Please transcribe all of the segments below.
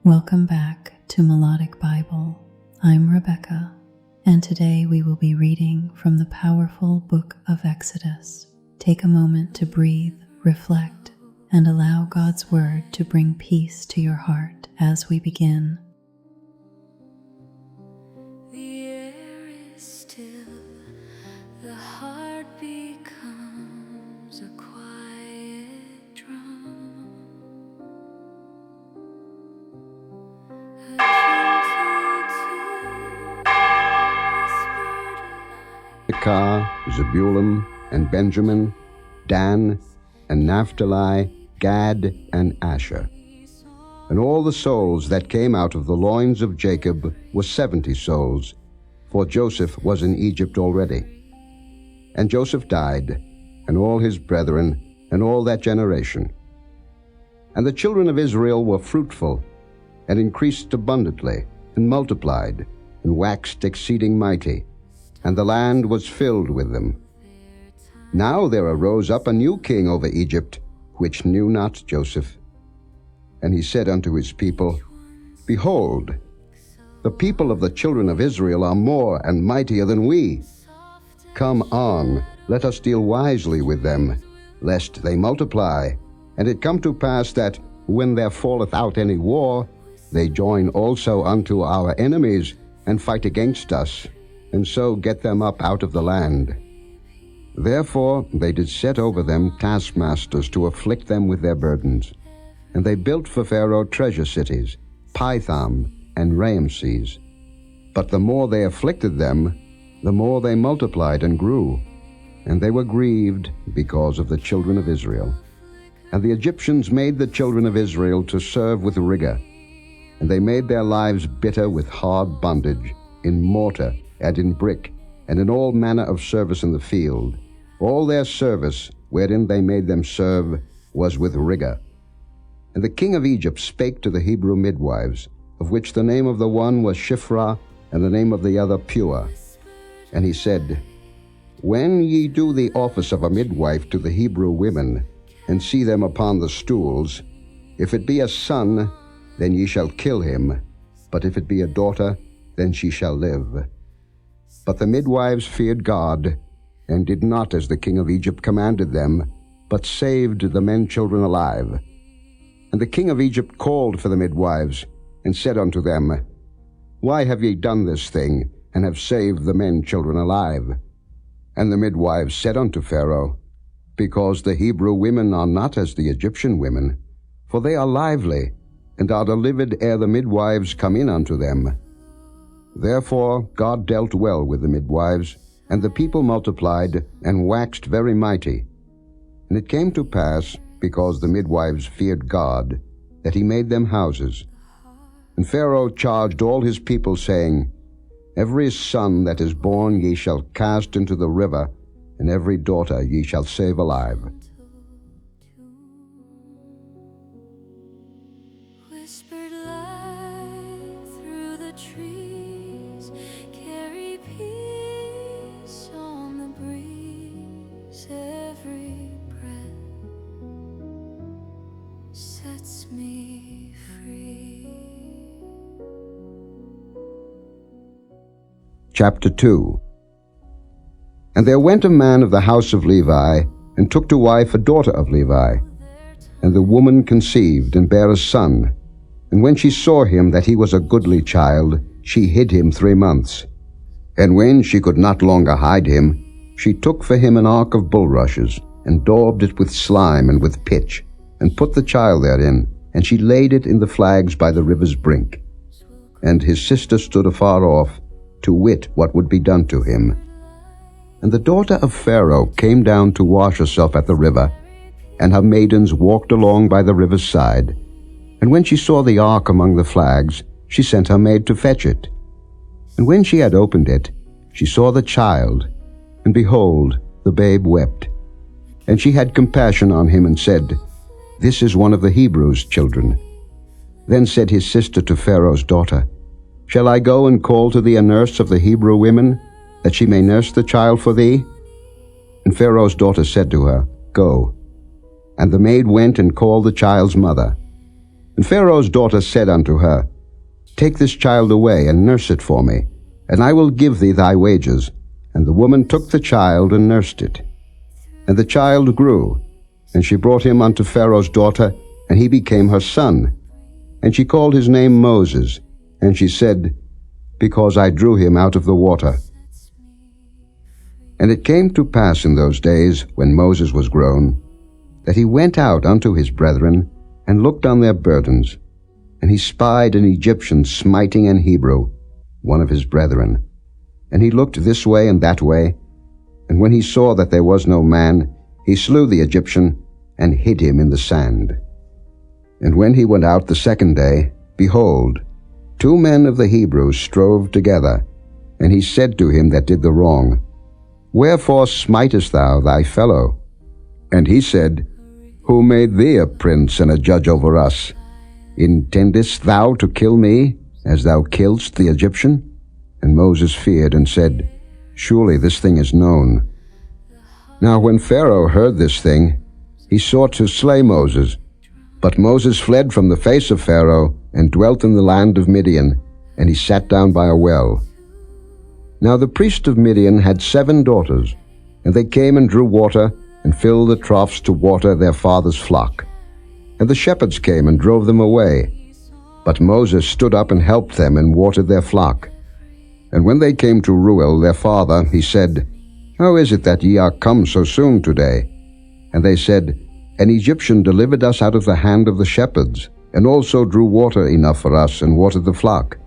Welcome back to Melodic Bible. I'm Rebecca, and today we will be reading from the powerful book of Exodus. Take a moment to breathe, reflect, and allow God's word to bring peace to your heart as we begin. The air is still, the heart becomes a quiet drum. Issachar, Zebulun, and Benjamin, Dan, and Naphtali, Gad, and Asher. And all the souls that came out of the loins of Jacob were 70 souls, for Joseph was in Egypt already. And Joseph died, and all his brethren, and all that generation. And the children of Israel were fruitful, and increased abundantly, and multiplied, and waxed exceeding mighty, and the land was filled with them. Now there arose up a new king over Egypt, which knew not Joseph. And he said unto his people, Behold, the people of the children of Israel are more and mightier than we. Come on, let us deal wisely with them, lest they multiply. And it come to pass that, when there falleth out any war, they join also unto our enemies, and fight against us, and so get them up out of the land. Therefore they did set over them taskmasters to afflict them with their burdens. And they built for Pharaoh treasure cities, Pithom and Ramses. But the more they afflicted them, the more they multiplied and grew. And they were grieved because of the children of Israel. And the Egyptians made the children of Israel to serve with rigor. And they made their lives bitter with hard bondage, in mortar and in brick, and in all manner of service in the field. All their service, wherein they made them serve, was with rigor. And the king of Egypt spake to the Hebrew midwives, of which the name of the one was Shiphrah, and the name of the other Pua. And he said, When ye do the office of a midwife to the Hebrew women, and see them upon the stools, if it be a son, then ye shall kill him, but if it be a daughter, then she shall live. But the midwives feared God, and did not as the king of Egypt commanded them, but saved the men children alive. And the king of Egypt called for the midwives, and said unto them, Why have ye done this thing, and have saved the men children alive? And the midwives said unto Pharaoh, Because the Hebrew women are not as the Egyptian women, for they are lively, and are delivered ere the midwives come in unto them. Therefore God dealt well with the midwives, and the people multiplied, and waxed very mighty. And it came to pass, because the midwives feared God, that he made them houses. And Pharaoh charged all his people, saying, Every son that is born ye shall cast into the river, and every daughter ye shall save alive. Whispered light through the trees, carry peace on the breeze. Every breath sets me free. Chapter 2. And there went a man of the house of Levi, and took to wife a daughter of Levi. And the woman conceived, and bare a son. And when she saw him that he was a goodly child, she hid him 3 months. And when she could not longer hide him, she took for him an ark of bulrushes, and daubed it with slime and with pitch, and put the child therein, and she laid it in the flags by the river's brink. And his sister stood afar off, to wit what would be done to him. And the daughter of Pharaoh came down to wash herself at the river, and her maidens walked along by the river's side. And when she saw the ark among the flags, she sent her maid to fetch it. And when she had opened it, she saw the child, and behold, the babe wept. And she had compassion on him, and said, This is one of the Hebrews' children. Then said his sister to Pharaoh's daughter, Shall I go and call to thee a nurse of the Hebrew women, that she may nurse the child for thee? And Pharaoh's daughter said to her, Go. And the maid went and called the child's mother. And Pharaoh's daughter said unto her, Take this child away, and nurse it for me, and I will give thee thy wages. And the woman took the child and nursed it. And the child grew, and she brought him unto Pharaoh's daughter, and he became her son. And she called his name Moses, and she said, Because I drew him out of the water. And it came to pass in those days, when Moses was grown, that he went out unto his brethren, and looked on their burdens. And he spied an Egyptian smiting an Hebrew, one of his brethren. And he looked this way and that way, and when he saw that there was no man, he slew the Egyptian, and hid him in the sand. And when he went out the second day, behold, 2 men of the Hebrews strove together. And he said to him that did the wrong, Wherefore smitest thou thy fellow? And he said, Who made thee a prince and a judge over us? Intendest thou to kill me, as thou killedst the Egyptian? And Moses feared, and said, Surely this thing is known. Now when Pharaoh heard this thing, he sought to slay Moses. But Moses fled from the face of Pharaoh, and dwelt in the land of Midian, and he sat down by a well. Now the priest of Midian had 7 daughters, and they came and drew water, and filled the troughs to water their father's flock. And the shepherds came and drove them away. But Moses stood up and helped them, and watered their flock. And when they came to Reuel their father, he said, How is it that ye are come so soon today? And they said, An Egyptian delivered us out of the hand of the shepherds, and also drew water enough for us, and watered the flock.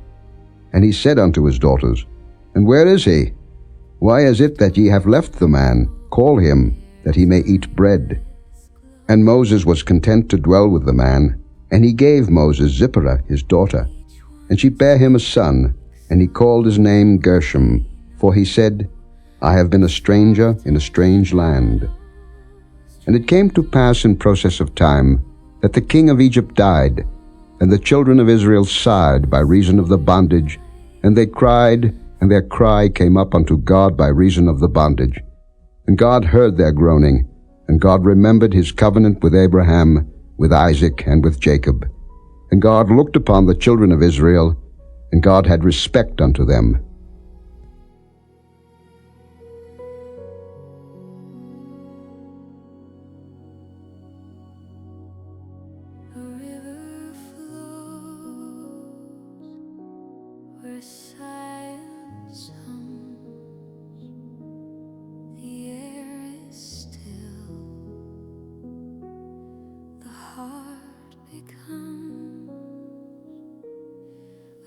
And he said unto his daughters, And where is he? Why is it that ye have left the man? Call him, that he may eat bread. And Moses was content to dwell with the man, and he gave Moses Zipporah his daughter. And she bare him a son, and he called his name Gershom, for he said, I have been a stranger in a strange land. And it came to pass in process of time, that the king of Egypt died, and the children of Israel sighed by reason of the bondage, and they cried, and their cry came up unto God by reason of the bondage. And God heard their groaning, and God remembered his covenant with Abraham, with Isaac, and with Jacob. And God looked upon the children of Israel, and God had respect unto them. A river flows where silence hums. The air is still. The heart becomes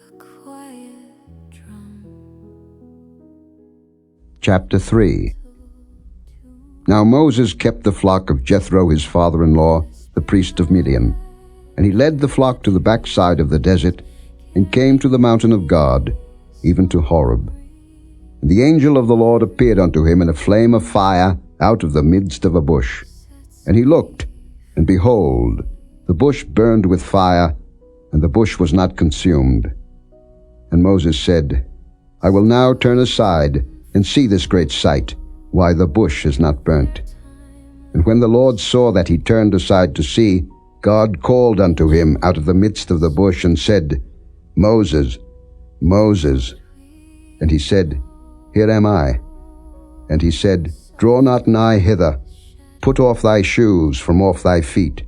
a quiet drum. Chapter 3. Now Moses kept the flock of Jethro his father-in-law, the priest of Midian. And he led the flock to the backside of the desert, and came to the mountain of God, even to Horeb. And the angel of the Lord appeared unto him in a flame of fire out of the midst of a bush. And he looked, and behold, the bush burned with fire, and the bush was not consumed. And Moses said, I will now turn aside, and see this great sight, why the bush is not burnt. And when the Lord saw that he turned aside to see, God called unto him out of the midst of the bush, and said, Moses, Moses. And he said, Here am I. And he said, Draw not nigh hither. Put off thy shoes from off thy feet,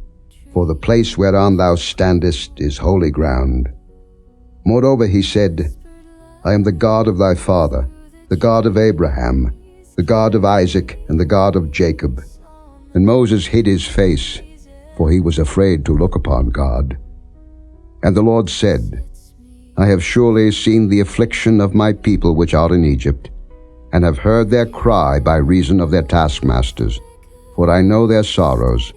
for the place whereon thou standest is holy ground. Moreover he said, I am the God of thy father, the God of Abraham, the God of Isaac, and the God of Jacob. And Moses hid his face, for he was afraid to look upon God. And the Lord said, I have surely seen the affliction of my people which are in Egypt, and have heard their cry by reason of their taskmasters, for I know their sorrows.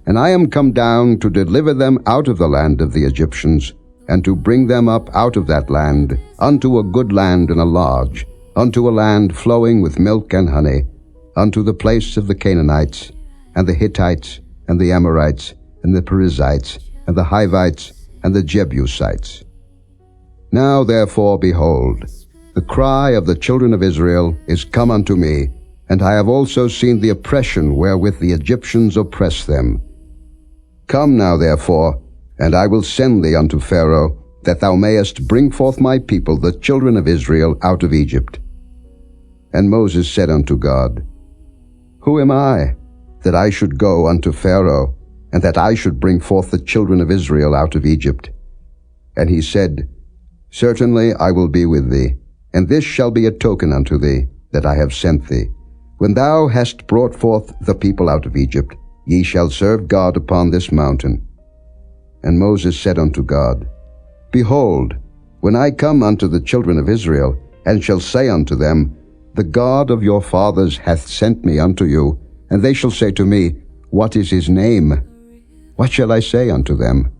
And I am come down to deliver them out of the land of the Egyptians, and to bring them up out of that land unto a good land and a large, unto a land flowing with milk and honey, unto the place of the Canaanites, and the Hittites, and the Amorites, and the Perizzites, and the Hivites, and the Jebusites. Now therefore, behold, the cry of the children of Israel is come unto me, and I have also seen the oppression wherewith the Egyptians oppress them. Come now therefore, And I will send thee unto Pharaoh, that thou mayest bring forth my people, the children of Israel, out of Egypt. And Moses said unto God, Who am I, that I should go unto Pharaoh, and that I should bring forth the children of Israel out of Egypt? And he said, Certainly I will be with thee, and this shall be a token unto thee, that I have sent thee. When thou hast brought forth the people out of Egypt, ye shall serve God upon this mountain. And Moses said unto God, Behold, when I come unto the children of Israel, and shall say unto them, The God of your fathers hath sent me unto you, and they shall say to me, What is his name? What shall I say unto them?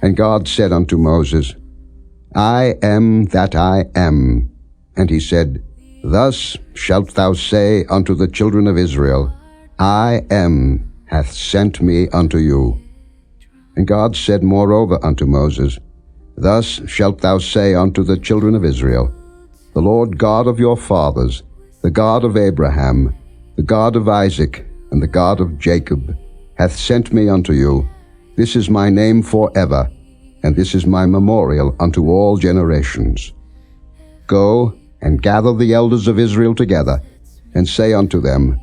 And God said unto Moses, I am that I am. And he said, Thus shalt thou say unto the children of Israel, I am hath sent me unto you. And God said moreover unto Moses, Thus shalt thou say unto the children of Israel, The Lord God of your fathers, the God of Abraham, the God of Isaac, and the God of Jacob, hath sent me unto you. This is my name forever, and this is my memorial unto all generations. Go and gather the elders of Israel together, and say unto them,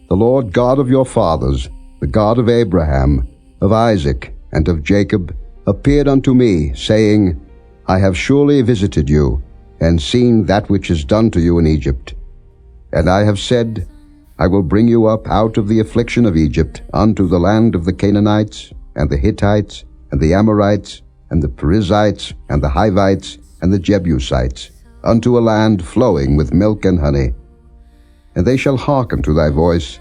The Lord God of your fathers, the God of Abraham, of Isaac, and of Jacob, appeared unto me, saying, I have surely visited you, and seen that which is done to you in Egypt. And I have said, I will bring you up out of the affliction of Egypt unto the land of the Canaanites, and the Hittites, and the Amorites, and the Perizzites, and the Hivites, and the Jebusites, unto a land flowing with milk and honey. And they shall hearken to thy voice,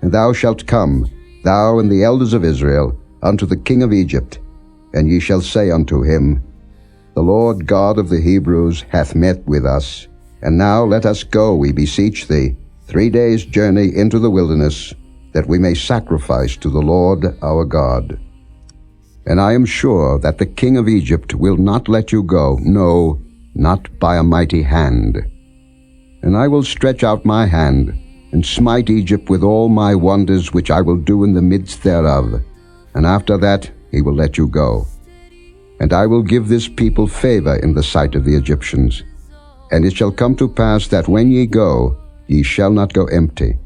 and thou shalt come, thou and the elders of Israel, unto the king of Egypt, and ye shall say unto him, The Lord God of the Hebrews hath met with us, and now let us go, we beseech thee, 3 days' journey into the wilderness, that we may sacrifice to the Lord our God. And I am sure that the king of Egypt will not let you go, no, not by a mighty hand. And I will stretch out my hand, and smite Egypt with all my wonders which I will do in the midst thereof, and after that he will let you go. And I will give this people favor in the sight of the Egyptians. And it shall come to pass that when ye go, ye shall not go empty.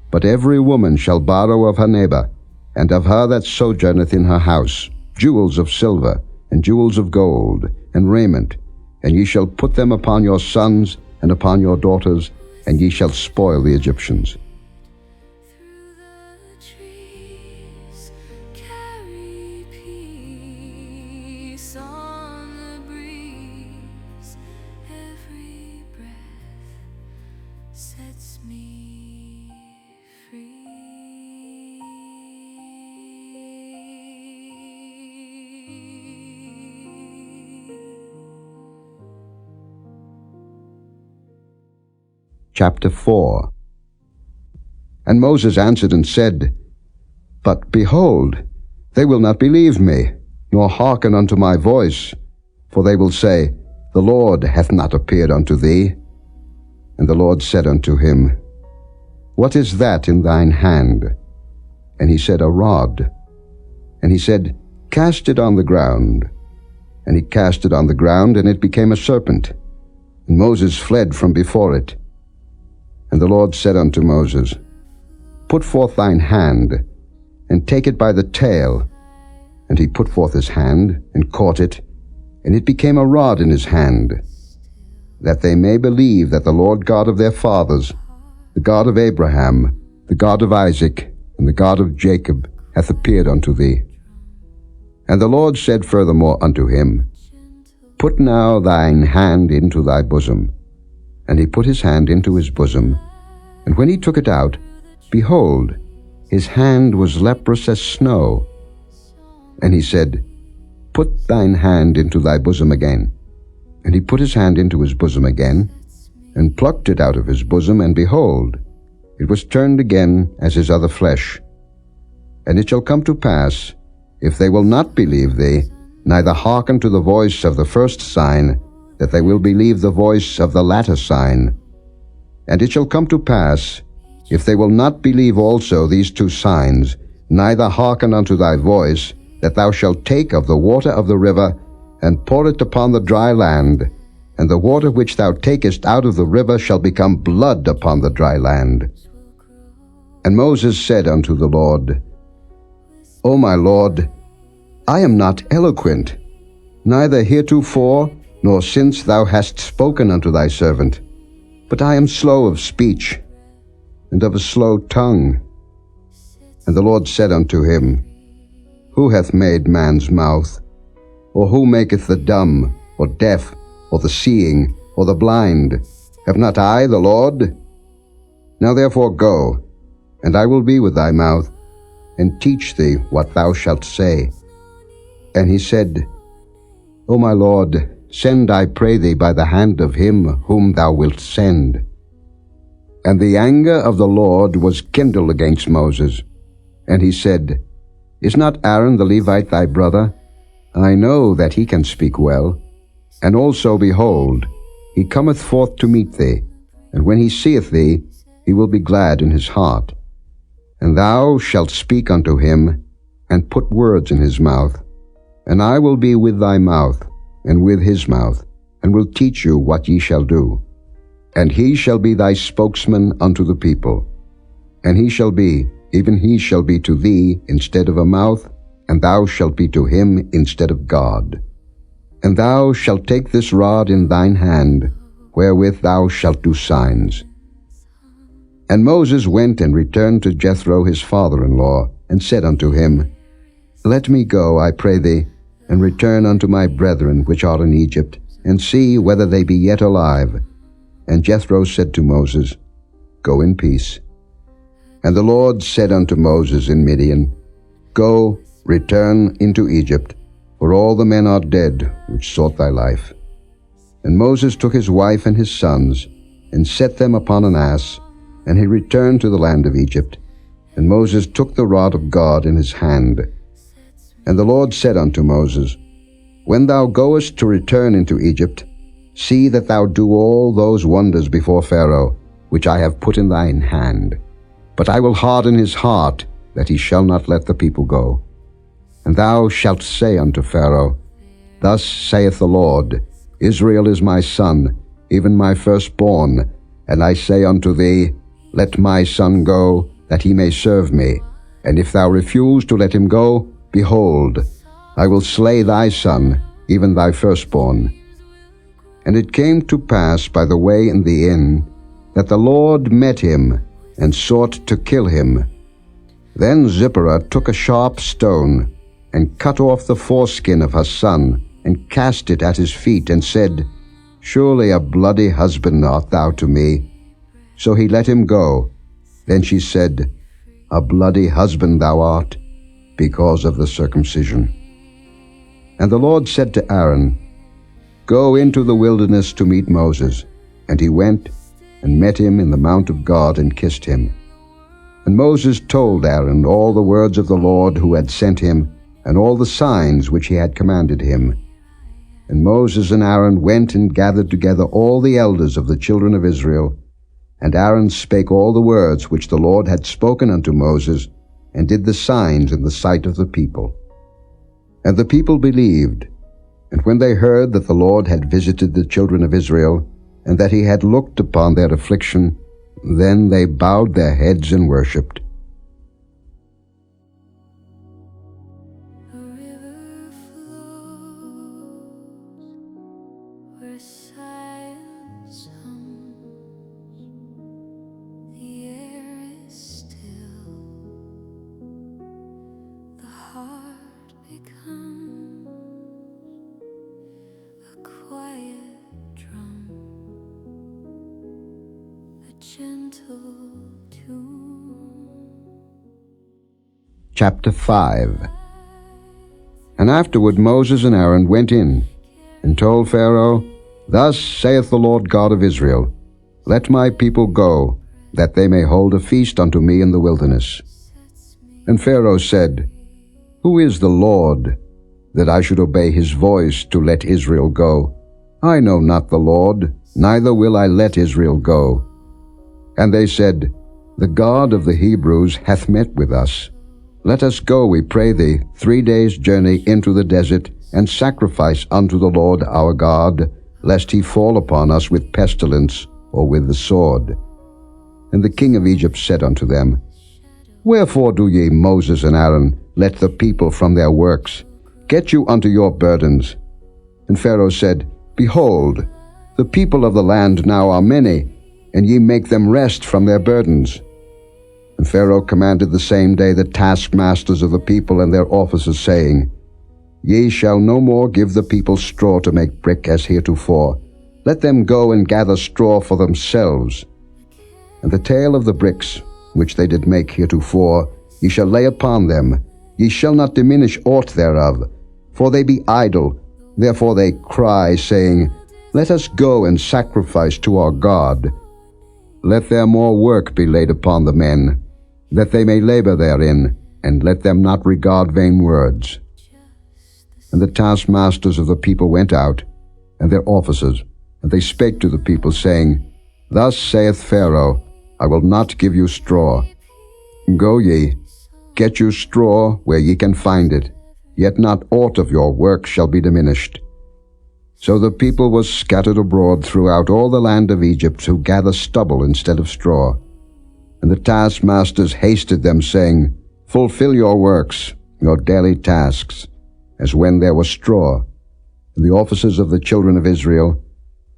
But every woman shall borrow of her neighbor, and of her that sojourneth in her house, jewels of silver, and jewels of gold, and raiment, and ye shall put them upon your sons and upon your daughters, and ye shall spoil the Egyptians. Through the trees, carry peace on the breeze. Every breath sets me free. Chapter 4. And Moses answered and said, But behold, they will not believe me, nor hearken unto my voice, for they will say, The Lord hath not appeared unto thee. And the Lord said unto him, What is that in thine hand? And he said, A rod. And he said, Cast it on the ground. And he cast it on the ground, and it became a serpent. And Moses fled from before it. And the Lord said unto Moses, Put forth thine hand, and take it by the tail. And he put forth his hand, and caught it, and it became a rod in his hand, that they may believe that the Lord God of their fathers, the God of Abraham, the God of Isaac, and the God of Jacob, hath appeared unto thee. And the Lord said furthermore unto him, Put now thine hand into thy bosom. And he put his hand into his bosom, and when he took it out, behold, his hand was leprous as snow. And he said, Put thine hand into thy bosom again. And he put his hand into his bosom again, and plucked it out of his bosom, and behold, it was turned again as his other flesh. And it shall come to pass, if they will not believe thee, neither hearken to the voice of the first sign, that they will believe the voice of the latter sign. And it shall come to pass, if they will not believe also these 2 signs, neither hearken unto thy voice, that thou shalt take of the water of the river, and pour it upon the dry land, and the water which thou takest out of the river shall become blood upon the dry land. And Moses said unto the Lord, O my Lord, I am not eloquent, neither heretofore, nor since thou hast spoken unto thy servant, but I am slow of speech, and of a slow tongue. And the Lord said unto him, Who hath made man's mouth? Or who maketh the dumb, or deaf, or the seeing, or the blind? Have not I the Lord? Now therefore go, and I will be with thy mouth, and teach thee what thou shalt say. And he said, O my Lord, send, I pray thee, by the hand of him whom thou wilt send. And the anger of the Lord was kindled against Moses. And he said, Is not Aaron the Levite thy brother? I know that he can speak well. And also, behold, he cometh forth to meet thee, and when he seeth thee, he will be glad in his heart. And thou shalt speak unto him, and put words in his mouth. And I will be with thy mouth, and with his mouth, and will teach you what ye shall do. And he shall be thy spokesman unto the people. And he shall be, even he shall be to thee instead of a mouth, and thou shalt be to him instead of God. And thou shalt take this rod in thine hand, wherewith thou shalt do signs. And Moses went and returned to Jethro his father-in-law, and said unto him, Let me go, I pray thee, and return unto my brethren which are in Egypt, and see whether they be yet alive. And Jethro said to Moses, Go in peace. And the Lord said unto Moses in Midian, Go, return into Egypt, for all the men are dead which sought thy life. And Moses took his wife and his sons, and set them upon an ass, and he returned to the land of Egypt. And Moses took the rod of God in his hand. And the Lord said unto Moses, When thou goest to return into Egypt, see that thou do all those wonders before Pharaoh, which I have put in thine hand. But I will harden his heart, that he shall not let the people go. And thou shalt say unto Pharaoh, Thus saith the Lord, Israel is my son, even my firstborn. And I say unto thee, Let my son go, that he may serve me. And if thou refuse to let him go, behold, I will slay thy son, even thy firstborn. And it came to pass by the way in the inn, that the Lord met him, and sought to kill him. Then Zipporah took a sharp stone, and cut off the foreskin of her son, and cast it at his feet, and said, Surely a bloody husband art thou to me. So he let him go. Then she said, A bloody husband thou art, because of the circumcision. And the Lord said to Aaron, Go into the wilderness to meet Moses. And he went, and met him in the mount of God, and kissed him. And Moses told Aaron all the words of the Lord who had sent him, and all the signs which he had commanded him. And Moses and Aaron went and gathered together all the elders of the children of Israel. And Aaron spake all the words which the Lord had spoken unto Moses, and did the signs in the sight of the people. And the people believed. And when they heard that the Lord had visited the children of Israel, and that he had looked upon their affliction, then they bowed their heads and worshipped. A river flows where silence hums. The air is still. The heart becomes a quiet drum, a gentle tune. Chapter 5. And afterward Moses and Aaron went in, and told Pharaoh, Thus saith the Lord God of Israel, Let my people go, that they may hold a feast unto me in the wilderness. And Pharaoh said, Who is the Lord, that I should obey his voice to let Israel go? I know not the Lord, neither will I let Israel go. And they said, The God of the Hebrews hath met with us. Let us go, we pray thee, 3 days' journey into the desert, and sacrifice unto the Lord our God, lest he fall upon us with pestilence or with the sword. And the king of Egypt said unto them, Wherefore do ye, Moses and Aaron, let the people from their works? Get you unto your burdens. And Pharaoh said, Behold, the people of the land now are many, and ye make them rest from their burdens. And Pharaoh commanded the same day the taskmasters of the people and their officers, saying, Ye shall no more give the people straw to make brick as heretofore. Let them go and gather straw for themselves. And the tale of the bricks, which they did make heretofore, ye shall lay upon them. Ye shall not diminish aught thereof, for they be idle. Therefore they cry, saying, Let us go and sacrifice to our God. Let their more work be laid upon the men, that they may labor therein, and let them not regard vain words. And the taskmasters of the people went out, and their officers, and they spake to the people, saying, Thus saith Pharaoh, I will not give you straw. Go ye, get you straw where ye can find it, yet not aught of your work shall be diminished. So the people was scattered abroad throughout all the land of Egypt, who gather stubble instead of straw. And the taskmasters hasted them, saying, Fulfill your works, your daily tasks, as when there was straw. And the officers of the children of Israel,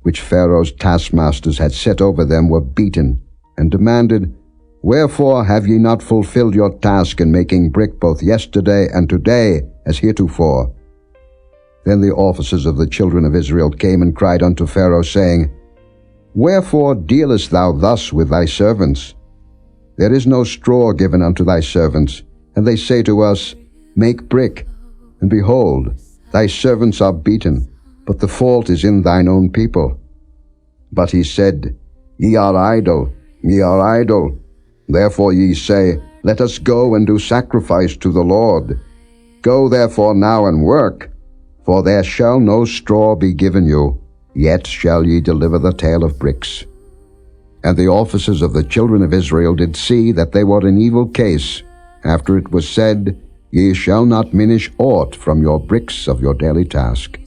which Pharaoh's taskmasters had set over them, were beaten, and demanded, Wherefore have ye not fulfilled your task in making brick both yesterday and today, as heretofore? Then the officers of the children of Israel came and cried unto Pharaoh, saying, Wherefore dealest thou thus with thy servants? There is no straw given unto thy servants. And they say to us, Make brick. And behold, thy servants are beaten, but the fault is in thine own people. But he said, Ye are idle, ye are idle. Therefore ye say, Let us go and do sacrifice to the Lord. Go therefore now and work, for there shall no straw be given you, yet shall ye deliver the tale of bricks. And the officers of the children of Israel did see that they were in evil case, after it was said, Ye shall not minish aught from your bricks of your daily task.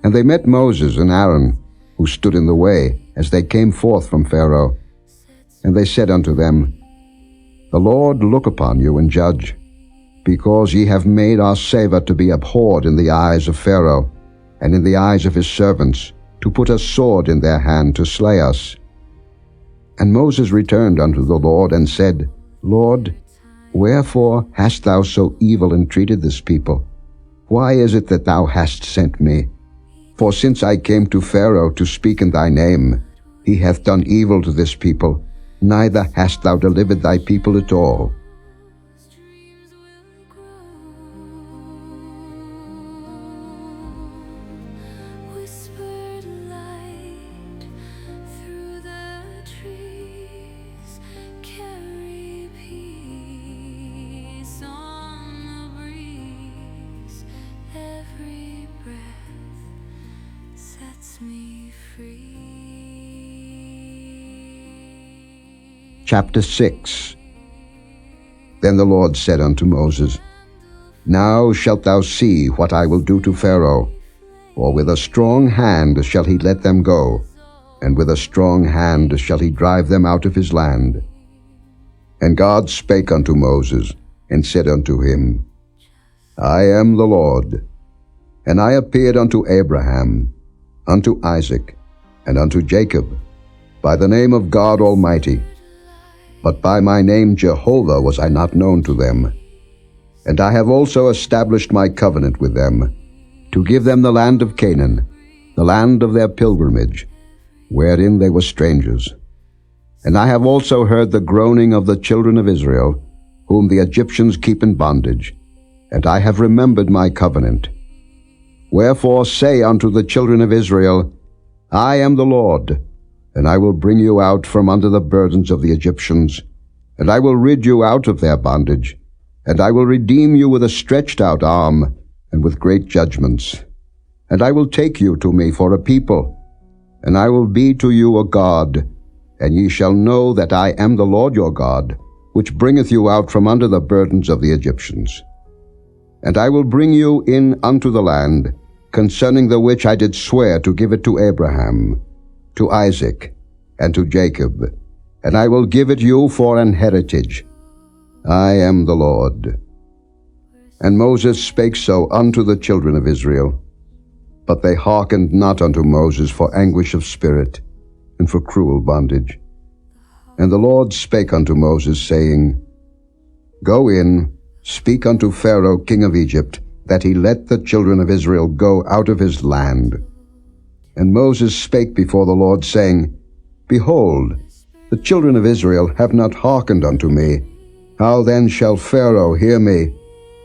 And they met Moses and Aaron, who stood in the way, as they came forth from Pharaoh. And they said unto them, The Lord look upon you and judge, because ye have made our savour to be abhorred in the eyes of Pharaoh, and in the eyes of his servants, to put a sword in their hand to slay us. And Moses returned unto the Lord, and said, Lord, wherefore hast thou so evil entreated this people? Why is it that thou hast sent me? For since I came to Pharaoh to speak in thy name, he hath done evil to this people, neither hast thou delivered thy people at all. Chapter 6. Then the Lord said unto Moses, Now shalt thou see what I will do to Pharaoh, for with a strong hand shall he let them go, and with a strong hand shall he drive them out of his land. And God spake unto Moses, and said unto him, I am the Lord. And I appeared unto Abraham, unto Isaac, and unto Jacob, by the name of God Almighty. But by my name Jehovah was I not known to them. And I have also established my covenant with them, to give them the land of Canaan, the land of their pilgrimage, wherein they were strangers. And I have also heard the groaning of the children of Israel, whom the Egyptians keep in bondage, and I have remembered my covenant. Wherefore say unto the children of Israel, I am the Lord, and I will bring you out from under the burdens of the Egyptians, and I will rid you out of their bondage, and I will redeem you with a stretched out arm, and with great judgments. And I will take you to me for a people, and I will be to you a God, and ye shall know that I am the Lord your God, which bringeth you out from under the burdens of the Egyptians. And I will bring you in unto the land, concerning the which I did swear to give it to Abraham, to Isaac, and to Jacob, and I will give it you for an heritage. I am the Lord. And Moses spake so unto the children of Israel, but they hearkened not unto Moses for anguish of spirit, and for cruel bondage. And the Lord spake unto Moses, saying, Go in, speak unto Pharaoh king of Egypt, that he let the children of Israel go out of his land. And Moses spake before the Lord, saying, Behold, the children of Israel have not hearkened unto me. How then shall Pharaoh hear me,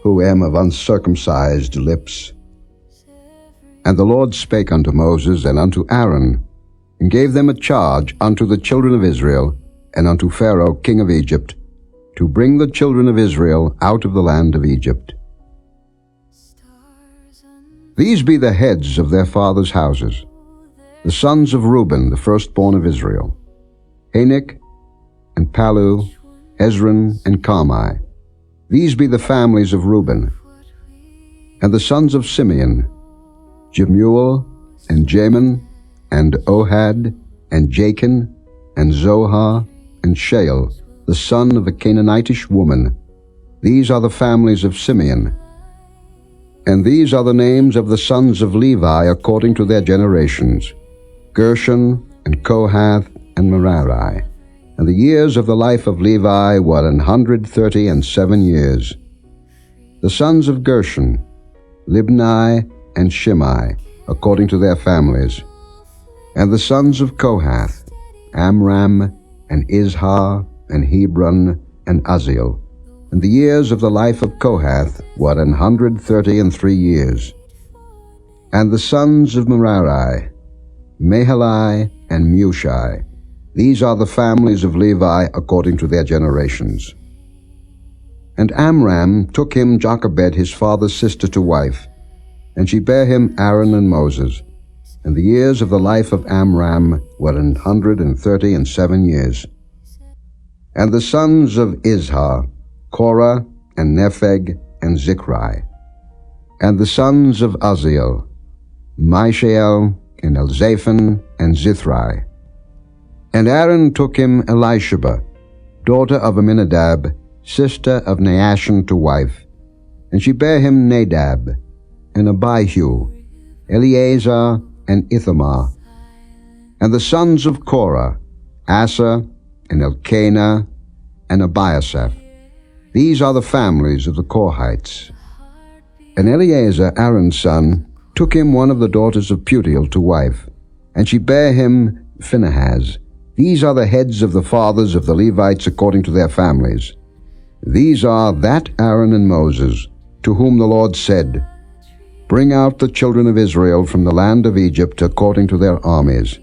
who am of uncircumcised lips? And the Lord spake unto Moses and unto Aaron, and gave them a charge unto the children of Israel, and unto Pharaoh king of Egypt, to bring the children of Israel out of the land of Egypt. These be the heads of their fathers' houses, the sons of Reuben, the firstborn of Israel, Hanok, and Palu, Hezron, and Carmi. These be the families of Reuben. And the sons of Simeon, Jemuel, and Jamin, and Ohad, and Jachin, and Zohar, and Shael, the son of a Canaanitish woman. These are the families of Simeon. And these are the names of the sons of Levi according to their generations, Gershon, and Kohath, and Merari. And the years of the life of Levi were 137 years. The sons of Gershon, Libni, and Shimei, according to their families. And the sons of Kohath, Amram, and Izhar, and Hebron, and Uzziel. And the years of the life of Kohath were 133 years. And the sons of Merari, Mahali, and Mushi. These are the families of Levi according to their generations. And Amram took him Jochebed his father's sister to wife, and she bare him Aaron and Moses. And the years of the life of Amram were 137 years. And the sons of Izhar, Korah, and Nepheg, and Zichri. And the sons of Uzziel, Mishael, and Elzaphan, and Zithri. And Aaron took him Elisheba, daughter of Aminadab, sister of Naashon, to wife. And she bare him Nadab, and Abihu, Eleazar, and Ithamar. And the sons of Korah, Asa, and Elkanah, and Abiasaph. These are the families of the Korhites. And Eleazar, Aaron's son, took him one of the daughters of Putiel to wife, and she bare him Phinehas. These are the heads of the fathers of the Levites according to their families. These are that Aaron and Moses, to whom the Lord said, Bring out the children of Israel from the land of Egypt according to their armies.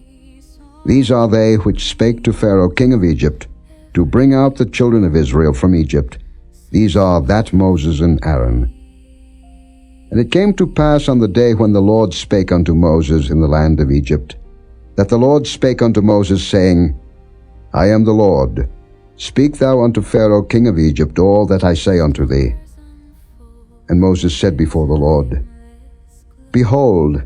These are they which spake to Pharaoh king of Egypt, to bring out the children of Israel from Egypt. These are that Moses and Aaron. And it came to pass on the day when the Lord spake unto Moses in the land of Egypt, that the Lord spake unto Moses, saying, I am the Lord. Speak thou unto Pharaoh king of Egypt all that I say unto thee. And Moses said before the Lord, Behold,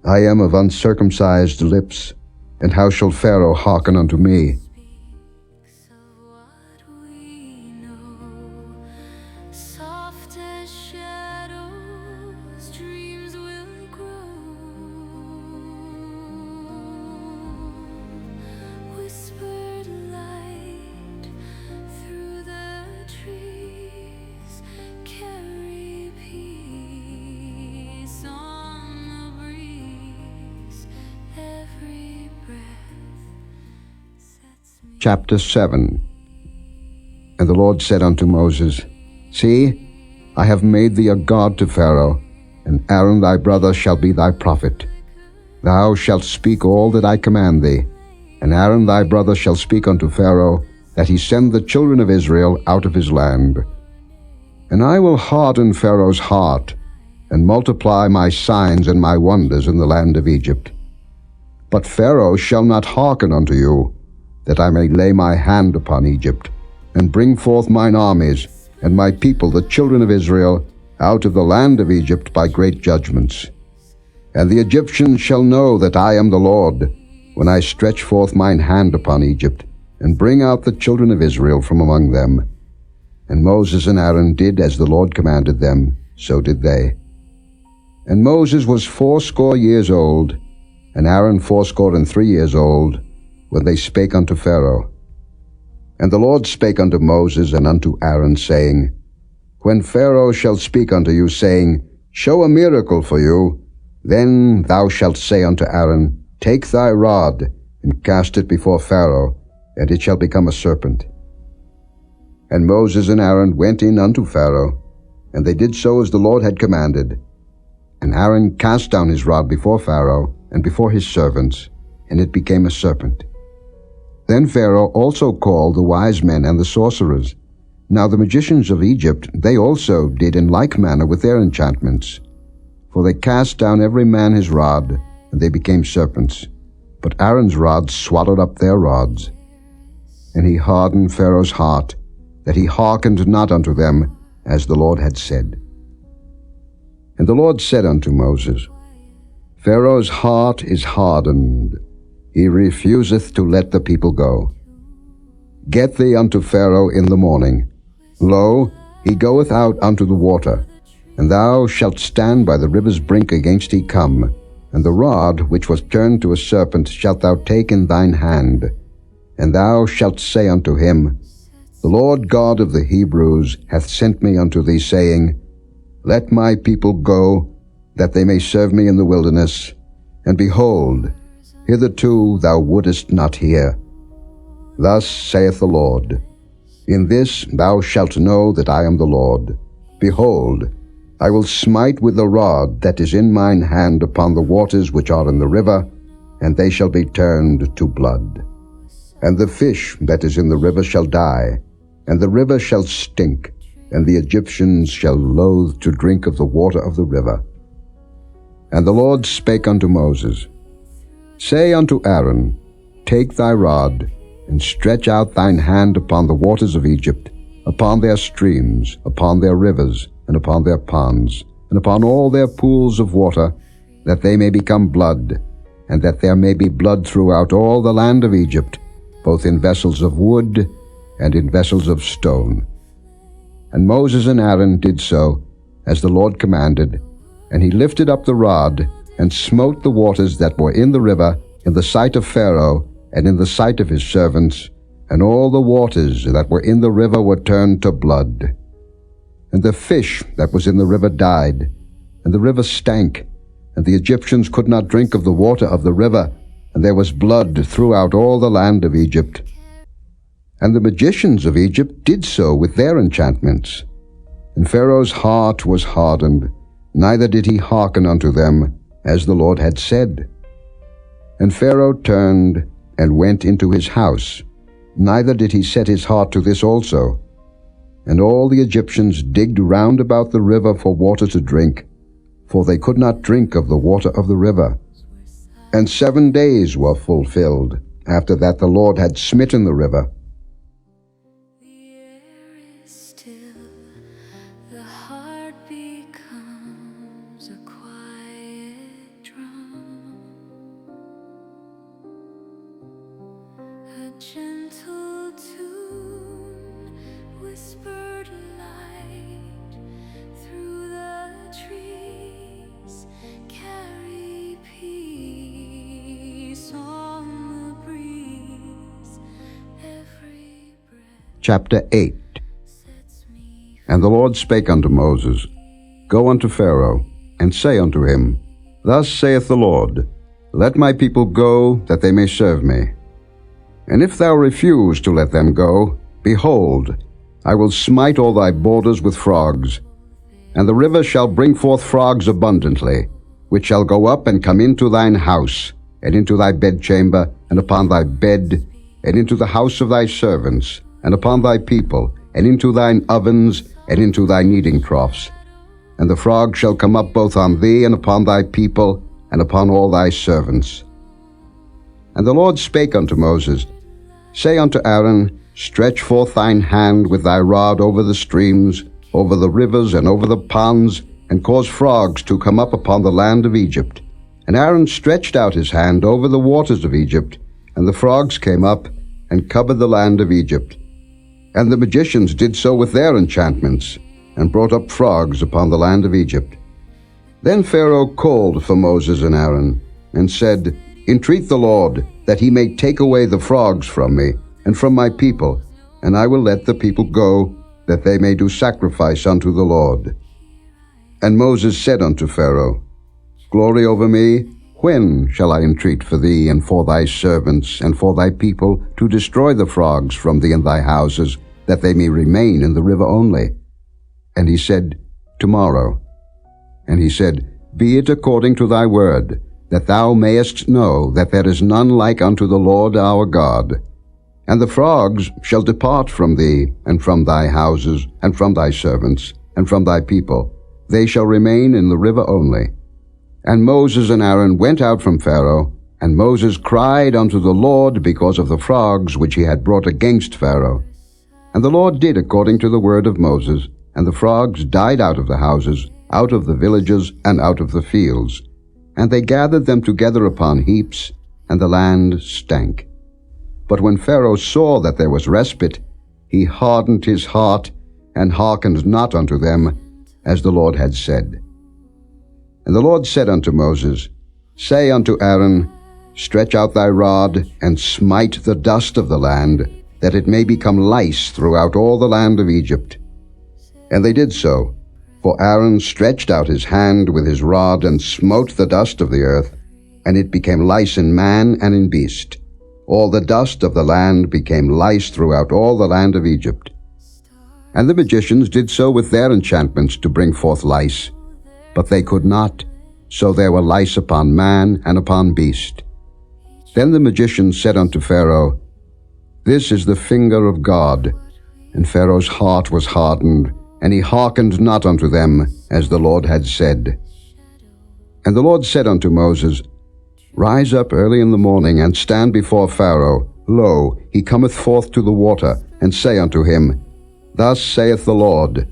I am of uncircumcised lips, and how shall Pharaoh hearken unto me? Chapter 7. And the Lord said unto Moses, See, I have made thee a god to Pharaoh, and Aaron thy brother shall be thy prophet. Thou shalt speak all that I command thee, and Aaron thy brother shall speak unto Pharaoh, that he send the children of Israel out of his land. And I will harden Pharaoh's heart, and multiply my signs and my wonders in the land of Egypt. But Pharaoh shall not hearken unto you, that I may lay my hand upon Egypt, and bring forth mine armies, and my people, the children of Israel, out of the land of Egypt by great judgments. And the Egyptians shall know that I am the Lord, when I stretch forth mine hand upon Egypt, and bring out the children of Israel from among them. And Moses and Aaron did as the Lord commanded them, so did they. And Moses was 80 years old, and Aaron 83 years old, when they spake unto Pharaoh. And the Lord spake unto Moses and unto Aaron, saying, When Pharaoh shall speak unto you, saying, Show a miracle for you, then thou shalt say unto Aaron, Take thy rod, and cast it before Pharaoh, and it shall become a serpent. And Moses and Aaron went in unto Pharaoh, and they did so as the Lord had commanded. And Aaron cast down his rod before Pharaoh, and before his servants, and it became a serpent. Then Pharaoh also called the wise men and the sorcerers. Now the magicians of Egypt, they also did in like manner with their enchantments. For they cast down every man his rod, and they became serpents. But Aaron's rod swallowed up their rods. And he hardened Pharaoh's heart, that he hearkened not unto them, as the Lord had said. And the Lord said unto Moses, Pharaoh's heart is hardened, he refuseth to let the people go. Get thee unto Pharaoh in the morning. Lo, he goeth out unto the water, and thou shalt stand by the river's brink against he come, and the rod which was turned to a serpent shalt thou take in thine hand, and thou shalt say unto him, The Lord God of the Hebrews hath sent me unto thee, saying, Let my people go, that they may serve me in the wilderness. And behold, hitherto thou wouldest not hear. Thus saith the Lord, In this thou shalt know that I am the Lord. Behold, I will smite with the rod that is in mine hand upon the waters which are in the river, and they shall be turned to blood. And the fish that is in the river shall die, and the river shall stink, and the Egyptians shall loathe to drink of the water of the river. And the Lord spake unto Moses, Say unto Aaron, Take thy rod, and stretch out thine hand upon the waters of Egypt, upon their streams, upon their rivers, and upon their ponds, and upon all their pools of water, that they may become blood, and that there may be blood throughout all the land of Egypt, both in vessels of wood and in vessels of stone. And Moses and Aaron did so, as the Lord commanded, and he lifted up the rod, and smote the waters that were in the river, in the sight of Pharaoh, and in the sight of his servants, and all the waters that were in the river were turned to blood. And the fish that was in the river died, and the river stank, and the Egyptians could not drink of the water of the river, and there was blood throughout all the land of Egypt. And the magicians of Egypt did so with their enchantments. And Pharaoh's heart was hardened, neither did he hearken unto them, as the Lord had said. And Pharaoh turned and went into his house, neither did he set his heart to this also. And all the Egyptians digged round about the river for water to drink, for they could not drink of the water of the river. And 7 days were fulfilled, after that the Lord had smitten the river. The air is still, the heart becomes a quiet drum, a gentle tune, whispered light through the trees, carry peace on the breeze, every breath Chapter 8. sets me And the Lord spake unto Moses, Go unto Pharaoh, and say unto him, Thus saith the Lord, Let my people go, that they may serve me. And if thou refuse to let them go, behold, I will smite all thy borders with frogs. And the river shall bring forth frogs abundantly, which shall go up and come into thine house, and into thy bedchamber, and upon thy bed, and into the house of thy servants, and upon thy people, and into thine ovens, and into thy kneading troughs. And the frog shall come up both on thee, and upon thy people, and upon all thy servants. And the Lord spake unto Moses, Say unto Aaron, Stretch forth thine hand with thy rod over the streams, over the rivers, and over the ponds, and cause frogs to come up upon the land of Egypt. And Aaron stretched out his hand over the waters of Egypt, and the frogs came up and covered the land of Egypt. And the magicians did so with their enchantments, and brought up frogs upon the land of Egypt. Then Pharaoh called for Moses and Aaron, and said, Entreat the Lord, that he may take away the frogs from me, and from my people, and I will let the people go, that they may do sacrifice unto the Lord. And Moses said unto Pharaoh, Glory over me, when shall I entreat for thee and for thy servants and for thy people to destroy the frogs from thee and thy houses, that they may remain in the river only? And he said, Tomorrow. And he said, Be it according to thy word, that thou mayest know that there is none like unto the Lord our God. And the frogs shall depart from thee, and from thy houses, and from thy servants, and from thy people. They shall remain in the river only. And Moses and Aaron went out from Pharaoh, and Moses cried unto the Lord because of the frogs which he had brought against Pharaoh. And the Lord did according to the word of Moses, and the frogs died out of the houses, out of the villages, and out of the fields. And they gathered them together upon heaps, and the land stank. But when Pharaoh saw that there was respite, he hardened his heart, and hearkened not unto them, as the Lord had said. And the Lord said unto Moses, Say unto Aaron, Stretch out thy rod, and smite the dust of the land, that it may become lice throughout all the land of Egypt. And they did so, for Aaron stretched out his hand with his rod, and smote the dust of the earth, and it became lice in man and in beast. All the dust of the land became lice throughout all the land of Egypt. And the magicians did so with their enchantments to bring forth lice, but they could not, so there were lice upon man and upon beast. Then the magicians said unto Pharaoh, This is the finger of God. And Pharaoh's heart was hardened, and he hearkened not unto them, as the Lord had said. And the Lord said unto Moses, Rise up early in the morning, and stand before Pharaoh. Lo, he cometh forth to the water, and say unto him, Thus saith the Lord,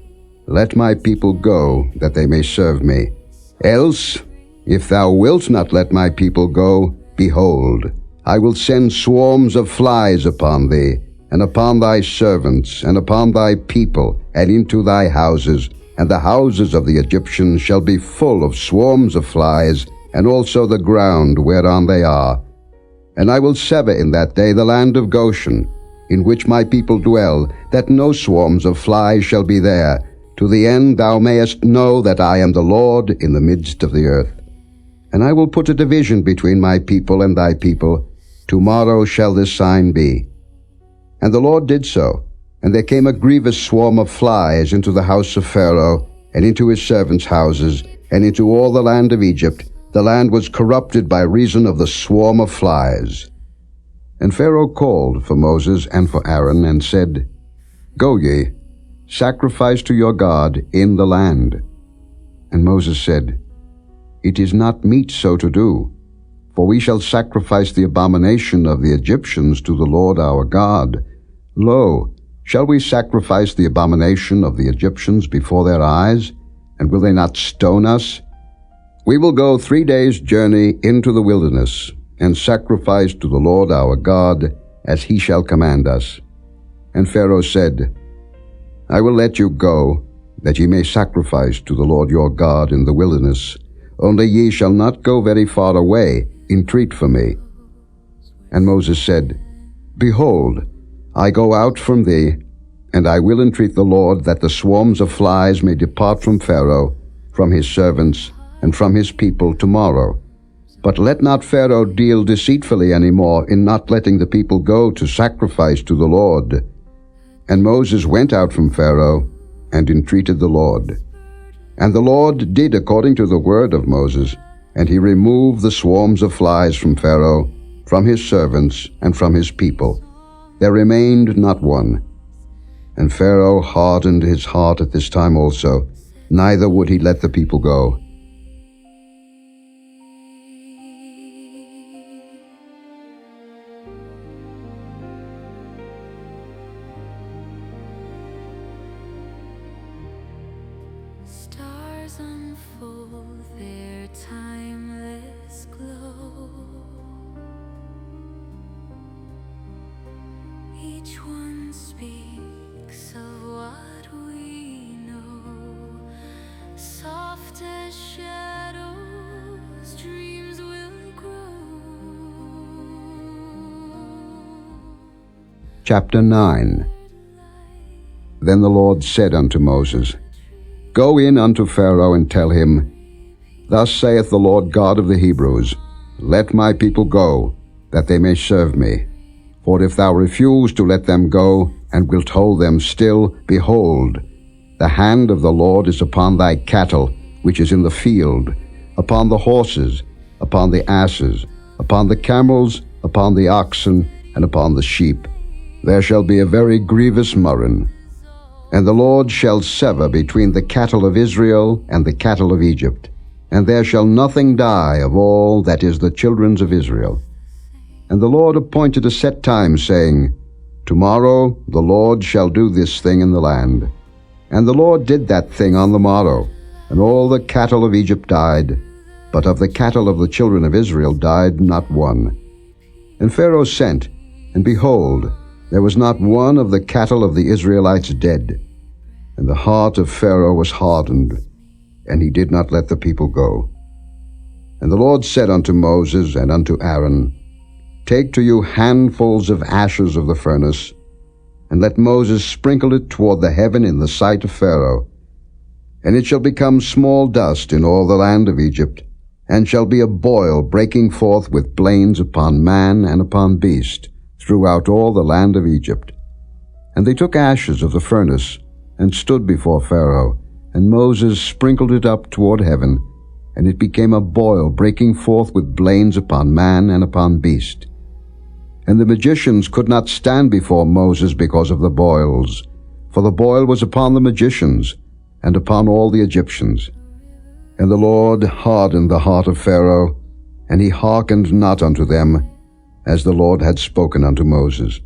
Let my people go, that they may serve me. Else, if thou wilt not let my people go, behold, I will send swarms of flies upon thee, and upon thy servants, and upon thy people, and into thy houses, and the houses of the Egyptians shall be full of swarms of flies, and also the ground whereon they are. And I will sever in that day the land of Goshen, in which my people dwell, that no swarms of flies shall be there, to the end thou mayest know that I am the Lord in the midst of the earth. And I will put a division between my people and thy people. Tomorrow shall this sign be. And the Lord did so, and there came a grievous swarm of flies into the house of Pharaoh, and into his servants' houses, and into all the land of Egypt. The land was corrupted by reason of the swarm of flies. And Pharaoh called for Moses and for Aaron, and said, Go ye, sacrifice to your God in the land. And Moses said, It is not meet so to do, for we shall sacrifice the abomination of the Egyptians to the Lord our God. Lo, shall we sacrifice the abomination of the Egyptians before their eyes? And will they not stone us? We will go 3 days' journey into the wilderness, and sacrifice to the Lord our God, as he shall command us. And Pharaoh said, I will let you go, that ye may sacrifice to the Lord your God in the wilderness. Only ye shall not go very far away, entreat for me. And Moses said, Behold, I go out from thee, and I will entreat the Lord that the swarms of flies may depart from Pharaoh, from his servants, and from his people tomorrow. But let not Pharaoh deal deceitfully any more in not letting the people go to sacrifice to the Lord. And Moses went out from Pharaoh, and entreated the Lord. And the Lord did according to the word of Moses, and he removed the swarms of flies from Pharaoh, from his servants, and from his people. There remained not one. And Pharaoh hardened his heart at this time also, neither would he let the people go. unfold their timeless glow. Each one speaks of what we know. Soft as shadows, dreams will grow. Chapter 9. Then the Lord said unto Moses, Go in unto Pharaoh, and tell him, Thus saith the Lord God of the Hebrews, Let my people go, that they may serve me. For if thou refuse to let them go, and wilt hold them still, behold, the hand of the Lord is upon thy cattle, which is in the field, upon the horses, upon the asses, upon the camels, upon the oxen, and upon the sheep. There shall be a very grievous murrain. And the Lord shall sever between the cattle of Israel and the cattle of Egypt, and there shall nothing die of all that is the children of Israel. And the Lord appointed a set time, saying, Tomorrow the Lord shall do this thing in the land. And the Lord did that thing on the morrow, and all the cattle of Egypt died, but of the cattle of the children of Israel died not one. And Pharaoh sent, and behold, there was not one of the cattle of the Israelites dead. And the heart of Pharaoh was hardened, and he did not let the people go. And the Lord said unto Moses and unto Aaron, Take to you handfuls of ashes of the furnace, and let Moses sprinkle it toward the heaven in the sight of Pharaoh. And it shall become small dust in all the land of Egypt, and shall be a boil breaking forth with blains upon man and upon beast, throughout all the land of Egypt. And they took ashes of the furnace, and stood before Pharaoh, and Moses sprinkled it up toward heaven, and it became a boil breaking forth with blains upon man and upon beast. And the magicians could not stand before Moses because of the boils, for the boil was upon the magicians, and upon all the Egyptians. And the Lord hardened the heart of Pharaoh, and he hearkened not unto them, as the Lord had spoken unto Moses.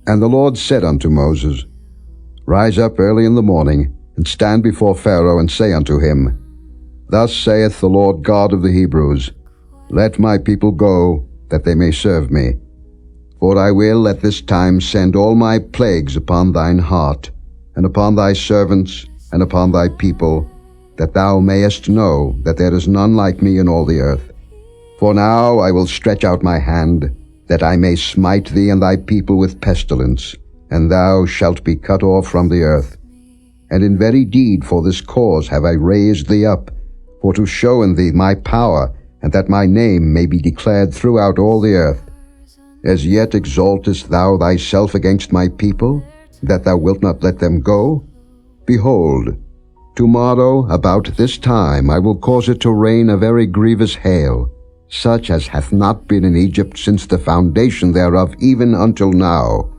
And the Lord said unto Moses, Rise up early in the morning, and stand before Pharaoh, and say unto him, Thus saith the Lord God of the Hebrews, Let my people go, that they may serve me. For I will at this time send all my plagues upon thine heart, and upon thy servants, and upon thy people, that thou mayest know that there is none like me in all the earth. For now I will stretch out my hand, that I may smite thee and thy people with pestilence, and thou shalt be cut off from the earth. And in very deed for this cause have I raised thee up, for to show in thee my power, and that my name may be declared throughout all the earth. As yet exaltest thou thyself against my people, that thou wilt not let them go? Behold, tomorrow about this time I will cause it to rain a very grievous hail, such as hath not been in Egypt since the foundation thereof even until now.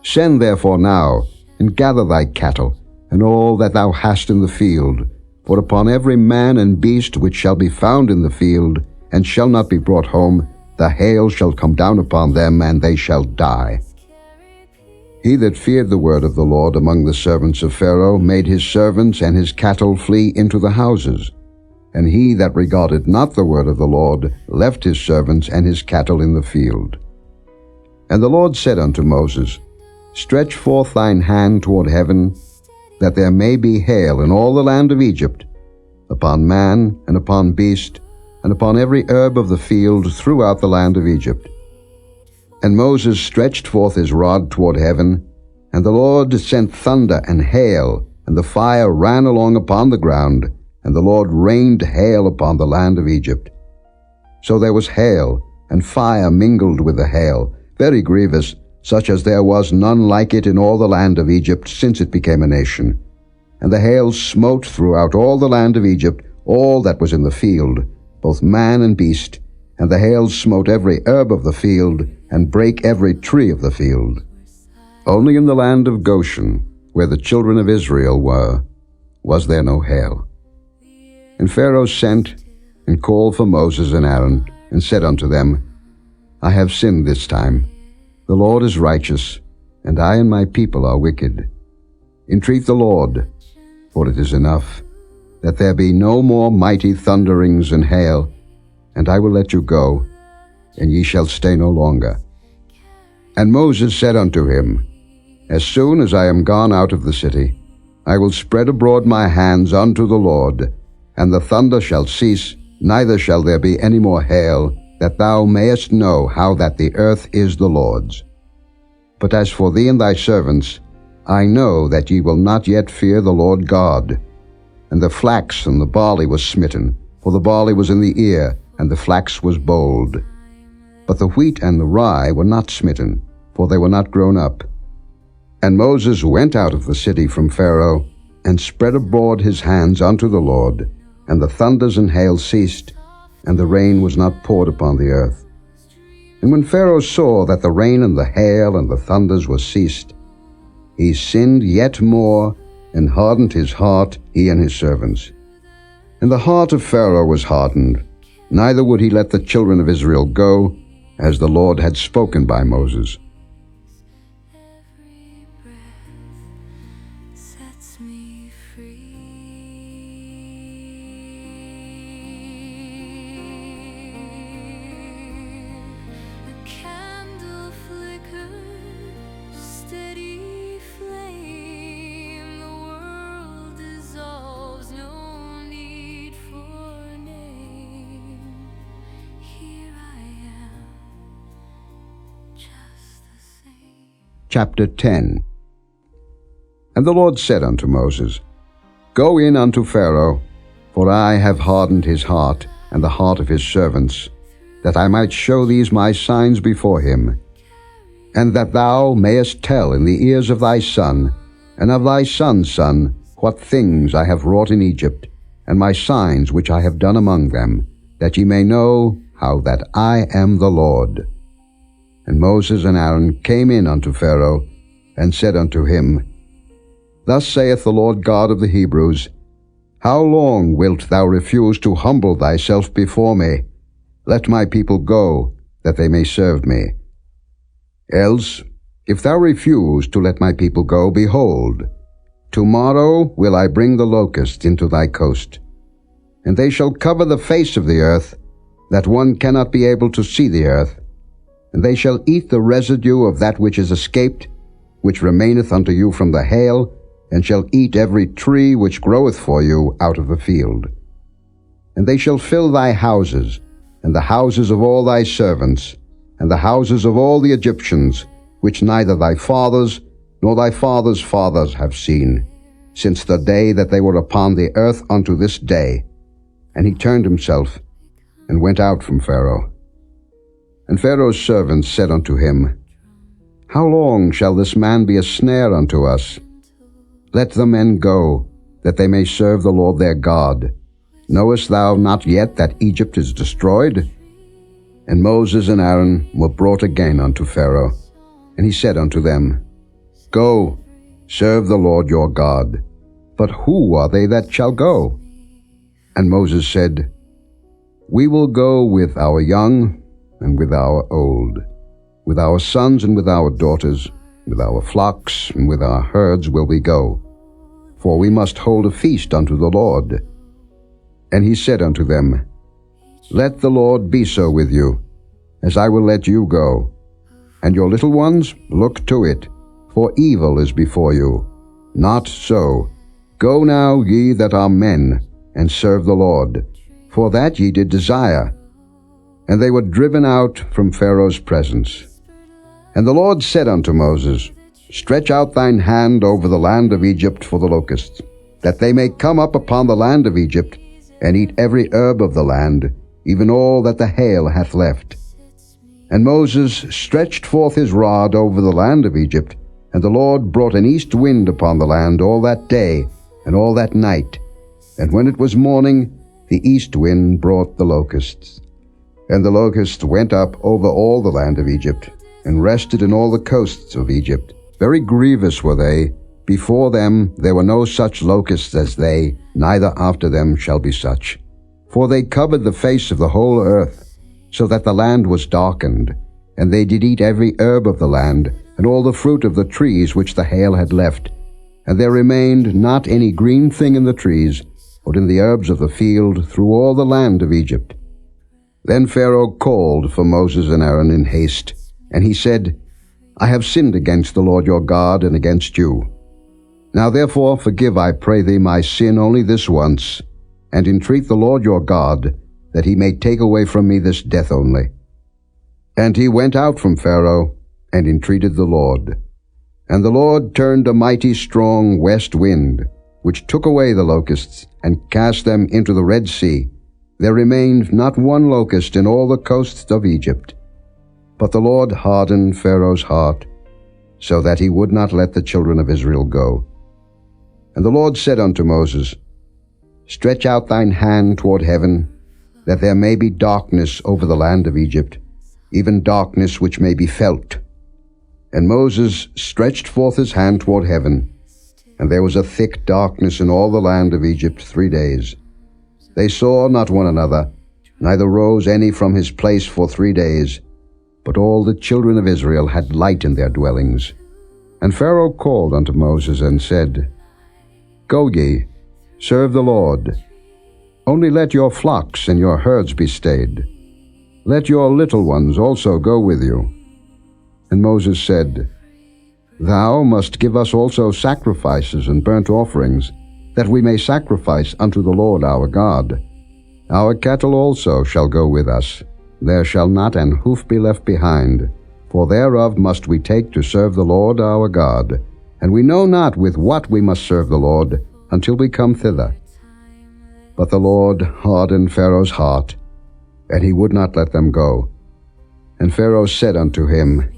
Send therefore now, and gather thy cattle, and all that thou hast in the field, for upon every man and beast which shall be found in the field, and shall not be brought home, the hail shall come down upon them, and they shall die. He that feared the word of the Lord among the servants of Pharaoh made his servants and his cattle flee into the houses. And he that regarded not the word of the Lord left his servants and his cattle in the field. And the Lord said unto Moses, Stretch forth thine hand toward heaven, that there may be hail in all the land of Egypt, upon man and upon beast, and upon every herb of the field throughout the land of Egypt. And Moses stretched forth his rod toward heaven, and the Lord sent thunder and hail, and the fire ran along upon the ground, and the Lord rained hail upon the land of Egypt. So there was hail, and fire mingled with the hail, very grievous, such as there was none like it in all the land of Egypt since it became a nation. And the hail smote throughout all the land of Egypt all that was in the field, both man and beast, and the hail smote every herb of the field, and brake every tree of the field. Only in the land of Goshen, where the children of Israel were, was there no hail. And Pharaoh sent, and called for Moses and Aaron, and said unto them, I have sinned this time. The Lord is righteous, and I and my people are wicked. Entreat the Lord, for it is enough. that there be no more mighty thunderings and hail, and I will let you go, and ye shall stay no longer. And Moses said unto him, As soon as I am gone out of the city, I will spread abroad my hands unto the Lord, and the thunder shall cease, neither shall there be any more hail, that thou mayest know how that the earth is the Lord's. But as for thee and thy servants, I know that ye will not yet fear the Lord God. And the flax and the barley was smitten, for the barley was in the ear, and the flax was bold. But the wheat and the rye were not smitten, for they were not grown up. And Moses went out of the city from Pharaoh, and spread abroad his hands unto the Lord, and the thunders and hail ceased, and the rain was not poured upon the earth. And when Pharaoh saw that the rain and the hail and the thunders were ceased, he sinned yet more, and hardened his heart, he and his servants. And the heart of Pharaoh was hardened, neither would he let the children of Israel go, as the Lord had spoken by Moses. Every breath sets me free. A candle flickers, steady flame. The world dissolves, no need for a name. Here I am, just the same. Chapter 10. And the Lord said unto Moses, Go in unto Pharaoh, for I have hardened his heart, and the heart of his servants, that I might show these my signs before him, and that thou mayest tell in the ears of thy son, and of thy son's son, what things I have wrought in Egypt, and my signs which I have done among them, that ye may know how that I am the Lord. And Moses and Aaron came in unto Pharaoh, and said unto him, Thus saith the Lord God of the Hebrews, How long wilt thou refuse to humble thyself before me? Let my people go, that they may serve me. Else, if thou refuse to let my people go, behold, tomorrow will I bring the locusts into thy coast, and they shall cover the face of the earth, that one cannot be able to see the earth, and they shall eat the residue of that which is escaped, which remaineth unto you from the hail, and shall eat every tree which groweth for you out of the field. And they shall fill thy houses, and the houses of all thy servants, and the houses of all the Egyptians, which neither thy fathers nor thy fathers' fathers have seen, since the day that they were upon the earth unto this day. And he turned himself, and went out from Pharaoh. And Pharaoh's servants said unto him, How long shall this man be a snare unto us? Let the men go, that they may serve the Lord their God. Knowest thou not yet that Egypt is destroyed? And Moses and Aaron were brought again unto Pharaoh. And he said unto them, Go, serve the Lord your God. But who are they that shall go? And Moses said, We will go with our young and with our old, with our sons and with our daughters, with our flocks and with our herds will we go, for we must hold a feast unto the Lord. And he said unto them, Let the Lord be so with you, as I will let you go. And your little ones, look to it, for evil is before you. Not so. Go now, ye that are men, and serve the Lord, for that ye did desire. And they were driven out from Pharaoh's presence. And the Lord said unto Moses, Stretch out thine hand over the land of Egypt for the locusts, that they may come up upon the land of Egypt, and eat every herb of the land, even all that the hail hath left. And Moses stretched forth his rod over the land of Egypt, and the Lord brought an east wind upon the land all that day and all that night. And when it was morning, the east wind brought the locusts. And the locusts went up over all the land of Egypt, and rested in all the coasts of Egypt. Very grievous were they. Before them there were no such locusts as they, neither after them shall be such. For they covered the face of the whole earth, so that the land was darkened. And they did eat every herb of the land, and all the fruit of the trees which the hail had left. And there remained not any green thing in the trees, or in the herbs of the field through all the land of Egypt. Then Pharaoh called for Moses and Aaron in haste, and he said, I have sinned against the Lord your God and against you. Now therefore forgive, I pray thee, my sin only this once, and entreat the Lord your God, that he may take away from me this death only. And he went out from Pharaoh, and entreated the Lord. And the Lord turned a mighty strong west wind, which took away the locusts, and cast them into the Red Sea. There remained not one locust in all the coasts of Egypt. But the Lord hardened Pharaoh's heart, so that he would not let the children of Israel go. And the Lord said unto Moses, Stretch out thine hand toward heaven, that there may be darkness over the land of Egypt, even darkness which may be felt. And Moses stretched forth his hand toward heaven, and there was a thick darkness in all the land of Egypt 3 days. They saw not one another, neither rose any from his place for 3 days, but all the children of Israel had light in their dwellings. And Pharaoh called unto Moses and said, Go ye, serve the Lord. Only let your flocks and your herds be stayed. Let your little ones also go with you. And Moses said, Thou must give us also sacrifices and burnt offerings, that we may sacrifice unto the Lord our God. Our cattle also shall go with us. There shall not an hoof be left behind, for thereof must we take to serve the Lord our God. And we know not with what we must serve the Lord, until we come thither. But the Lord hardened Pharaoh's heart, and he would not let them go. And Pharaoh said unto him,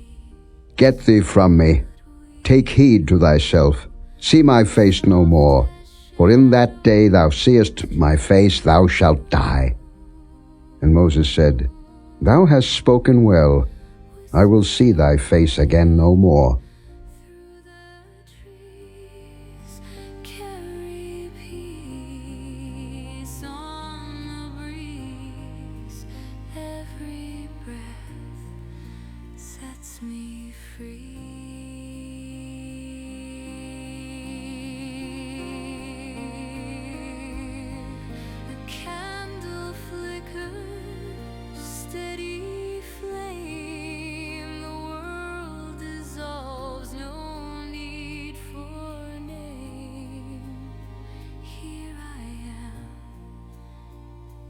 Get thee from me, take heed to thyself, see my face no more, for in that day thou seest my face thou shalt die. And Moses said, Thou hast spoken well, I will see thy face again no more. Carry peace on the breeze. Every breath sets me free. The candle flickers, steady flame. The world dissolves, no need for a name. Here I am,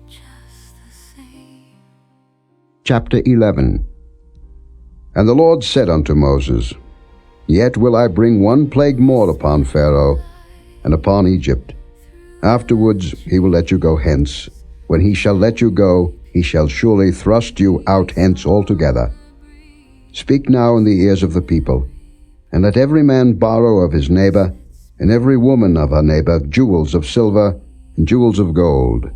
just the same. Chapter 11. And the Lord said unto Moses, Yet will I bring one plague more upon Pharaoh, and upon Egypt. Afterwards he will let you go hence. When he shall let you go, he shall surely thrust you out hence altogether. Speak now in the ears of the people, and let every man borrow of his neighbor, and every woman of her neighbor, jewels of silver and jewels of gold.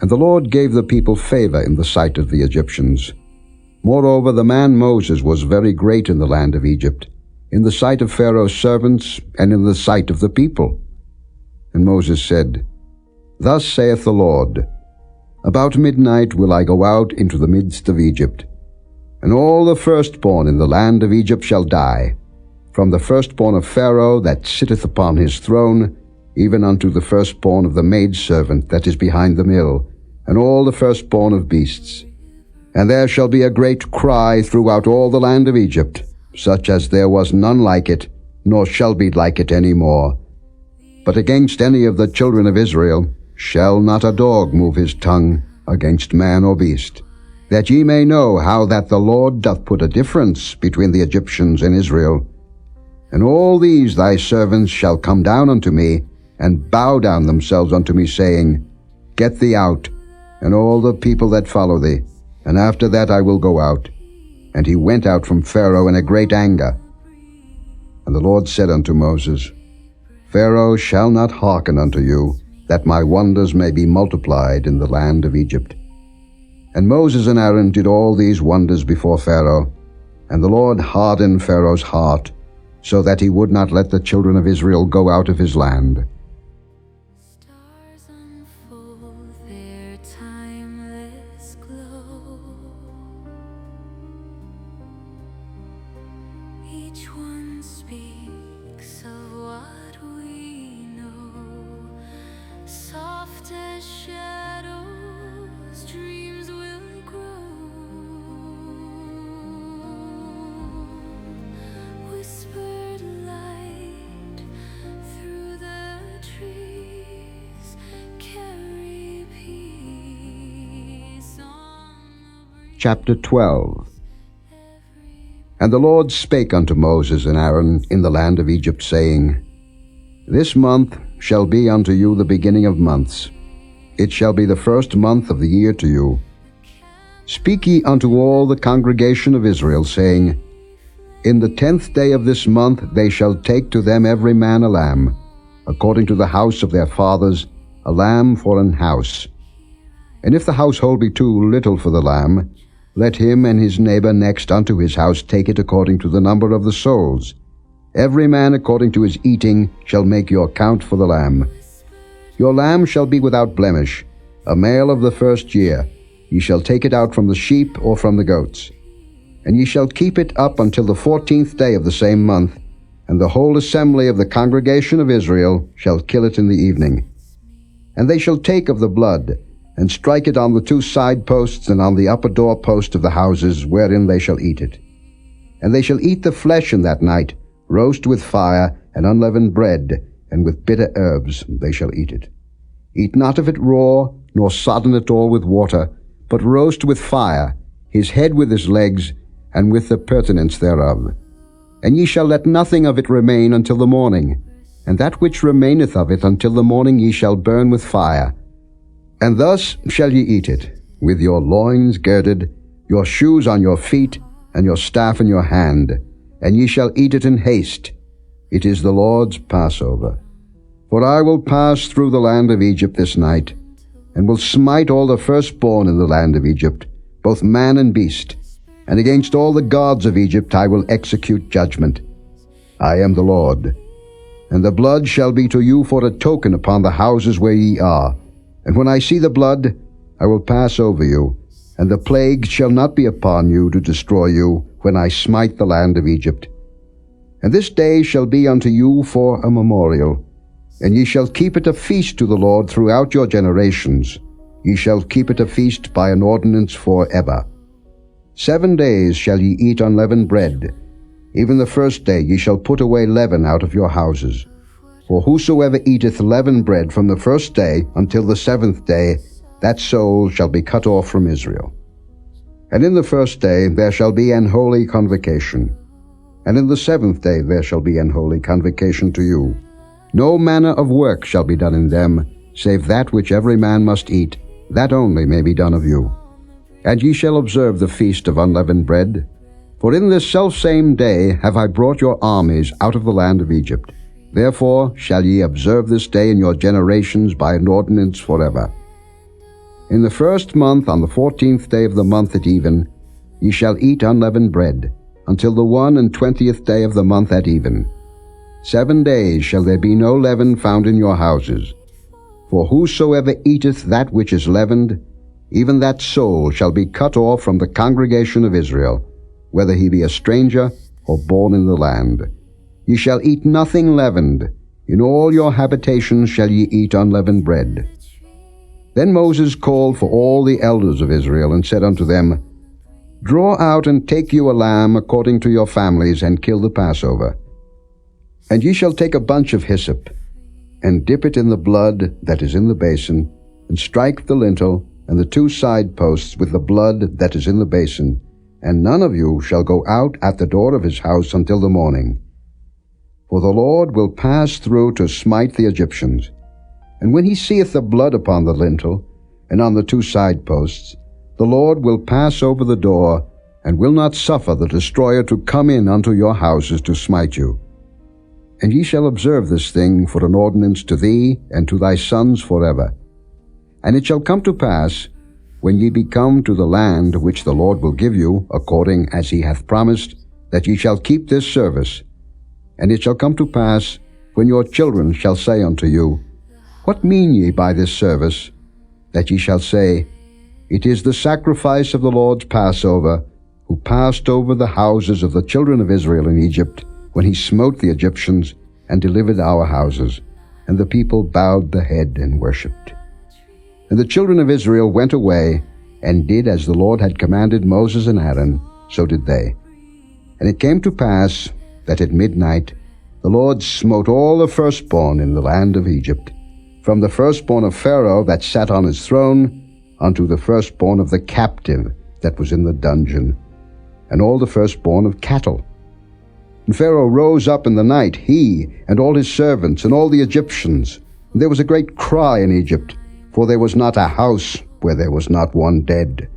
And the Lord gave the people favor in the sight of the Egyptians. Moreover, the man Moses was very great in the land of Egypt, in the sight of Pharaoh's servants, and in the sight of the people. And Moses said, Thus saith the Lord, About midnight will I go out into the midst of Egypt, and all the firstborn in the land of Egypt shall die, from the firstborn of Pharaoh that sitteth upon his throne, even unto the firstborn of the maidservant that is behind the mill, and all the firstborn of beasts. And there shall be a great cry throughout all the land of Egypt, such as there was none like it, nor shall be like it any more. But against any of the children of Israel shall not a dog move his tongue against man or beast, that ye may know how that the Lord doth put a difference between the Egyptians and Israel. And all these thy servants shall come down unto me, and bow down themselves unto me, saying, Get thee out, and all the people that follow thee, and after that I will go out. And he went out from Pharaoh in a great anger. And the Lord said unto Moses, Pharaoh shall not hearken unto you, that my wonders may be multiplied in the land of Egypt. And Moses and Aaron did all these wonders before Pharaoh, and the Lord hardened Pharaoh's heart, so that he would not let the children of Israel go out of his land. Stars unfold their timeless glow. Each one speaks of what we know. soft as shadows, dreams will grow. Whispered light through the trees, carry peace on the breeze. Chapter 12. And the Lord spake unto Moses and Aaron in the land of Egypt, saying, This month shall be unto you the beginning of months. It shall be the first month of the year to you. Speak ye unto all the congregation of Israel, saying, In the 10th day of this month they shall take to them every man a lamb, according to the house of their fathers, a lamb for an house. And if the household be too little for the lamb, let him and his neighbor next unto his house take it according to the number of the souls. Every man according to his eating shall make your count for the lamb. Your lamb shall be without blemish, a male of the first year. Ye shall take it out from the sheep or from the goats. And ye shall keep it up until the 14th day of the same month, and the whole assembly of the congregation of Israel shall kill it in the evening. And they shall take of the blood, and strike it on the 2 side posts and on the upper door post of the houses wherein they shall eat it. And they shall eat the flesh in that night, roast with fire, and unleavened bread, and with bitter herbs they shall eat it. Eat not of it raw, nor sodden it all with water, but roast with fire, his head with his legs, and with the purtenance thereof. And ye shall let nothing of it remain until the morning, and that which remaineth of it until the morning ye shall burn with fire. And thus shall ye eat it, with your loins girded, your shoes on your feet, and your staff in your hand, and ye shall eat it in haste. It is the Lord's Passover. For I will pass through the land of Egypt this night, and will smite all the firstborn in the land of Egypt, both man and beast, and against all the gods of Egypt I will execute judgment. I am the Lord. And the blood shall be to you for a token upon the houses where ye are. And when I see the blood, I will pass over you, and the plague shall not be upon you to destroy you when I smite the land of Egypt. And this day shall be unto you for a memorial, and ye shall keep it a feast to the Lord throughout your generations. Ye shall keep it a feast by an ordinance forever. 7 days shall ye eat unleavened bread. Even the first day ye shall put away leaven out of your houses. For whosoever eateth leavened bread from the first day until the 7th day, that soul shall be cut off from Israel. And in the first day there shall be an holy convocation. And in the 7th day there shall be an holy convocation to you. No manner of work shall be done in them, save that which every man must eat, that only may be done of you. And ye shall observe the feast of unleavened bread. For in this selfsame day have I brought your armies out of the land of Egypt. Therefore shall ye observe this day in your generations by an ordinance forever. In the 1st month, on the 14th day of the month at even, ye shall eat unleavened bread, until the 21st day of the month at even. 7 days shall there be no leaven found in your houses. For whosoever eateth that which is leavened, even that soul shall be cut off from the congregation of Israel, whether he be a stranger or born in the land. Ye shall eat nothing leavened. In all your habitations shall ye eat unleavened bread. Then Moses called for all the elders of Israel, and said unto them, Draw out and take you a lamb according to your families, and kill the Passover. And ye shall take a bunch of hyssop, and dip it in the blood that is in the basin, and strike the lintel and the 2 side posts with the blood that is in the basin, and none of you shall go out at the door of his house until the morning. For the Lord will pass through to smite the Egyptians. And when he seeth the blood upon the lintel, and on the 2 side posts, the Lord will pass over the door, and will not suffer the destroyer to come in unto your houses to smite you. And ye shall observe this thing for an ordinance to thee and to thy sons forever. And it shall come to pass, when ye be come to the land which the Lord will give you, according as he hath promised, that ye shall keep this service. And it shall come to pass, when your children shall say unto you, What mean ye by this service? That ye shall say, It is the sacrifice of the Lord's Passover, who passed over the houses of the children of Israel in Egypt, when he smote the Egyptians, and delivered our houses. and the people bowed the head and worshipped. And the children of Israel went away, and did as the Lord had commanded Moses and Aaron, so did they. And it came to pass that at midnight the Lord smote all the firstborn in the land of Egypt, from the firstborn of Pharaoh that sat on his throne, unto the firstborn of the captive that was in the dungeon, and all the firstborn of cattle. And Pharaoh rose up in the night, he and all his servants and all the Egyptians. And there was a great cry in Egypt, for there was not a house where there was not one dead.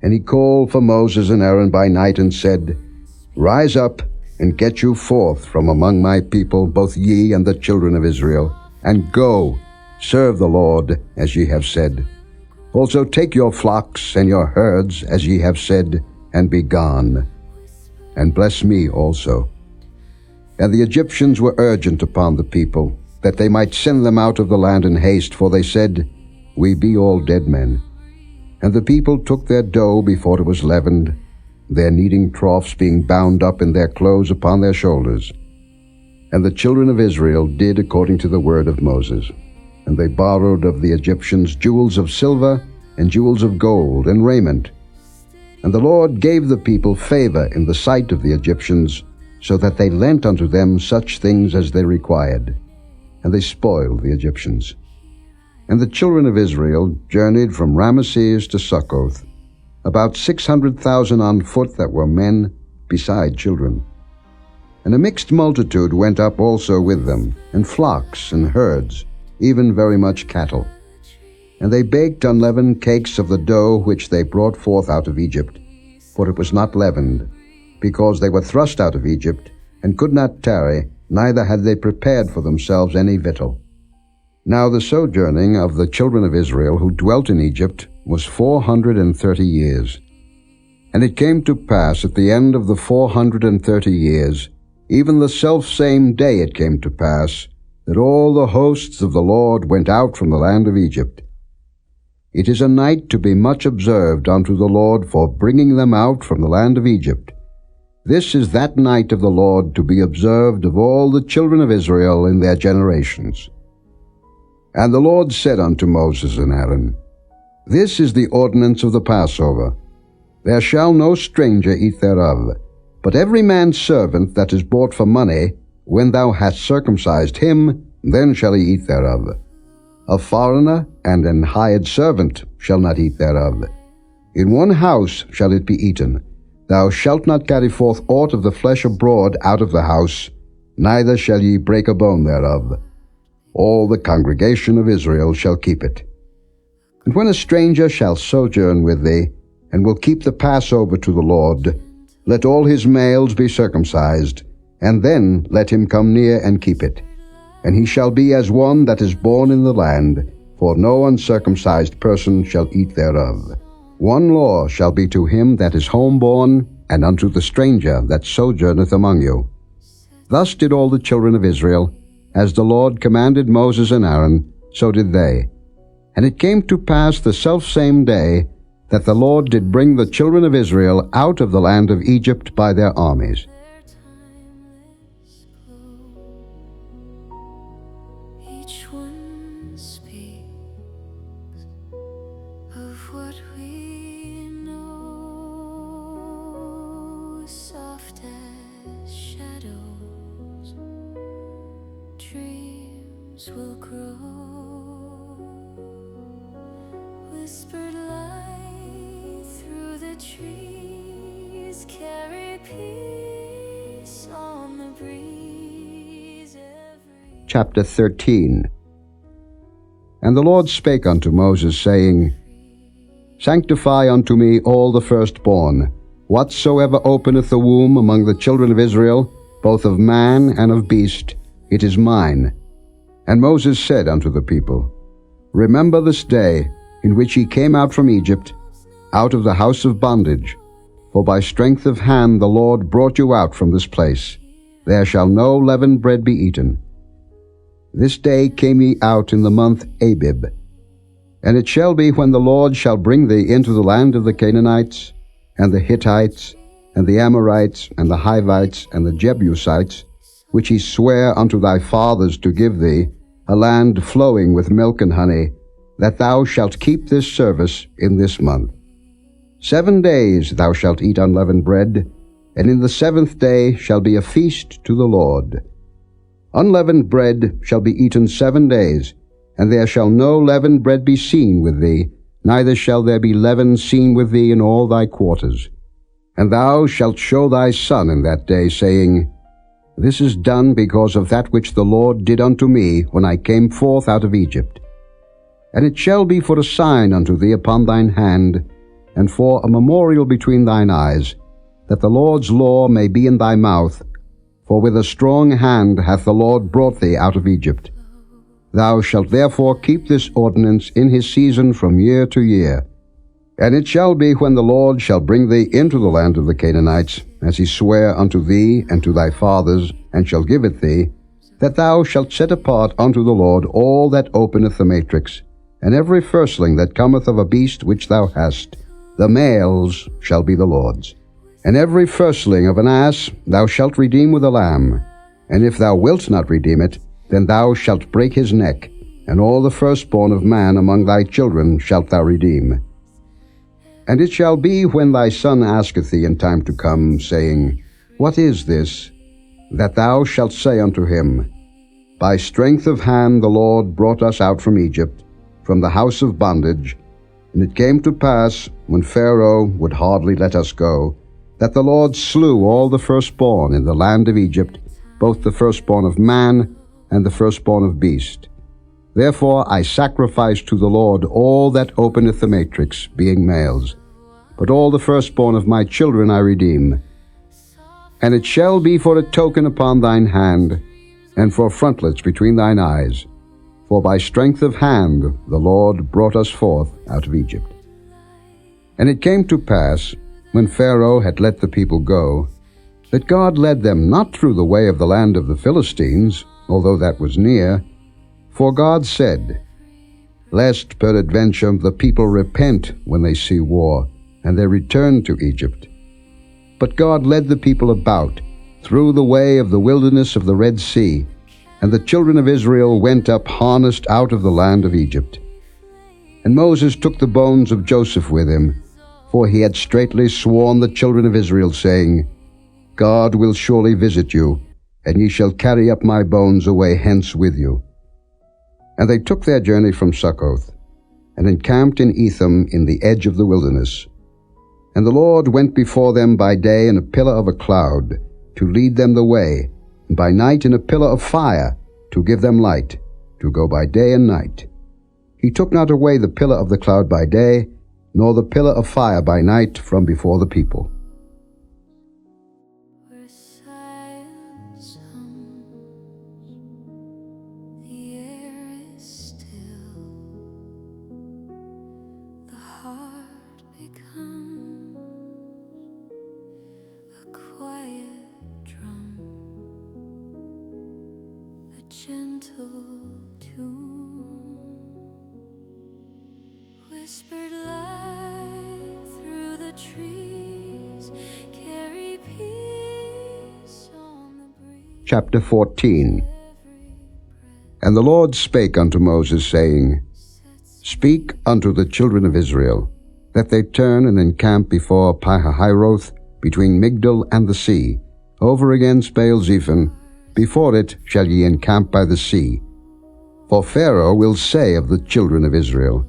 And he called for Moses and Aaron by night, and said, Rise up, and get you forth from among my people, both ye and the children of Israel, and go, serve the Lord, as ye have said. Also take your flocks and your herds, as ye have said, and be gone, and bless me also. And the Egyptians were urgent upon the people, that they might send them out of the land in haste, for they said, We be all dead men. And the people took their dough before it was leavened, their kneading troughs being bound up in their clothes upon their shoulders. And the children of Israel did according to the word of Moses. And they borrowed of the Egyptians jewels of silver, and jewels of gold, and raiment. And the Lord gave the people favor in the sight of the Egyptians, so that they lent unto them such things as they required. And they spoiled the Egyptians. And the children of Israel journeyed from Ramesses to Succoth, about 600,000 on foot that were men, beside children. And a mixed multitude went up also with them, and flocks and herds, even very much cattle. And they baked unleavened cakes of the dough which they brought forth out of Egypt, for it was not leavened, because they were thrust out of Egypt, and could not tarry, neither had they prepared for themselves any victual. Now the sojourning of the children of Israel who dwelt in Egypt was 430 years. And it came to pass at the end of the 430 years, even the selfsame day it came to pass, that all the hosts of the Lord went out from the land of Egypt. It is a night to be much observed unto the Lord for bringing them out from the land of Egypt. This is that night of the Lord to be observed of all the children of Israel in their generations. And the Lord said unto Moses and Aaron, This is the ordinance of the Passover. There shall no stranger eat thereof, but every man's servant that is bought for money, when thou hast circumcised him, then shall he eat thereof. A foreigner and an hired servant shall not eat thereof. In one house shall it be eaten. Thou shalt not carry forth aught of the flesh abroad out of the house, neither shall ye break a bone thereof. All the congregation of Israel shall keep it. And when a stranger shall sojourn with thee, and will keep the Passover to the Lord, let all his males be circumcised, and then let him come near and keep it. And he shall be as one that is born in the land, for no uncircumcised person shall eat thereof. One law shall be to him that is homeborn, and unto the stranger that sojourneth among you. Thus did all the children of Israel, as the Lord commanded Moses and Aaron, so did they. And it came to pass the selfsame day, that the Lord did bring the children of Israel out of the land of Egypt by their armies. Each one speaks of what we know, soft as shadows, dreams will grow, whispered light through the trees, carry peace on the breeze. Chapter 13. And the Lord spake unto Moses, saying, Sanctify unto me all the firstborn, whatsoever openeth the womb among the children of Israel, both of man and of beast, it is mine. And Moses said unto the people, Remember this day, in which ye came out from Egypt, out of the house of bondage. For by strength of hand the Lord brought you out from this place. There shall no leavened bread be eaten. This day came ye out in the month Abib. And it shall be, when the Lord shall bring thee into the land of the Canaanites, and the Hittites, and the Amorites, and the Hivites, and the Jebusites, which he sware unto thy fathers to give thee, a land flowing with milk and honey, that thou shalt keep this service in this month. 7 days thou shalt eat unleavened bread, and in the 7th day shall be a feast to the Lord. Unleavened bread shall be eaten 7 days, and there shall no leavened bread be seen with thee, neither shall there be leaven seen with thee in all thy quarters. And thou shalt show thy son in that day, saying, This is done because of that which the Lord did unto me when I came forth out of Egypt. And it shall be for a sign unto thee upon thine hand, and for a memorial between thine eyes, that the Lord's law may be in thy mouth, for with a strong hand hath the Lord brought thee out of Egypt. Thou shalt therefore keep this ordinance in his season from year to year. And it shall be when the Lord shall bring thee into the land of the Canaanites, as he sware unto thee and to thy fathers, and shall give it thee, that thou shalt set apart unto the Lord all that openeth the matrix, and every firstling that cometh of a beast which thou hast, the males shall be the Lord's. And every firstling of an ass thou shalt redeem with a lamb, and if thou wilt not redeem it, then thou shalt break his neck, and all the firstborn of man among thy children shalt thou redeem. And it shall be when thy son asketh thee in time to come, saying, What is this? That thou shalt say unto him, By strength of hand the Lord brought us out from Egypt, from the house of bondage. And it came to pass, when Pharaoh would hardly let us go, that the Lord slew all the firstborn in the land of Egypt, both the firstborn of man and the firstborn of beast. Therefore I sacrifice to the Lord all that openeth the matrix, being males. But all the firstborn of my children I redeem. And it shall be for a token upon thine hand, and for frontlets between thine eyes. For by strength of hand the Lord brought us forth out of Egypt. And it came to pass, when Pharaoh had let the people go, that God led them not through the way of the land of the Philistines, although that was near. For God said, Lest peradventure the people repent when they see war, and they return to Egypt. But God led the people about through the way of the wilderness of the Red Sea, and the children of Israel went up harnessed out of the land of Egypt. And Moses took the bones of Joseph with him, for he had straitly sworn the children of Israel, saying, God will surely visit you, and ye shall carry up my bones away hence with you. And they took their journey from Succoth, and encamped in Etham in the edge of the wilderness. And the Lord went before them by day in a pillar of a cloud, to lead them the way, and by night in a pillar of fire, to give them light, to go by day and night. He took not away the pillar of the cloud by day, nor the pillar of fire by night from before the people. Where silence hums, the air is still, the heart becomes a quiet drum, a gentle tune, whispered light through the trees, carry peace on the breeze. Chapter 14. And the Lord spake unto Moses, saying, Speak unto the children of Israel, that they turn and encamp before Pihahiroth, between Migdol and the sea, over against Baal-zephon. Before it shall ye encamp by the sea. For Pharaoh will say of the children of Israel,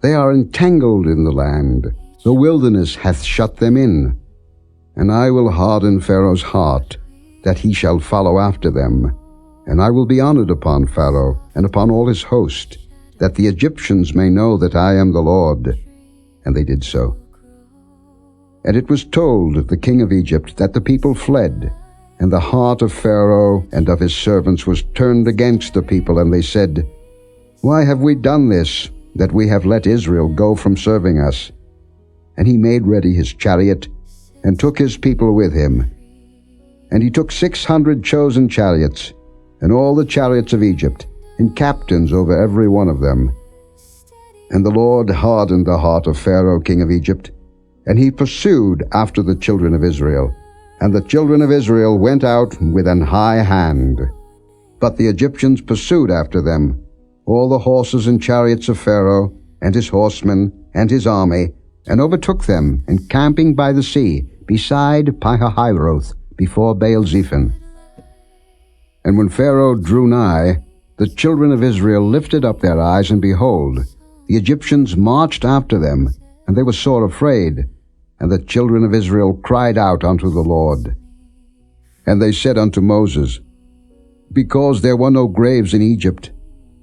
They are entangled in the land, the wilderness hath shut them in. And I will harden Pharaoh's heart, that he shall follow after them. And I will be honored upon Pharaoh, and upon all his host, that the Egyptians may know that I am the Lord. And they did so. And it was told the king of Egypt that the people fled, and the heart of Pharaoh and of his servants was turned against the people, and they said, Why have we done this, that we have let Israel go from serving us? And he made ready his chariot, and took his people with him. And he took 600 chosen chariots, and all the chariots of Egypt, and captains over every one of them. And the Lord hardened the heart of Pharaoh king of Egypt, and he pursued after the children of Israel. And the children of Israel went out with an high hand. But the Egyptians pursued after them, all the horses and chariots of Pharaoh, and his horsemen, and his army, and overtook them, encamping by the sea, beside Pihahiroth, before Baal-zephon. And when Pharaoh drew nigh, the children of Israel lifted up their eyes, and behold, the Egyptians marched after them, and they were sore afraid. And the children of Israel cried out unto the Lord. And they said unto Moses, Because there were no graves in Egypt,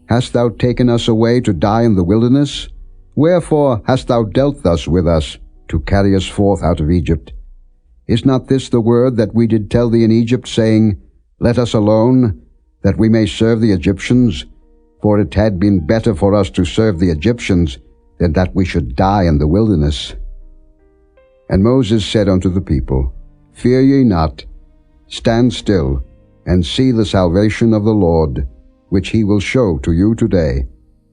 hast thou taken us away to die in the wilderness? Wherefore hast thou dealt thus with us, to carry us forth out of Egypt? Is not this the word that we did tell thee in Egypt, saying, Let us alone, that we may serve the Egyptians? For it had been better for us to serve the Egyptians, than that we should die in the wilderness. And Moses said unto the people, Fear ye not, stand still, and see the salvation of the Lord, which he will show to you today.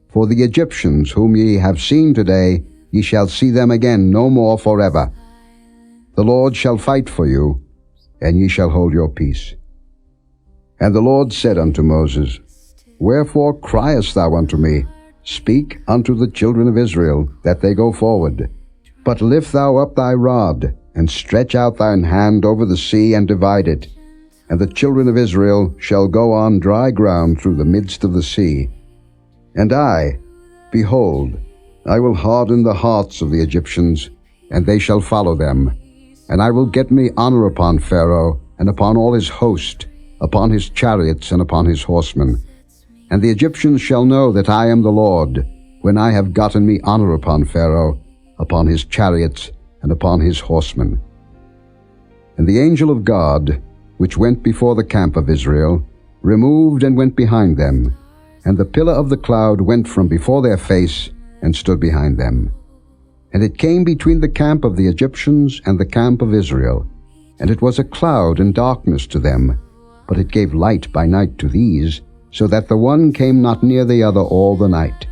For the Egyptians whom ye have seen today, ye shall see them again no more forever. The Lord shall fight for you, and ye shall hold your peace. And the Lord said unto Moses, Wherefore criest thou unto me? Speak unto the children of Israel, that they go forward. But lift thou up thy rod, and stretch out thine hand over the sea, and divide it. And the children of Israel shall go on dry ground through the midst of the sea. And I, behold, I will harden the hearts of the Egyptians, and they shall follow them. And I will get me honor upon Pharaoh, and upon all his host, upon his chariots, and upon his horsemen. And the Egyptians shall know that I am the Lord, when I have gotten me honor upon Pharaoh, upon his chariots, and upon his horsemen. And the angel of God, which went before the camp of Israel, removed and went behind them, and the pillar of the cloud went from before their face, and stood behind them. And it came between the camp of the Egyptians and the camp of Israel, and it was a cloud and darkness to them, but it gave light by night to these, so that the one came not near the other all the night.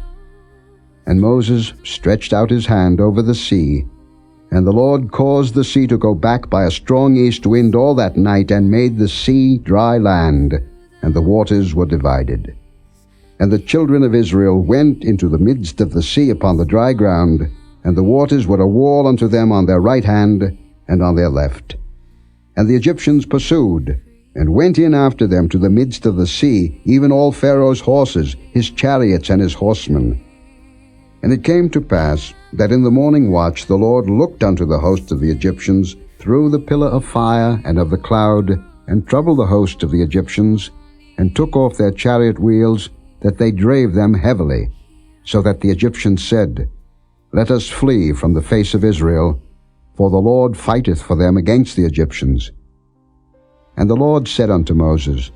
And Moses stretched out his hand over the sea, and the Lord caused the sea to go back by a strong east wind all that night, and made the sea dry land, and the waters were divided. And the children of Israel went into the midst of the sea upon the dry ground, and the waters were a wall unto them on their right hand and on their left. And the Egyptians pursued, and went in after them to the midst of the sea, even all Pharaoh's horses, his chariots, and his horsemen. And it came to pass that in the morning watch the Lord looked unto the host of the Egyptians through the pillar of fire and of the cloud, and troubled the host of the Egyptians, and took off their chariot wheels, that they drave them heavily, so that the Egyptians said, Let us flee from the face of Israel, for the Lord fighteth for them against the Egyptians. And the Lord said unto Moses,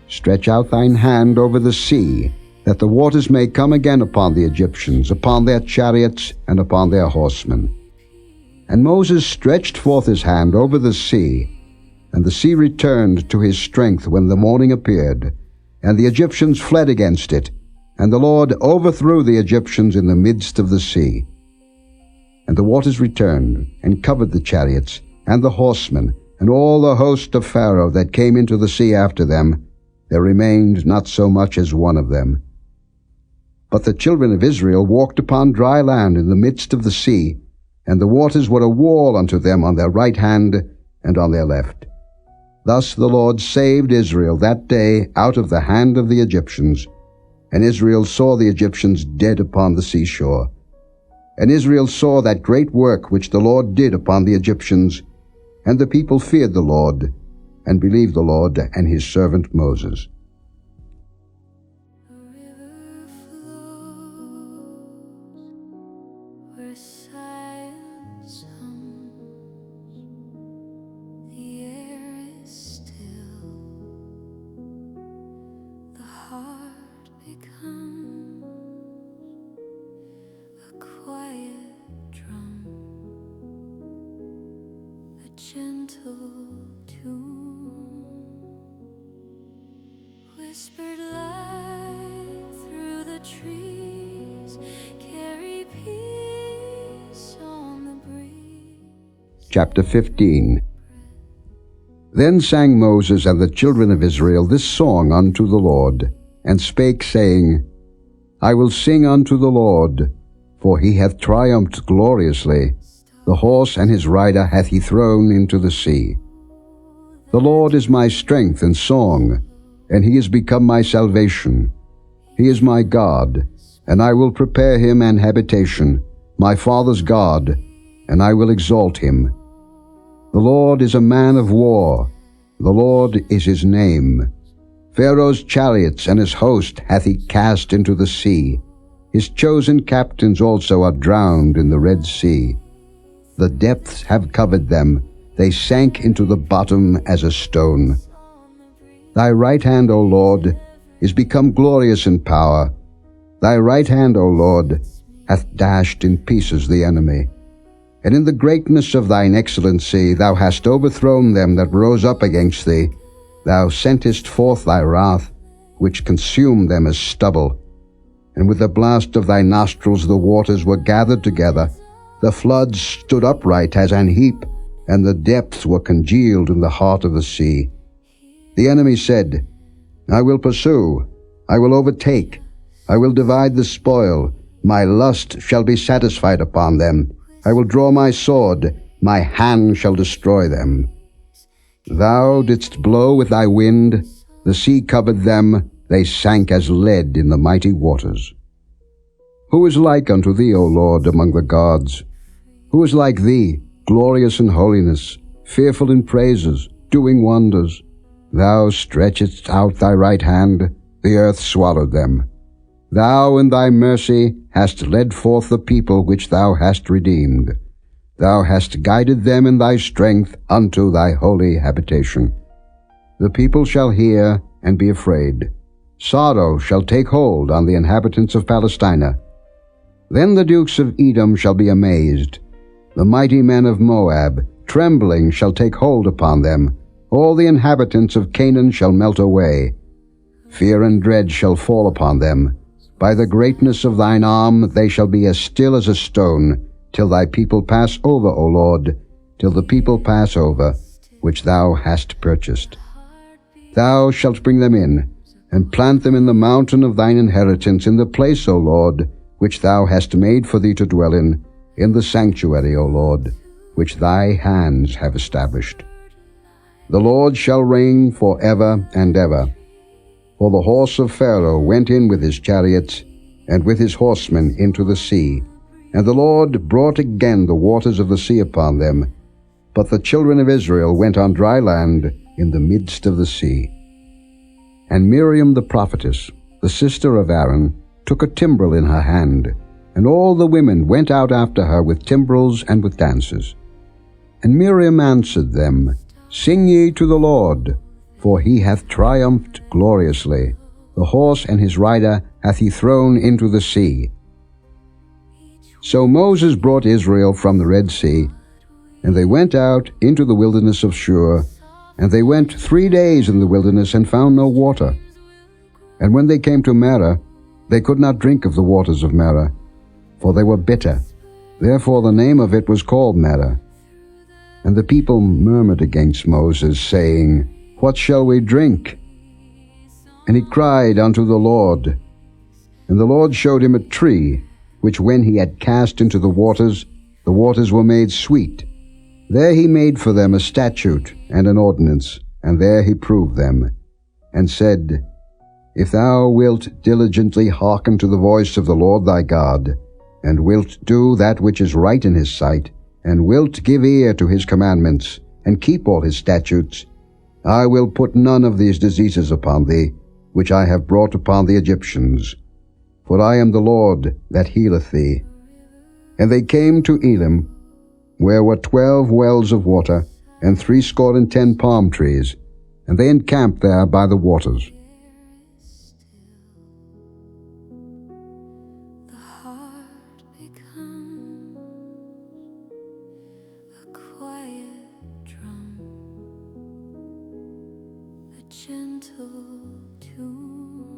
Stretch out thine hand over the sea, that the waters may come again upon the Egyptians, upon their chariots, and upon their horsemen. And Moses stretched forth his hand over the sea, and the sea returned to his strength when the morning appeared, and the Egyptians fled against it, and the Lord overthrew the Egyptians in the midst of the sea. And the waters returned, and covered the chariots, and the horsemen, and all the host of Pharaoh that came into the sea after them. There remained not so much as one of them. But the children of Israel walked upon dry land in the midst of the sea, and the waters were a wall unto them on their right hand and on their left. Thus the Lord saved Israel that day out of the hand of the Egyptians. And Israel saw the Egyptians dead upon the seashore. And Israel saw that great work which the Lord did upon the Egyptians. And the people feared the Lord, and believed the Lord and his servant Moses. A river flows where silence hums. The air is still. The heart becomes a quiet drum, a gentle tune, whispered light through the trees, carry peace on the breeze. Chapter 15. Then sang Moses and the children of Israel this song unto the Lord, and spake, saying, I will sing unto the Lord, for he hath triumphed gloriously. The horse and his rider hath he thrown into the sea. The Lord is my strength and song, and he is become my salvation. He is my God, and I will prepare him an habitation, my father's God, and I will exalt him. The Lord is a man of war, the Lord is his name. Pharaoh's chariots and his host hath he cast into the sea. His chosen captains also are drowned in the Red Sea. The depths have covered them, they sank into the bottom as a stone. Thy right hand, O Lord, is become glorious in power. Thy right hand, O Lord, hath dashed in pieces the enemy. And in the greatness of thine excellency thou hast overthrown them that rose up against thee. Thou sentest forth thy wrath, which consumed them as stubble. And with the blast of thy nostrils the waters were gathered together. The floods stood upright as an heap, and the depths were congealed in the heart of the sea. The enemy said, I will pursue, I will overtake, I will divide the spoil, my lust shall be satisfied upon them. I will draw my sword, my hand shall destroy them. Thou didst blow with thy wind, the sea covered them, they sank as lead in the mighty waters. Who is like unto thee, O Lord, among the gods? Who is like thee, glorious in holiness, fearful in praises, doing wonders? Thou stretchedst out thy right hand, the earth swallowed them. Thou in thy mercy hast led forth the people which thou hast redeemed. Thou hast guided them in thy strength unto thy holy habitation. The people shall hear and be afraid. Sorrow shall take hold on the inhabitants of Palestina. Then the dukes of Edom shall be amazed. The mighty men of Moab, trembling, shall take hold upon them. All the inhabitants of Canaan shall melt away. Fear and dread shall fall upon them. By the greatness of thine arm they shall be as still as a stone, till thy people pass over, O Lord, till the people pass over, which thou hast purchased. Thou shalt bring them in, and plant them in the mountain of thine inheritance, in the place, O Lord, which thou hast made for thee to dwell in the sanctuary, O Lord, which thy hands have established. The Lord shall reign for ever and ever. For the horse of Pharaoh went in with his chariots, and with his horsemen into the sea, and the Lord brought again the waters of the sea upon them. But the children of Israel went on dry land in the midst of the sea. And Miriam the prophetess, the sister of Aaron, took a timbrel in her hand, and all the women went out after her with timbrels and with dances. And Miriam answered them, Sing ye to the Lord, for he hath triumphed gloriously. The horse and his rider hath he thrown into the sea. So Moses brought Israel from the Red Sea, and they went out into the wilderness of Shur, and they went 3 days in the wilderness and found no water. And when they came to Marah, they could not drink of the waters of Marah, for they were bitter. Therefore the name of it was called Marah. And the people murmured against Moses, saying, What shall we drink? And he cried unto the Lord. And the Lord showed him a tree, which when he had cast into the waters were made sweet. There he made for them a statute and an ordinance, and there he proved them, and said, If thou wilt diligently hearken to the voice of the Lord thy God, and wilt do that which is right in his sight, and wilt give ear to his commandments, and keep all his statutes, I will put none of these diseases upon thee, which I have brought upon the Egyptians. For I am the Lord that healeth thee. And they came to Elim, where were 12 wells of water, and 70 palm trees, and they encamped there by the waters. The heart becomes a quiet drum, a gentle tune,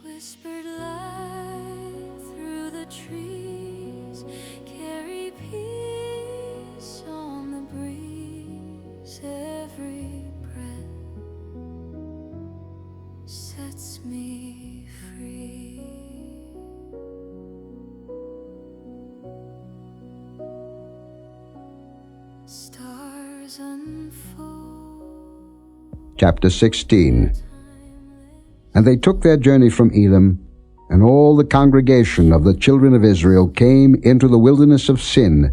whispered light through the trees, carry peace on the breeze. Chapter 16. And they took their journey from Elim, and all the congregation of the children of Israel came into the wilderness of Sin,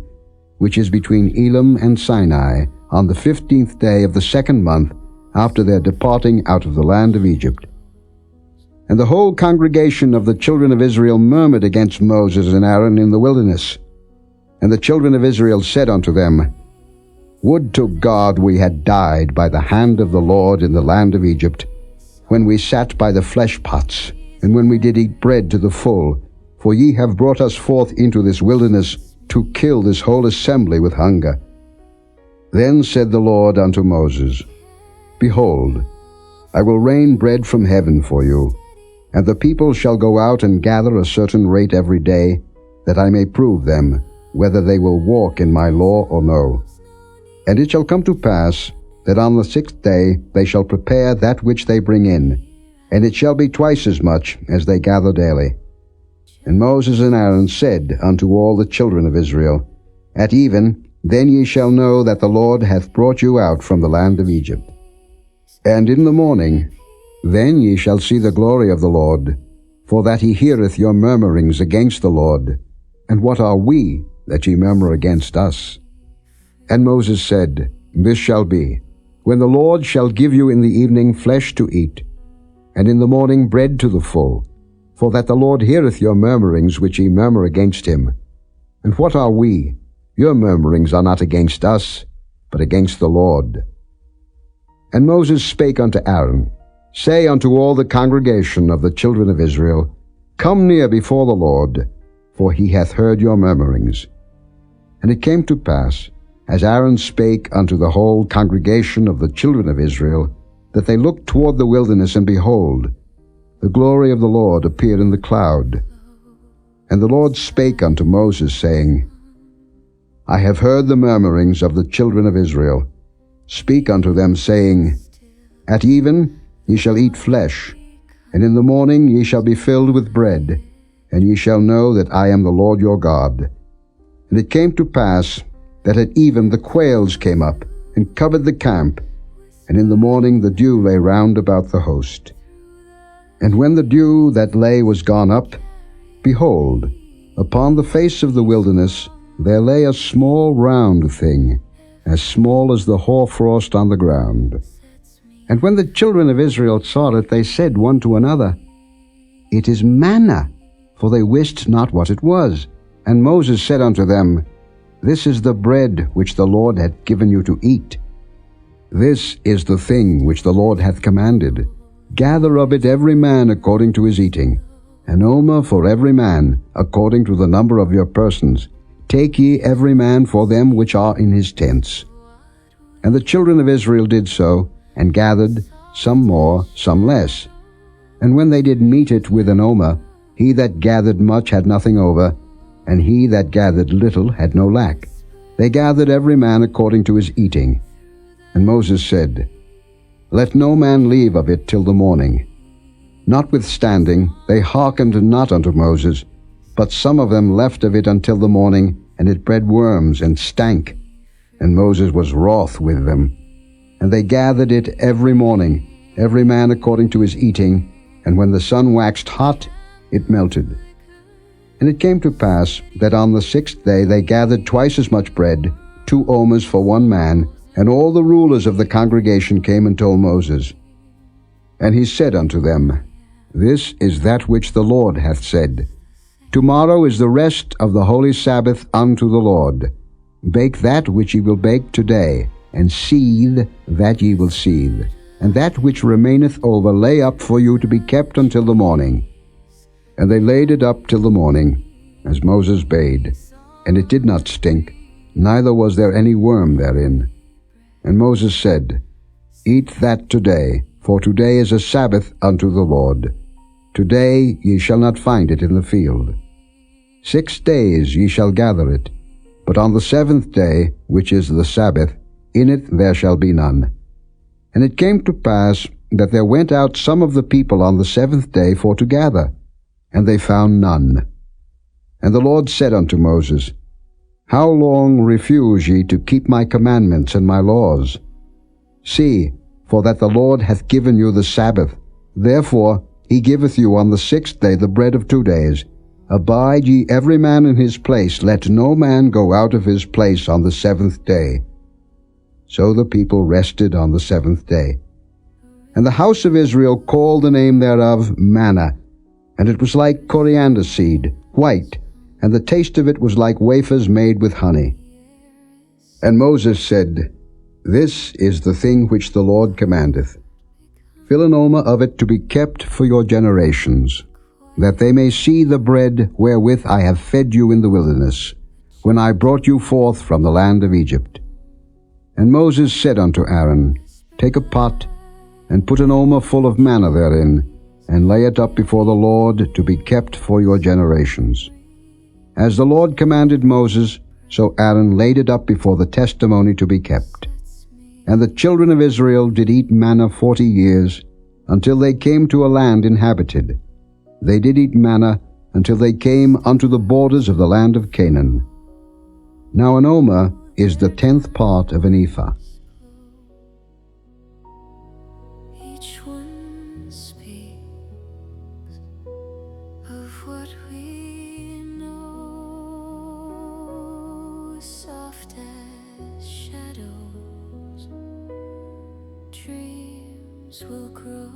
which is between Elim and Sinai, on the 15th day of the 2nd month after their departing out of the land of Egypt. And the whole congregation of the children of Israel murmured against Moses and Aaron in the wilderness. And the children of Israel said unto them, Would to God we had died by the hand of the Lord in the land of Egypt, when we sat by the flesh pots, and when we did eat bread to the full, for ye have brought us forth into this wilderness to kill this whole assembly with hunger. Then said the Lord unto Moses, Behold, I will rain bread from heaven for you, and the people shall go out and gather a certain rate every day, that I may prove them, whether they will walk in my law or no. And it shall come to pass, that on the 6th day they shall prepare that which they bring in, and it shall be twice as much as they gather daily. And Moses and Aaron said unto all the children of Israel, At even, then ye shall know that the Lord hath brought you out from the land of Egypt. And in the morning, then ye shall see the glory of the Lord, for that he heareth your murmurings against the Lord. And what are we, that ye murmur against us? And Moses said, This shall be, when the Lord shall give you in the evening flesh to eat, and in the morning bread to the full, for that the Lord heareth your murmurings which ye murmur against him. And what are we? Your murmurings are not against us, but against the Lord. And Moses spake unto Aaron, Say unto all the congregation of the children of Israel, Come near before the Lord, for he hath heard your murmurings. And it came to pass, as Aaron spake unto the whole congregation of the children of Israel, that they looked toward the wilderness, and behold, the glory of the Lord appeared in the cloud. And the Lord spake unto Moses, saying, I have heard the murmurings of the children of Israel. Speak unto them, saying, At even ye shall eat flesh, and in the morning ye shall be filled with bread, and ye shall know that I am the Lord your God. And it came to pass, that at even the quails came up, and covered the camp, and in the morning the dew lay round about the host. And when the dew that lay was gone up, behold, upon the face of the wilderness there lay a small round thing, as small as the hoarfrost on the ground. And when the children of Israel saw it, they said one to another, It is manna, for they wist not what it was. And Moses said unto them, This is the bread which the Lord hath given you to eat. This is the thing which the Lord hath commanded. Gather of it every man according to his eating, an omer for every man, according to the number of your persons. Take ye every man for them which are in his tents. And the children of Israel did so, and gathered, some more, some less. And when they did meet it with an omer, he that gathered much had nothing over, and he that gathered little had no lack. They gathered every man according to his eating. And Moses said, Let no man leave of it till the morning. Notwithstanding, they hearkened not unto Moses, but some of them left of it until the morning, and it bred worms and stank. And Moses was wroth with them. And they gathered it every morning, every man according to his eating, and when the sun waxed hot, it melted. And it came to pass that on the 6th day they gathered twice as much bread, 2 omers for one man, and all the rulers of the congregation came and told Moses. And he said unto them, This is that which the Lord hath said, Tomorrow is the rest of the holy Sabbath unto the Lord. Bake that which ye will bake today, and seethe that ye will seethe, and that which remaineth over lay up for you to be kept until the morning. And they laid it up till the morning, as Moses bade, and it did not stink, neither was there any worm therein. And Moses said, Eat that today, for today is a Sabbath unto the Lord. Today ye shall not find it in the field. 6 days ye shall gather it, but on the 7th day, which is the Sabbath, in it there shall be none. And it came to pass that there went out some of the people on the 7th day for to gather, and they found none. And the Lord said unto Moses, How long refuse ye to keep my commandments and my laws? See, for that the Lord hath given you the Sabbath. Therefore he giveth you on the 6th day the bread of 2 days. Abide ye every man in his place, let no man go out of his place on the 7th day. So the people rested on the 7th day. And the house of Israel called the name thereof Manna, and it was like coriander seed, white, and the taste of it was like wafers made with honey. And Moses said, This is the thing which the Lord commandeth. Fill an omer of it to be kept for your generations, that they may see the bread wherewith I have fed you in the wilderness, when I brought you forth from the land of Egypt. And Moses said unto Aaron, Take a pot, and put an omer full of manna therein, and lay it up before the Lord to be kept for your generations. As the Lord commanded Moses, so Aaron laid it up before the testimony to be kept. And the children of Israel did eat manna 40 years, until they came to a land inhabited. They did eat manna until they came unto the borders of the land of Canaan. Now an omer is the 10th part of an ephah. Each one speaks of what we know, soft as shadows, dreams will grow,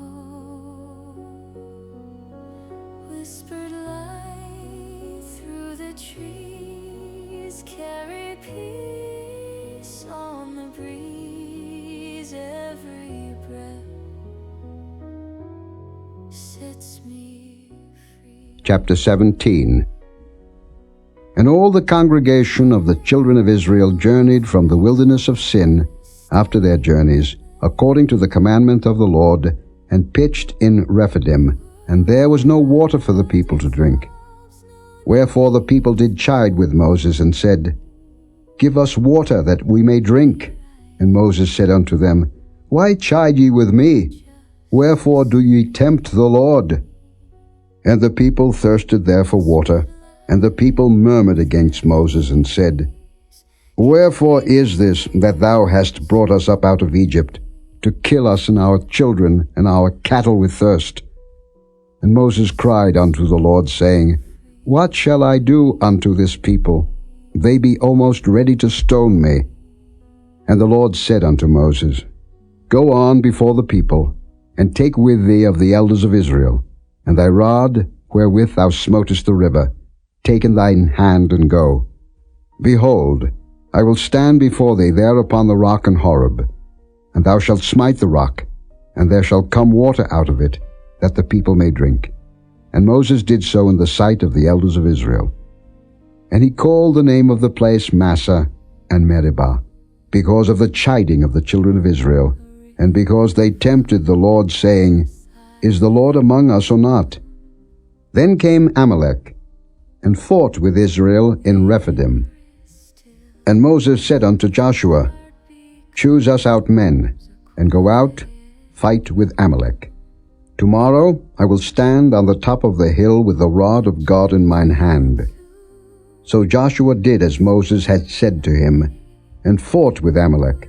whispered light through the trees, carry peace on the breeze, every breath sets me free. Chapter 17. And all the congregation of the children of Israel journeyed from the wilderness of Sin after their journeys, according to the commandment of the Lord, and pitched in Rephidim, and there was no water for the people to drink. Wherefore the people did chide with Moses, and said, Give us water, that we may drink. And Moses said unto them, Why chide ye with me? Wherefore do ye tempt the Lord? And the people thirsted there for water, and the people murmured against Moses, and said, Wherefore is this that thou hast brought us up out of Egypt, to kill us and our children and our cattle with thirst? And Moses cried unto the Lord, saying, What shall I do unto this people? They be almost ready to stone me. And the Lord said unto Moses, Go on before the people, and take with thee of the elders of Israel, and thy rod wherewith thou smotest the river, take in thine hand, and go. Behold, I will stand before thee there upon the rock in Horeb, and thou shalt smite the rock, and there shall come water out of it, that the people may drink. And Moses did so in the sight of the elders of Israel. And he called the name of the place Massah and Meribah, because of the chiding of the children of Israel, and because they tempted the Lord, saying, Is the Lord among us or not? Then came Amalek, and fought with Israel in Rephidim. And Moses said unto Joshua, Choose us out men, and go out, fight with Amalek. Tomorrow I will stand on the top of the hill with the rod of God in mine hand. So Joshua did as Moses had said to him, and fought with Amalek.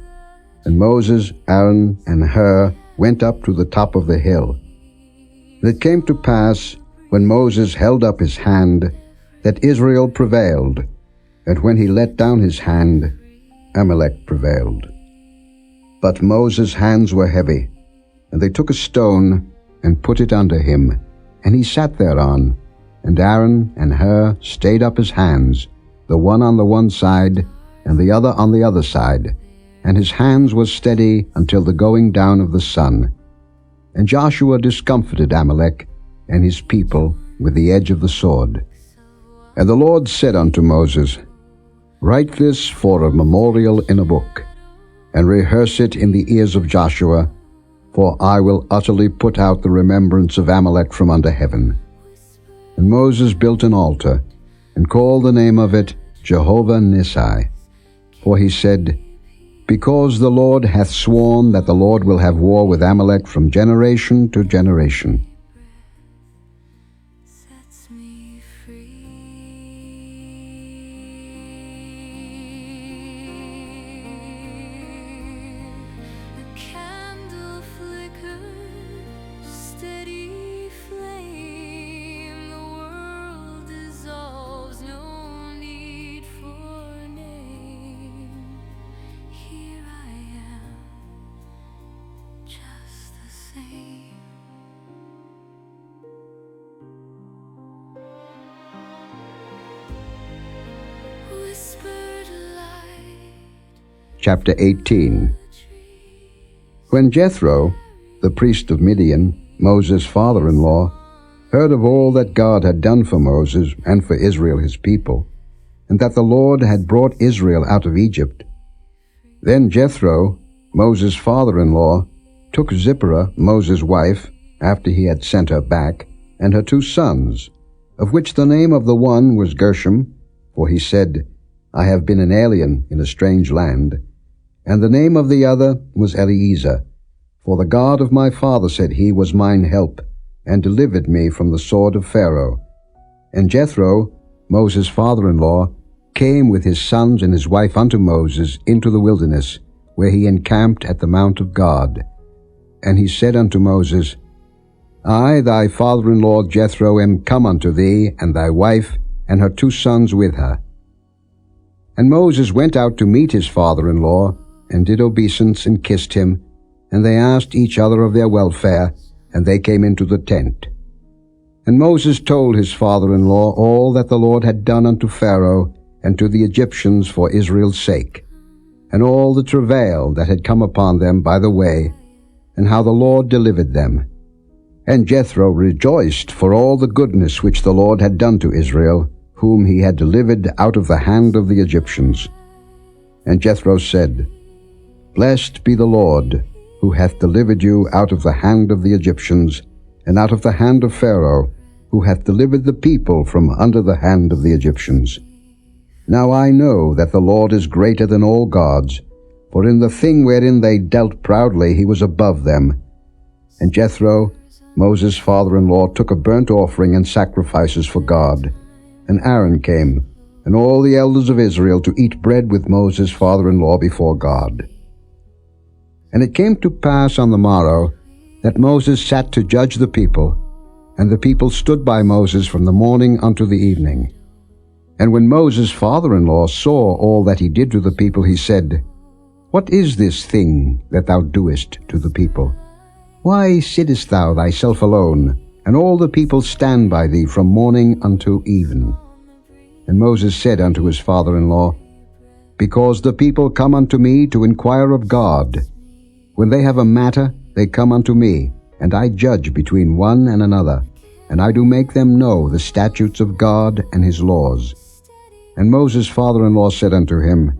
And Moses, Aaron, and Hur went up to the top of the hill. And it came to pass, when Moses held up his hand, that Israel prevailed, and when he let down his hand, Amalek prevailed. But Moses' hands were heavy, and they took a stone, and put it under him, and he sat thereon. And Aaron and Hur stayed up his hands, the one on the one side, and the other on the other side, and his hands were steady until the going down of the sun. And Joshua discomfited Amalek and his people with the edge of the sword. And the Lord said unto Moses, Write this for a memorial in a book, and rehearse it in the ears of Joshua, for I will utterly put out the remembrance of Amalek from under heaven. And Moses built an altar, and called the name of it Jehovah Nissi. For he said, Because the Lord hath sworn that the Lord will have war with Amalek from generation to generation. Sets me free. chapter 18. When Jethro, the priest of Midian, Moses' father-in-law, heard of all that God had done for Moses and for Israel his people, and that the Lord had brought Israel out of Egypt, then Jethro, Moses' father-in-law, took Zipporah, Moses' wife, after he had sent her back, and her 2 sons, of which the name of the one was Gershom, for he said, I have been an alien in a strange land, and the name of the other was Eliezer, for the God of my father, said he, was mine help, and delivered me from the sword of Pharaoh. And Jethro, Moses' father-in-law, came with his sons and his wife unto Moses into the wilderness, where he encamped at the mount of God. And he said unto Moses, I, thy father-in-law Jethro, am come unto thee, and thy wife, and her 2 sons with her. And Moses went out to meet his father-in-law, and did obeisance, and kissed him, and they asked each other of their welfare, and they came into the tent. And Moses told his father-in-law all that the Lord had done unto Pharaoh and to the Egyptians for Israel's sake, and all the travail that had come upon them by the way, and how the Lord delivered them. And Jethro rejoiced for all the goodness which the Lord had done to Israel, whom he had delivered out of the hand of the Egyptians. And Jethro said, Blessed be the Lord, who hath delivered you out of the hand of the Egyptians, and out of the hand of Pharaoh, who hath delivered the people from under the hand of the Egyptians. Now I know that the Lord is greater than all gods, for in the thing wherein they dealt proudly he was above them. And Jethro, Moses' father-in-law, took a burnt offering and sacrifices for God. And Aaron came, and all the elders of Israel, to eat bread with Moses' father-in-law before God. And it came to pass on the morrow that Moses sat to judge the people, and the people stood by Moses from the morning unto the evening. And when Moses' father-in-law saw all that he did to the people, he said, What is this thing that thou doest to the people? Why sittest thou thyself alone, and all the people stand by thee from morning unto even? And Moses said unto his father-in-law, Because the people come unto me to inquire of God. When they have a matter, they come unto me, and I judge between one and another, and I do make them know the statutes of God and his laws. And Moses' father-in-law said unto him,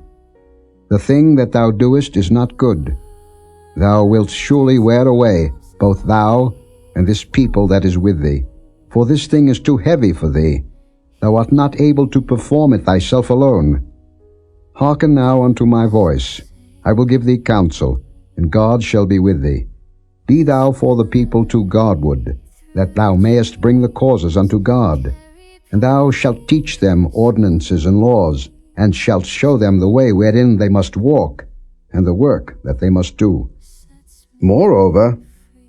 The thing that thou doest is not good. Thou wilt surely wear away, both thou and this people that is with thee. For this thing is too heavy for thee. Thou art not able to perform it thyself alone. Hearken now unto my voice. I will give thee counsel, and God shall be with thee. Be thou for the people to Godward, that thou mayest bring the causes unto God. And thou shalt teach them ordinances and laws, and shalt show them the way wherein they must walk, and the work that they must do. Moreover,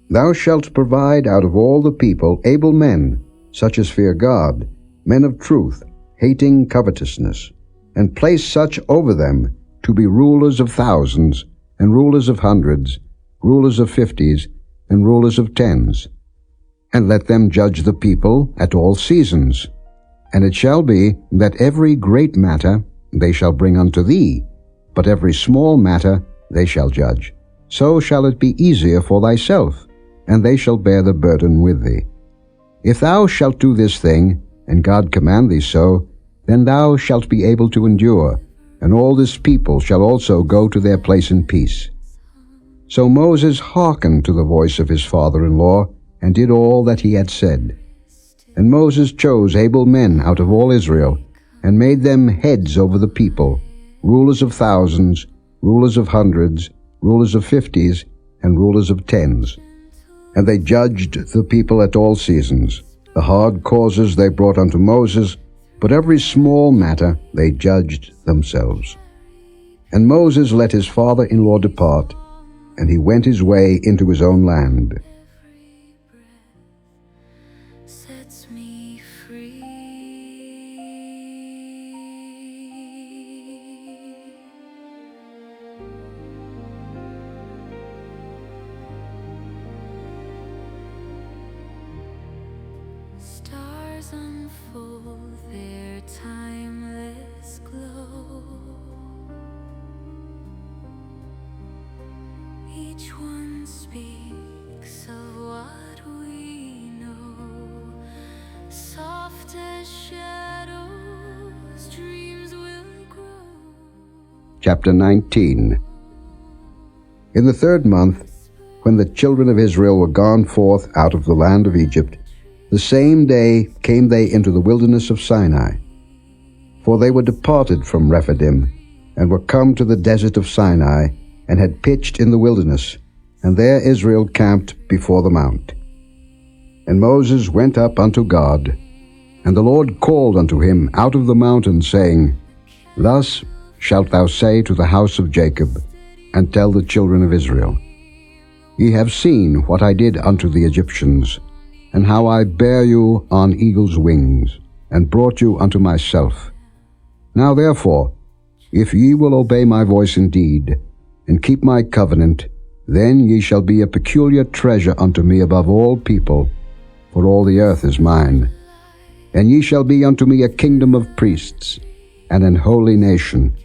thou shalt provide out of all the people able men, such as fear God, men of truth, hating covetousness, and place such over them to be rulers of thousands, and rulers of hundreds, rulers of 50s, and rulers of 10s. And let them judge the people at all seasons. And it shall be that every great matter they shall bring unto thee, but every small matter they shall judge. So shall it be easier for thyself, and they shall bear the burden with thee. If thou shalt do this thing, and God command thee so, then thou shalt be able to endure, and all this people shall also go to their place in peace. So Moses hearkened to the voice of his father-in-law, and did all that he had said. And Moses chose able men out of all Israel, and made them heads over the people, rulers of thousands, rulers of hundreds, rulers of 50s, and rulers of 10s. And they judged the people at all seasons. The hard causes they brought unto Moses, but every small matter they judged themselves. And Moses let his father-in-law depart, and he went his way into his own land. Sets me free. Stars unfold their timeless glow. Each one speaks of what we know. Soft as shadows, dreams will grow. Chapter 19. In the 3rd month, when the children of Israel were gone forth out of the land of Egypt, the same day came they into the wilderness of Sinai. For they were departed from Rephidim, and were come to the desert of Sinai, and had pitched in the wilderness, and there Israel camped before the mount. And Moses went up unto God, and the Lord called unto him out of the mountain, saying, Thus shalt thou say to the house of Jacob, and tell the children of Israel, Ye have seen what I did unto the Egyptians, and how I bare you on eagle's wings, and brought you unto myself. Now therefore, if ye will obey my voice indeed, and keep my covenant, then ye shall be a peculiar treasure unto me above all people, for all the earth is mine. And ye shall be unto me a kingdom of priests, and an holy nation.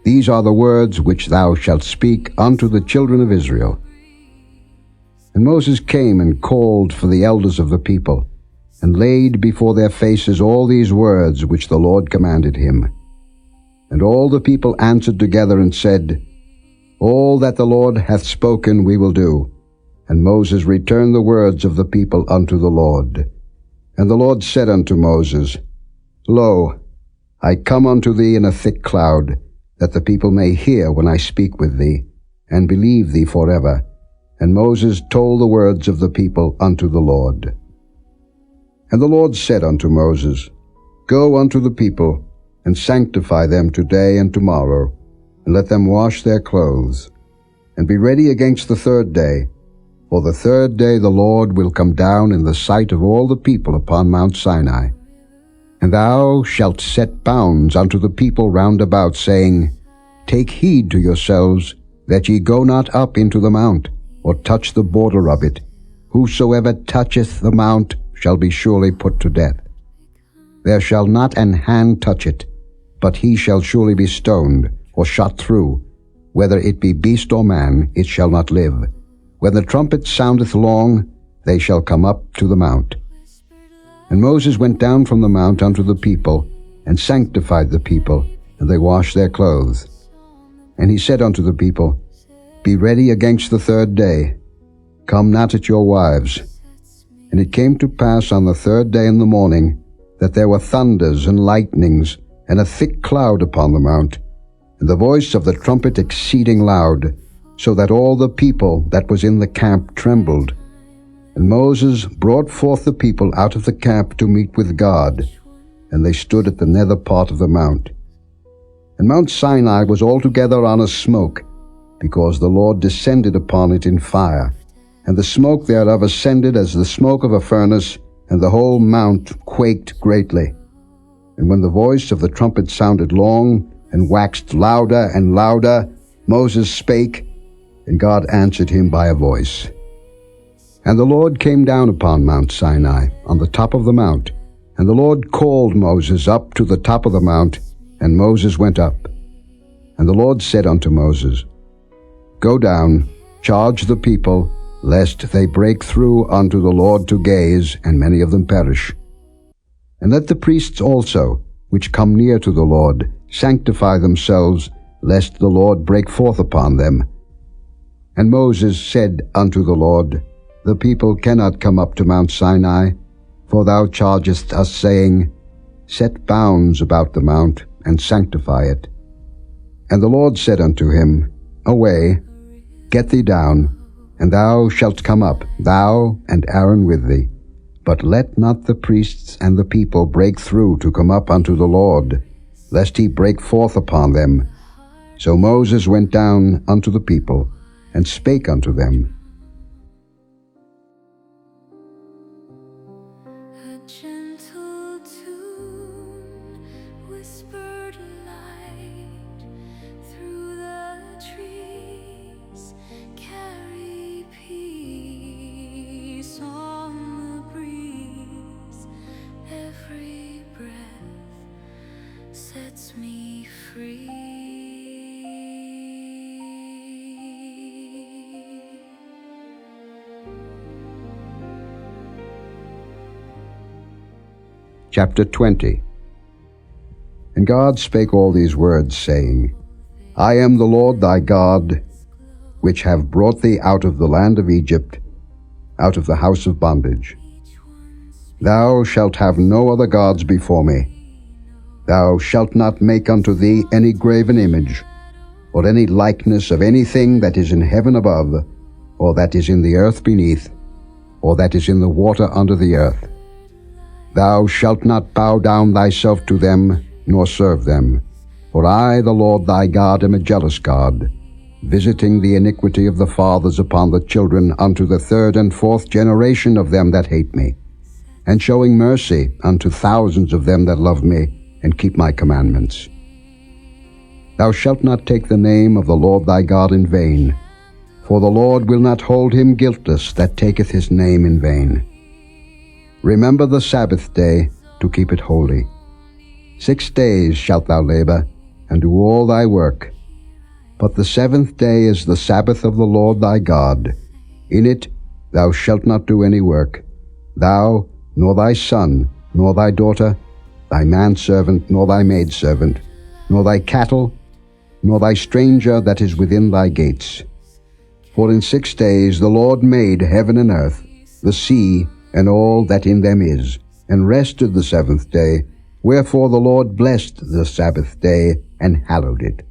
These are the words which thou shalt speak unto the children of Israel. And Moses came and called for the elders of the people, and laid before their faces all these words which the Lord commanded him. And all the people answered together and said, All that the Lord hath spoken we will do. And Moses returned the words of the people unto the Lord. And the Lord said unto Moses, Lo, I come unto thee in a thick cloud, that the people may hear when I speak with thee, and believe thee forever. And Moses told the words of the people unto the Lord. And the Lord said unto Moses, Go unto the people, and sanctify them today and tomorrow, and let them wash their clothes, and be ready against the 3rd day. For the 3rd day the Lord will come down in the sight of all the people upon Mount Sinai. And thou shalt set bounds unto the people round about, saying, Take heed to yourselves, that ye go not up into the mount, or touch the border of it. Whosoever toucheth the mount shall be surely put to death. There shall not an hand touch it, but he shall surely be stoned, or shot through. Whether it be beast or man, it shall not live. When the trumpet soundeth long, they shall come up to the mount. And Moses went down from the mount unto the people, and sanctified the people, and they washed their clothes. And he said unto the people, Be ready against the 3rd day. Come not at your wives. And it came to pass on the 3rd day in the morning, that there were thunders and lightnings, and a thick cloud upon the mount, and the voice of the trumpet exceeding loud, so that all the people that was in the camp trembled. And Moses brought forth the people out of the camp to meet with God, and they stood at the nether part of the mount. And Mount Sinai was altogether on a smoke, because the Lord descended upon it in fire, and the smoke thereof ascended as the smoke of a furnace, and the whole mount quaked greatly. And when the voice of the trumpet sounded long, and waxed louder and louder, Moses spake, and God answered him by a voice. And the Lord came down upon Mount Sinai, on the top of the mount, and the Lord called Moses up to the top of the mount, and Moses went up. And the Lord said unto Moses, Go down, charge the people, lest they break through unto the Lord to gaze, and many of them perish. And let the priests also, which come near to the Lord, sanctify themselves, lest the Lord break forth upon them. And Moses said unto the Lord, The people cannot come up to Mount Sinai, for thou chargest us, saying, Set bounds about the mount, and sanctify it. And the Lord said unto him, Away, get thee down, and thou shalt come up, thou and Aaron with thee. But let not the priests and the people break through to come up unto the Lord, lest he break forth upon them. So Moses went down unto the people, and spake unto them. A gentle tune whispered light through the trees, carry peace on the breeze. Every breath sets me free. Chapter 20. And God spake all these words, saying, I am the Lord thy God, which have brought thee out of the land of Egypt, out of the house of bondage. Thou shalt have no other gods before me. Thou shalt not make unto thee any graven image, or any likeness of anything that is in heaven above, or that is in the earth beneath, or that is in the water under the earth. Thou shalt not bow down thyself to them, nor serve them. For I, the Lord thy God, am a jealous God, visiting the iniquity of the fathers upon the children unto the third and fourth generation of them that hate me, and showing mercy unto thousands of them that love me, and keep my commandments. Thou shalt not take the name of the Lord thy God in vain, for the Lord will not hold him guiltless that taketh his name in vain. Remember the Sabbath day to keep it holy. 6 days shalt thou labor, and do all thy work. But the seventh day is the Sabbath of the Lord thy God. In it thou shalt not do any work, thou, nor thy son, nor thy daughter, thy manservant, nor thy maidservant, nor thy cattle, nor thy stranger that is within thy gates. For in 6 days the Lord made heaven and earth, the sea, and all that in them is, and rested the seventh day. Wherefore the Lord blessed the Sabbath day, and hallowed it.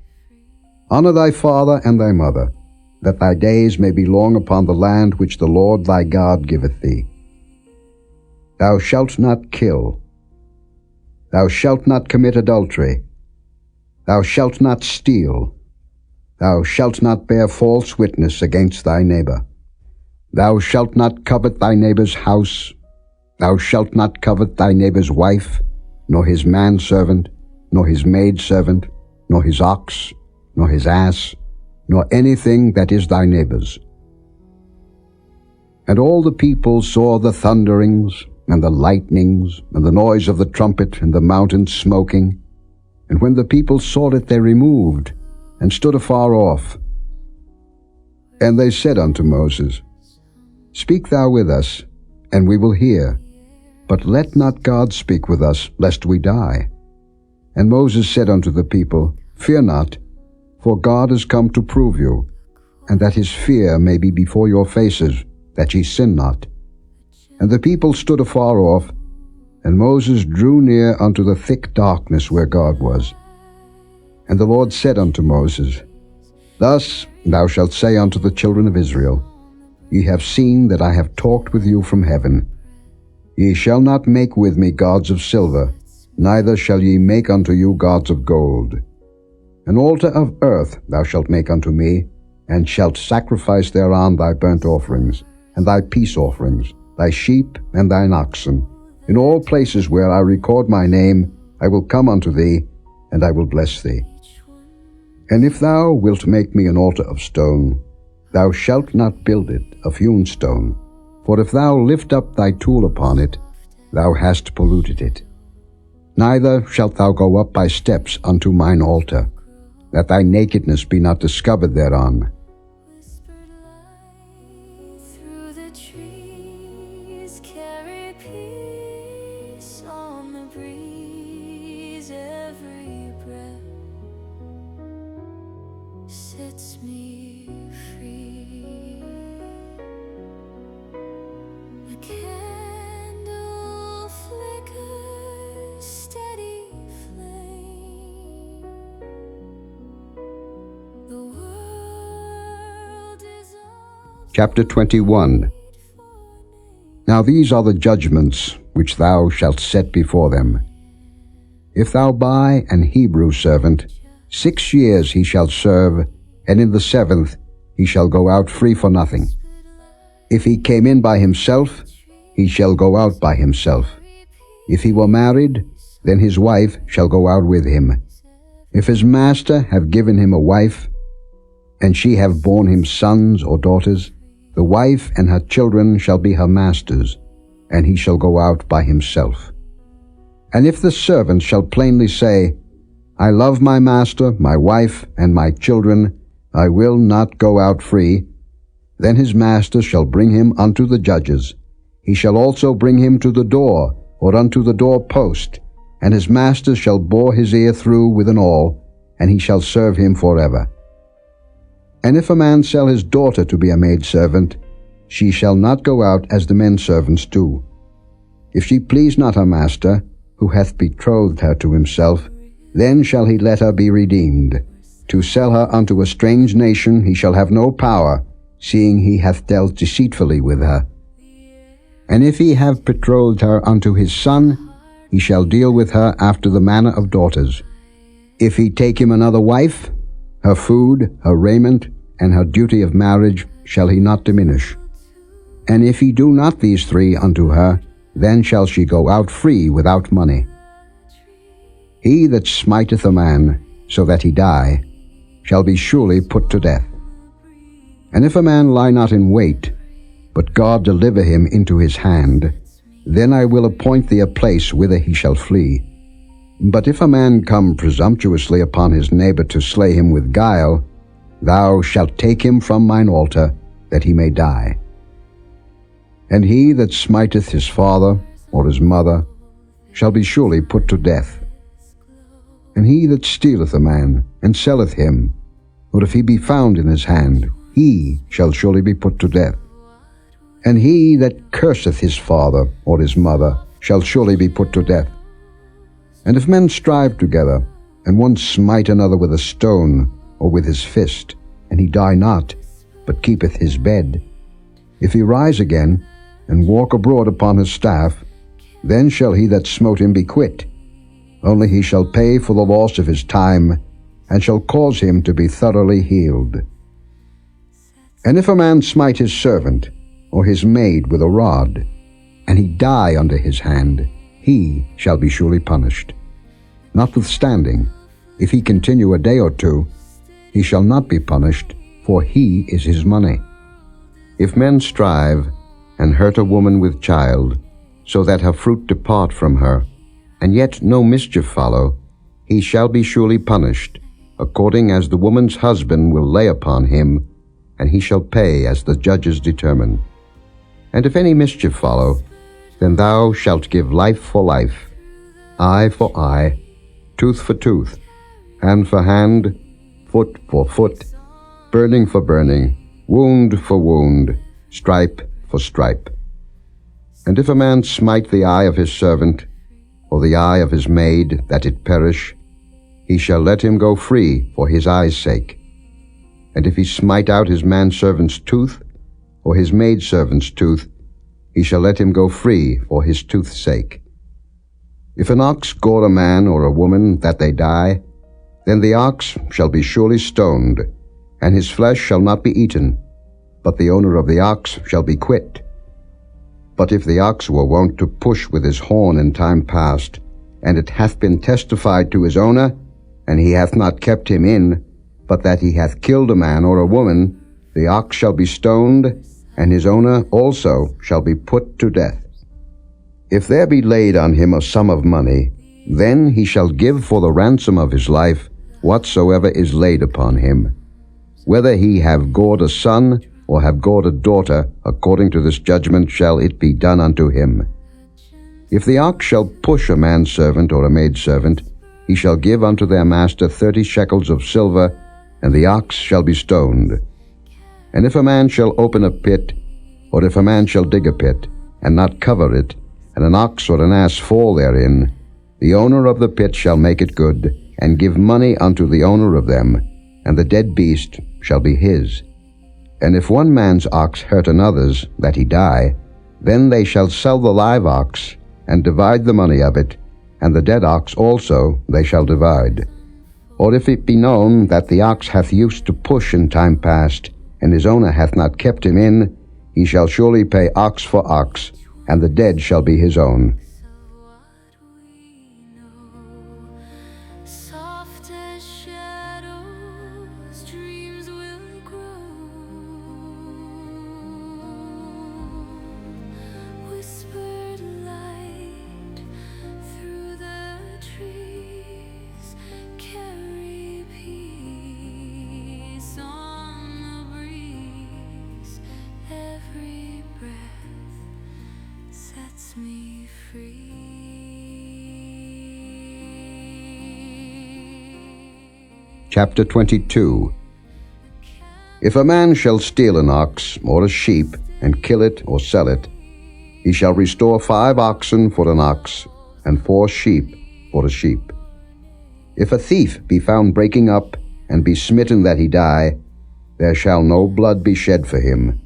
Honor thy father and thy mother, that thy days may be long upon the land which the Lord thy God giveth thee. Thou shalt not kill. Thou shalt not commit adultery. Thou shalt not steal. Thou shalt not bear false witness against thy neighbor. Thou shalt not covet thy neighbor's house. Thou shalt not covet thy neighbor's wife, nor his manservant, nor his maidservant, nor his ox, nor his ass, nor anything that is thy neighbor's. And all the people saw the thunderings, and the lightnings, and the noise of the trumpet, and the mountain smoking. And when the people saw it, they removed, and stood afar off. And they said unto Moses, Speak thou with us, and we will hear. But let not God speak with us, lest we die. And Moses said unto the people, Fear not, for God is come to prove you, and that his fear may be before your faces, that ye sin not. And the people stood afar off, and Moses drew near unto the thick darkness where God was. And the Lord said unto Moses, Thus thou shalt say unto the children of Israel, Ye have seen that I have talked with you from heaven. Ye shall not make with me gods of silver, neither shall ye make unto you gods of gold. An altar of earth thou shalt make unto me, and shalt sacrifice thereon thy burnt offerings, and thy peace offerings, thy sheep and thine oxen. In all places where I record my name, I will come unto thee, and I will bless thee. And if thou wilt make me an altar of stone, thou shalt not build it of hewn stone, for if thou lift up thy tool upon it, thou hast polluted it. Neither shalt thou go up by steps unto mine altar, that thy nakedness be not discovered thereon. Through the trees, carry peace on the breeze. Every breath sets me free. A candle flickers, steady flame. The world is all Chapter 21. Now these are the judgments which thou shalt set before them. If thou buy an Hebrew servant, 6 years he shall serve, and in the 7th he shall go out free for nothing. If he came in by himself, he shall go out by himself. If he were married, then his wife shall go out with him. If his master have given him a wife, and she have borne him sons or daughters, the wife and her children shall be her master's, and he shall go out by himself. And if the servant shall plainly say, I love my master, my wife, and my children, I will not go out free, then his master shall bring him unto the judges. He shall also bring him to the door, or unto the door post, and his master shall bore his ear through with an awl, and he shall serve him forever. And if a man sell his daughter to be a maidservant, she shall not go out as the men servants do. If she please not her master, who hath betrothed her to himself, then shall he let her be redeemed. To sell her unto a strange nation he shall have no power, seeing he hath dealt deceitfully with her. And if he have betrothed her unto his son, he shall deal with her after the manner of daughters. If he take him another wife, her food, her raiment, and her duty of marriage shall he not diminish. And if he do not these three unto her, then shall she go out free without money. He that smiteth a man, so that he die, shall be surely put to death. And if a man lie not in wait, but God deliver him into his hand, then I will appoint thee a place whither he shall flee. But if a man come presumptuously upon his neighbor to slay him with guile, thou shalt take him from mine altar, that he may die. And he that smiteth his father or his mother shall be surely put to death. And he that stealeth a man, and selleth him, or if he be found in his hand, he shall surely be put to death. And he that curseth his father or his mother shall surely be put to death. And if men strive together, and one smite another with a stone, or with his fist, and he die not, but keepeth his bed, if he rise again, and walk abroad upon his staff, then shall he that smote him be quit. Only he shall pay for the loss of his time, and shall cause him to be thoroughly healed. And if a man smite his servant, or his maid with a rod, and he die under his hand, he shall be surely punished. Notwithstanding, if he continue a day or two, he shall not be punished, for he is his money. If men strive, and hurt a woman with child, so that her fruit depart from her, and yet no mischief follow, he shall be surely punished, according as the woman's husband will lay upon him, and he shall pay as the judges determine. And if any mischief follow, then thou shalt give life for life, eye for eye, tooth for tooth, hand for hand, foot for foot, burning for burning, wound for wound, stripe for stripe. And if a man smite the eye of his servant, or the eye of his maid, that it perish, he shall let him go free for his eye's sake. And if he smite out his manservant's tooth, or his maidservant's tooth, he shall let him go free for his tooth's sake. If an ox gore a man or a woman, that they die, then the ox shall be surely stoned, and his flesh shall not be eaten, but the owner of the ox shall be quit. But if the ox were wont to push with his horn in time past, and it hath been testified to his owner, and he hath not kept him in, but that he hath killed a man or a woman, the ox shall be stoned, and his owner also shall be put to death. If there be laid on him a sum of money, then he shall give for the ransom of his life whatsoever is laid upon him. Whether he have gored a son, or have gored a daughter, according to this judgment shall it be done unto him. If the ox shall push a manservant or a maidservant, he shall give unto their master 30 shekels of silver, and the ox shall be stoned. And if a man shall open a pit, or if a man shall dig a pit, and not cover it, and an ox or an ass fall therein, the owner of the pit shall make it good, and give money unto the owner of them, and the dead beast shall be his. And if one man's ox hurt another's, that he die, then they shall sell the live ox, and divide the money of it, and the dead ox also they shall divide. Or if it be known that the ox hath used to push in time past, and his owner hath not kept him in, he shall surely pay ox for ox, and the dead shall be his own. Soft as shadows, dreams will grow. Whispered light through the trees, carry peace on the breeze. Every breath sets me free. Chapter 22. If a man shall steal an ox or a sheep, and kill it or sell it, he shall restore 5 oxen for an ox, and 4 sheep for a sheep. If a thief be found breaking up, and be smitten that he die, there shall no blood be shed for him.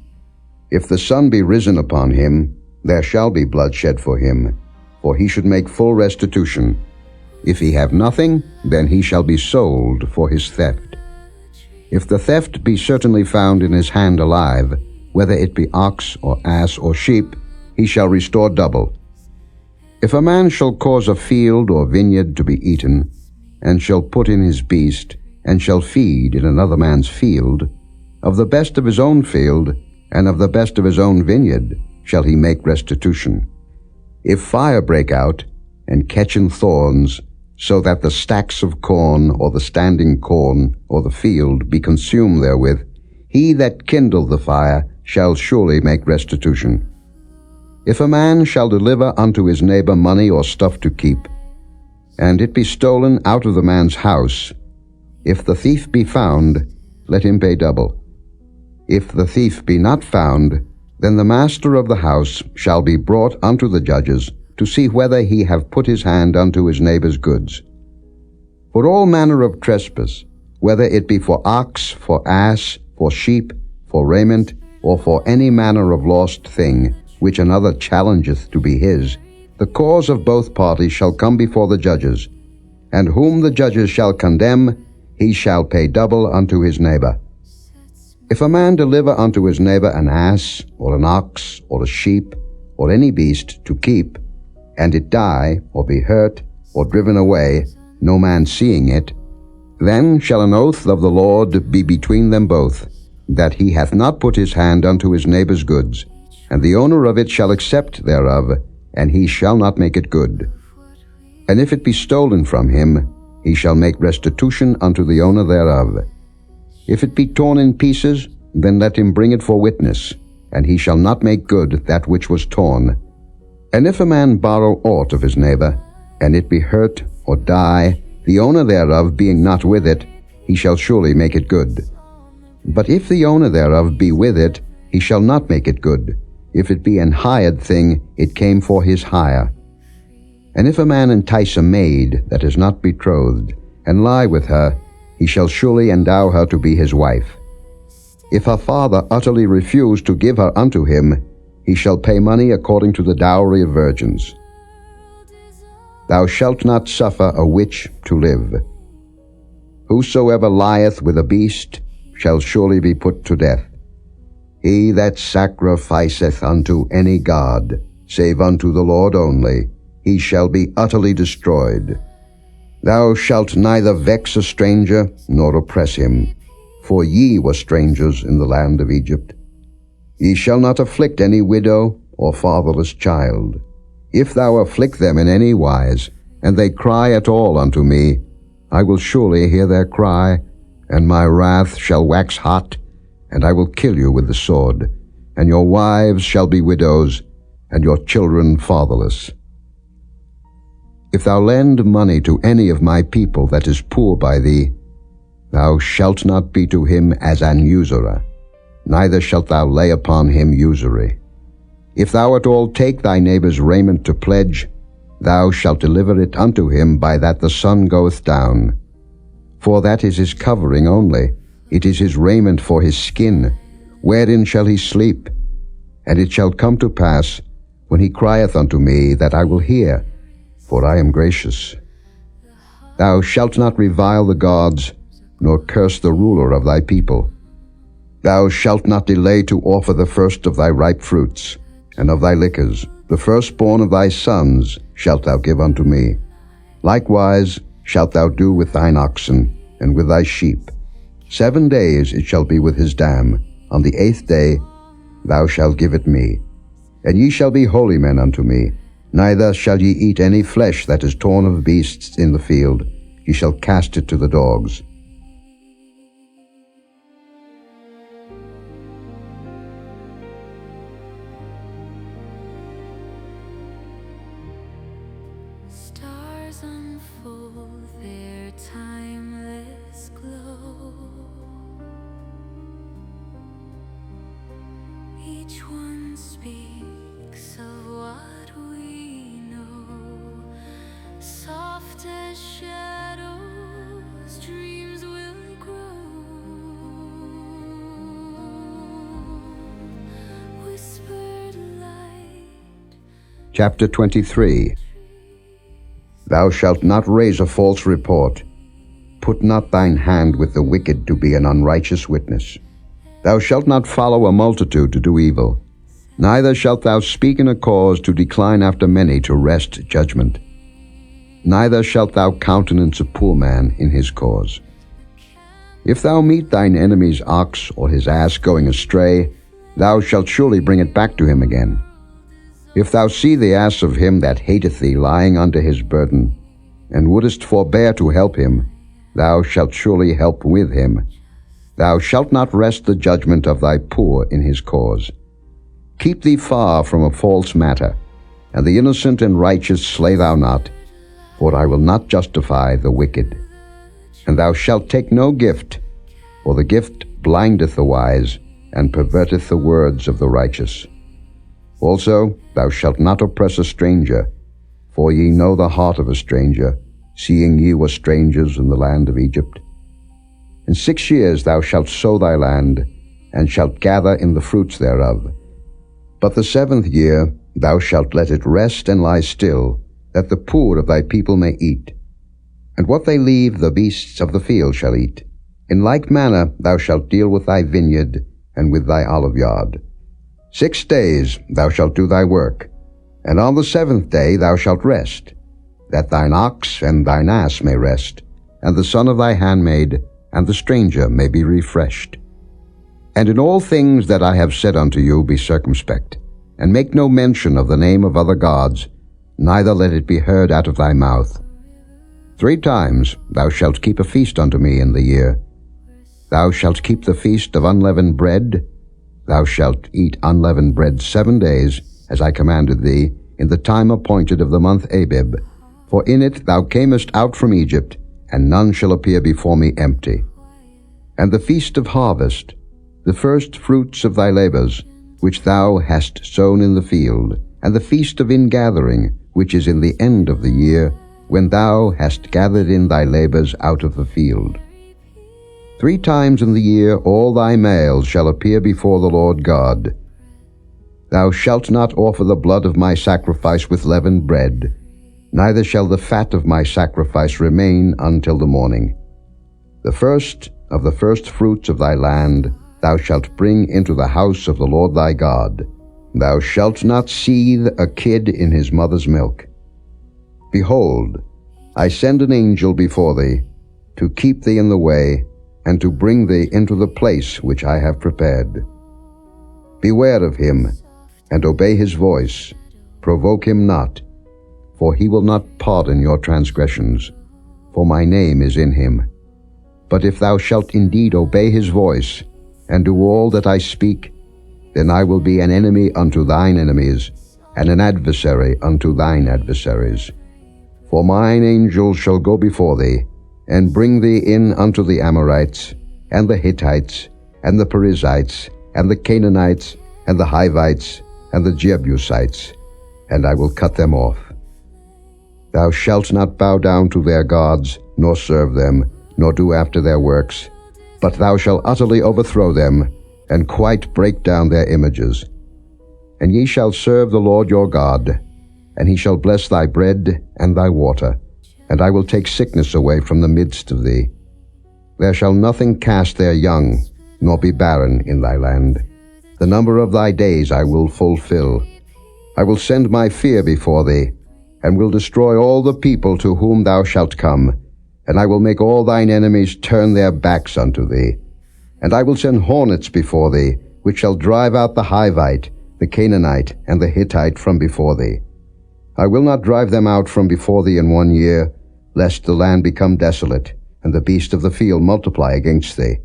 If the sun be risen upon him, there shall be blood shed for him, for he should make full restitution. If he have nothing, then he shall be sold for his theft. If the theft be certainly found in his hand alive, whether it be ox or ass or sheep, he shall restore double. If a man shall cause a field or vineyard to be eaten, and shall put in his beast, and shall feed in another man's field, of the best of his own field, and of the best of his own vineyard, shall he make restitution. If fire break out, and catch in thorns, so that the stacks of corn, or the standing corn, or the field be consumed therewith, he that kindled the fire shall surely make restitution. If a man shall deliver unto his neighbor money or stuff to keep, and it be stolen out of the man's house, if the thief be found, let him pay double. If the thief be not found, then the master of the house shall be brought unto the judges, to see whether he have put his hand unto his neighbor's goods. For all manner of trespass, whether it be for ox, for ass, for sheep, for raiment, or for any manner of lost thing, which another challengeth to be his, the cause of both parties shall come before the judges, and whom the judges shall condemn, he shall pay double unto his neighbor. If a man deliver unto his neighbor an ass, or an ox, or a sheep, or any beast to keep, and it die, or be hurt, or driven away, no man seeing it, then shall an oath of the Lord be between them both, that he hath not put his hand unto his neighbor's goods, and the owner of it shall accept thereof, and he shall not make it good. And if it be stolen from him, he shall make restitution unto the owner thereof. If it be torn in pieces, then let him bring it for witness, and he shall not make good that which was torn. And if a man borrow aught of his neighbor, and it be hurt or die, the owner thereof being not with it, he shall surely make it good. But if the owner thereof be with it, he shall not make it good. If it be an hired thing, it came for his hire. And if a man entice a maid that is not betrothed, and lie with her, he shall surely endow her to be his wife. If her father utterly refuse to give her unto him, he shall pay money according to the dowry of virgins. Thou shalt not suffer a witch to live. Whosoever lieth with a beast shall surely be put to death. He that sacrificeth unto any god, save unto the Lord only, he shall be utterly destroyed. Thou shalt neither vex a stranger, nor oppress him, for ye were strangers in the land of Egypt. Ye shall not afflict any widow or fatherless child. If thou afflict them in any wise, and they cry at all unto me, I will surely hear their cry, and my wrath shall wax hot, and I will kill you with the sword, and your wives shall be widows, and your children fatherless. If thou lend money to any of my people that is poor by thee, thou shalt not be to him as an usurer, neither shalt thou lay upon him usury. If thou at all take thy neighbor's raiment to pledge, thou shalt deliver it unto him by that the sun goeth down. For that is his covering only, it is his raiment for his skin, wherein shall he sleep? And it shall come to pass, when he crieth unto me, that I will hear, for I am gracious. Thou shalt not revile the gods, nor curse the ruler of thy people. Thou shalt not delay to offer the first of thy ripe fruits, and of thy liquors, the firstborn of thy sons shalt thou give unto me. Likewise shalt thou do with thine oxen, and with thy sheep. 7 days it shall be with his dam. On the 8th day thou shalt give it me. And ye shall be holy men unto me. Neither shall ye eat any flesh that is torn of beasts in the field. Ye shall cast it to the dogs. Stars unfold their timeless glow. Each one speaks of what we know. Soft as shadows, dreams will grow. Whispered light. Chapter 23. Thou shalt not raise a false report. Put not thine hand with the wicked to be an unrighteous witness. Thou shalt not follow a multitude to do evil, neither shalt thou speak in a cause to decline after many to wrest judgment. Neither shalt thou countenance a poor man in his cause. If thou meet thine enemy's ox or his ass going astray, thou shalt surely bring it back to him again. If thou see the ass of him that hateth thee lying under his burden, and wouldest forbear to help him, thou shalt surely help with him. Thou shalt not wrest the judgment of thy poor in his cause. Keep thee far from a false matter, and the innocent and righteous slay thou not, for I will not justify the wicked. And thou shalt take no gift, for the gift blindeth the wise, and perverteth the words of the righteous. Also, thou shalt not oppress a stranger, for ye know the heart of a stranger, seeing ye were strangers in the land of Egypt. In 6 years thou shalt sow thy land, and shalt gather in the fruits thereof. But the 7th year thou shalt let it rest and lie still, that the poor of thy people may eat. And what they leave the beasts of the field shall eat. In like manner thou shalt deal with thy vineyard and with thy oliveyard. 6 days thou shalt do thy work, and on the 7th day thou shalt rest, that thine ox and thine ass may rest, and the son of thy handmaid and the stranger may be refreshed. And in all things that I have said unto you be circumspect, and make no mention of the name of other gods, neither let it be heard out of thy mouth. 3 times thou shalt keep a feast unto me in the year. Thou shalt keep the feast of unleavened bread. Thou shalt eat unleavened bread 7 days, as I commanded thee, in the time appointed of the month Abib. For in it thou camest out from Egypt, and none shall appear before me empty. And the feast of harvest, the first fruits of thy labors, which thou hast sown in the field, and the feast of ingathering, which is in the end of the year, when thou hast gathered in thy labors out of the field. 3 times in the year all thy males shall appear before the Lord God. Thou shalt not offer the blood of my sacrifice with leavened bread, neither shall the fat of my sacrifice remain until the morning. The first of the first fruits of thy land thou shalt bring into the house of the Lord thy God. Thou shalt not seethe a kid in his mother's milk. Behold, I send an angel before thee, to keep thee in the way, and to bring thee into the place which I have prepared. Beware of him, and obey his voice. Provoke him not, for he will not pardon your transgressions, for my name is in him. But if thou shalt indeed obey his voice, and do all that I speak, then I will be an enemy unto thine enemies, and an adversary unto thine adversaries. For mine angel shall go before thee, and bring thee in unto the Amorites, and the Hittites, and the Perizzites, and the Canaanites, and the Hivites, and the Jebusites, and I will cut them off. Thou shalt not bow down to their gods, nor serve them, nor do after their works, but thou shalt utterly overthrow them, and quite break down their images. And ye shall serve the Lord your God, and he shall bless thy bread and thy water, and I will take sickness away from the midst of thee. There shall nothing cast their young, nor be barren in thy land. The number of thy days I will fulfill. I will send my fear before thee, and will destroy all the people to whom thou shalt come, and I will make all thine enemies turn their backs unto thee. And I will send hornets before thee, which shall drive out the Hivite, the Canaanite, and the Hittite from before thee. I will not drive them out from before thee in 1 year, lest the land become desolate, and the beasts of the field multiply against thee.